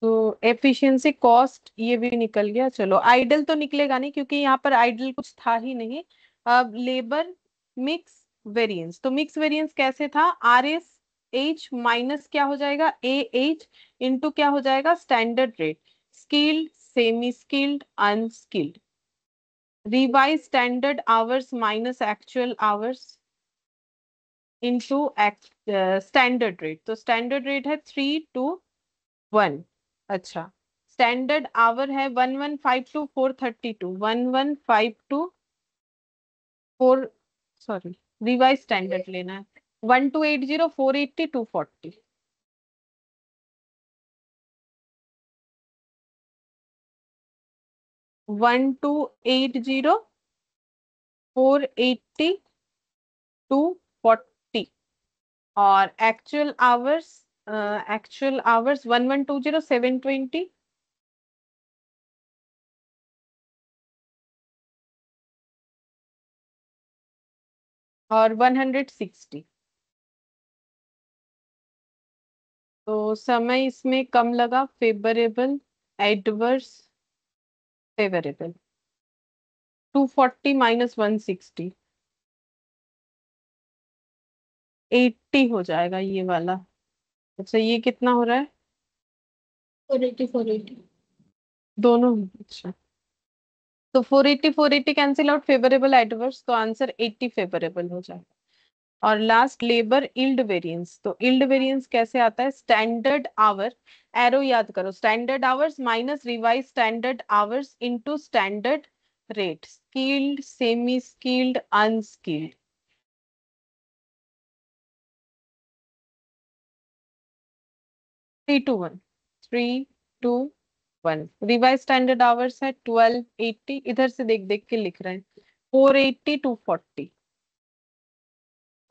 तो एफिशिएंसी कॉस्ट ये भी निकल गया। चलो आइडल तो निकलेगा नहीं क्योंकि यहाँ पर आइडल कुछ था ही नहीं। अब लेबर मिक्स वेरिएंस, तो मिक्स वेरिएंस कैसे था, आर एस एच माइनस क्या हो जाएगा, ए एच इंटू क्या हो जाएगा, standard rate, skilled semi skilled unskilled, revise standard hours minus actual hours into standard rate. तो स्टैंडर्ड रेट है 3 to 1। अच्छा, स्टैंडर्ड आवर है 1152 432, 1152 4, सॉरी रिवाइज स्टैंडर्ड लेना है, 1280 480 1280 480 और एक्चुअल आवर्स 1120720 और 160। तो समय इसमें कम लगा, फेवरेबल एडवर्स फेवरेबल, 240 माइनस 160, 80 हो जाएगा ये वाला। अच्छा ये कितना हो रहा है, 480 480। दोनों, अच्छा तो 480 कैंसिल आउट, फेवरेबल एडवर्स, तो आंसर 80 फेवरेबल हो जाएगा। और लास्ट लेबर इल्ड वेरिएंस, तो इल्ड वेरिएंस कैसे आता है, स्टैंडर्ड आवर, एरो याद करो, standard hours minus revise standard hours into standard rate, skilled semi skilled unskilled, 3 to 1, 3 to 1। Revise standard hours है 1280, इधर से देख देख के लिख रहे हैं, 480 240,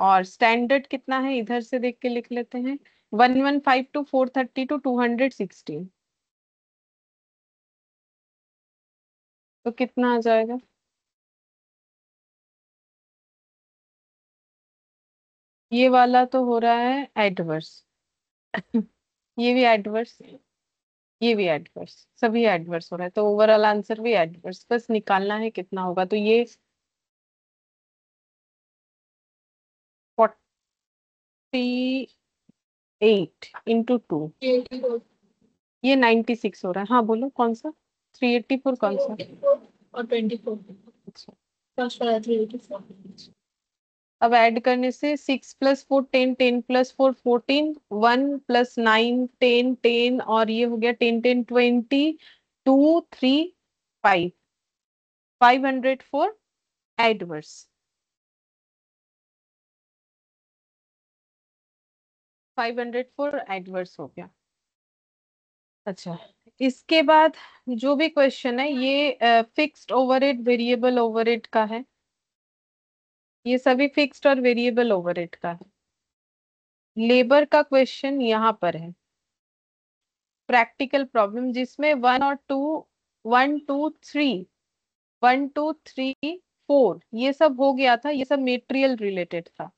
और स्टैंडर्ड कितना है इधर से देख के लिख लेते हैं, 1152 432 216। तो कितना आ जाएगा, ये वाला तो हो रहा है एडवर्स, ये भी एडवर्स, ये भी एडवर्स, सभी एडवर्स हो रहा है, तो ओवरऑल आंसर भी एडवर्स, बस निकालना है कितना होगा। तो ये 48 into 2, 84 ये 96 हो रहा है। हाँ बोलो कौन सा, 384 कौन सा, 384 और 24। अच्छा। फर्स्ट वाला 384। अब ऐड करने से 6 + 4 10, 10 + 4 14, 1 + 9 10 10, और ये हो गया 10 10 20, 2 3 5, 504 एडवर्स, 504 एडवर्स हो गया। अच्छा, इसके बाद जो भी क्वेश्चन है ये फिक्स्ड ओवरहेड वेरिएबल ओवरहेड का है, ये सभी फिक्स्ड और वेरिएबल ओवरहेड का है। लेबर का क्वेश्चन यहाँ पर है, प्रैक्टिकल प्रॉब्लम जिसमें 1 और 2, 1 2 3 1 2 3 4 ये सब हो गया था, ये सब मेटेरियल रिलेटेड था।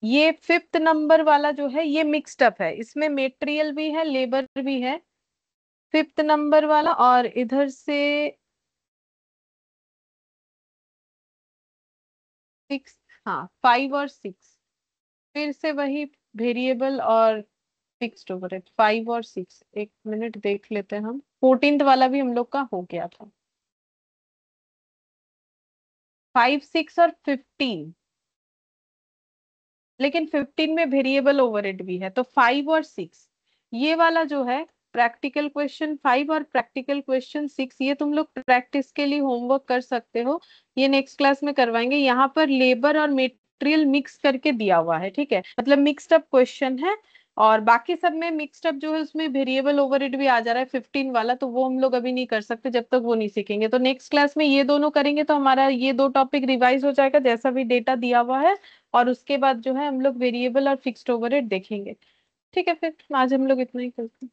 ये फिफ्थ नंबर वाला जो है ये मिक्स्ड अप है, इसमें मेटेरियल भी है लेबर भी है, फिफ्थ नंबर वाला, और इधर से 6, हाँ 5 और 6, फिर से वही वेरिएबल और फिक्स्ड ओवरहेड, 5 और 6। एक मिनट देख लेते हैं, हम 14th वाला भी हम लोग का हो गया था, 5 6 और 15, लेकिन 15 में वेरिएबल ओवरहेड भी है, तो 5 और 6 ये वाला जो है, प्रैक्टिकल क्वेश्चन 5 और प्रैक्टिकल क्वेश्चन 6, ये तुम लोग प्रैक्टिस के लिए होमवर्क कर सकते हो, ये नेक्स्ट क्लास में करवाएंगे। यहाँ पर लेबर और मटेरियल मिक्स करके दिया हुआ है, ठीक है, मतलब मिक्स्ड अप क्वेश्चन है, और बाकी सब में मिक्स्ड अप जो है उसमें वेरिएबल ओवरहेड भी आ जा रहा है 15 वाला, तो वो हम लोग अभी नहीं कर सकते जब तक वो नहीं सीखेंगे। तो नेक्स्ट क्लास में ये दोनों करेंगे तो हमारा ये दो टॉपिक रिवाइज हो जाएगा जैसा भी डेटा दिया हुआ है, और उसके बाद जो है हम लोग वेरिएबल और फिक्स्ड ओवरहेड देखेंगे। ठीक है, फिर आज हम लोग इतना ही करते हैं।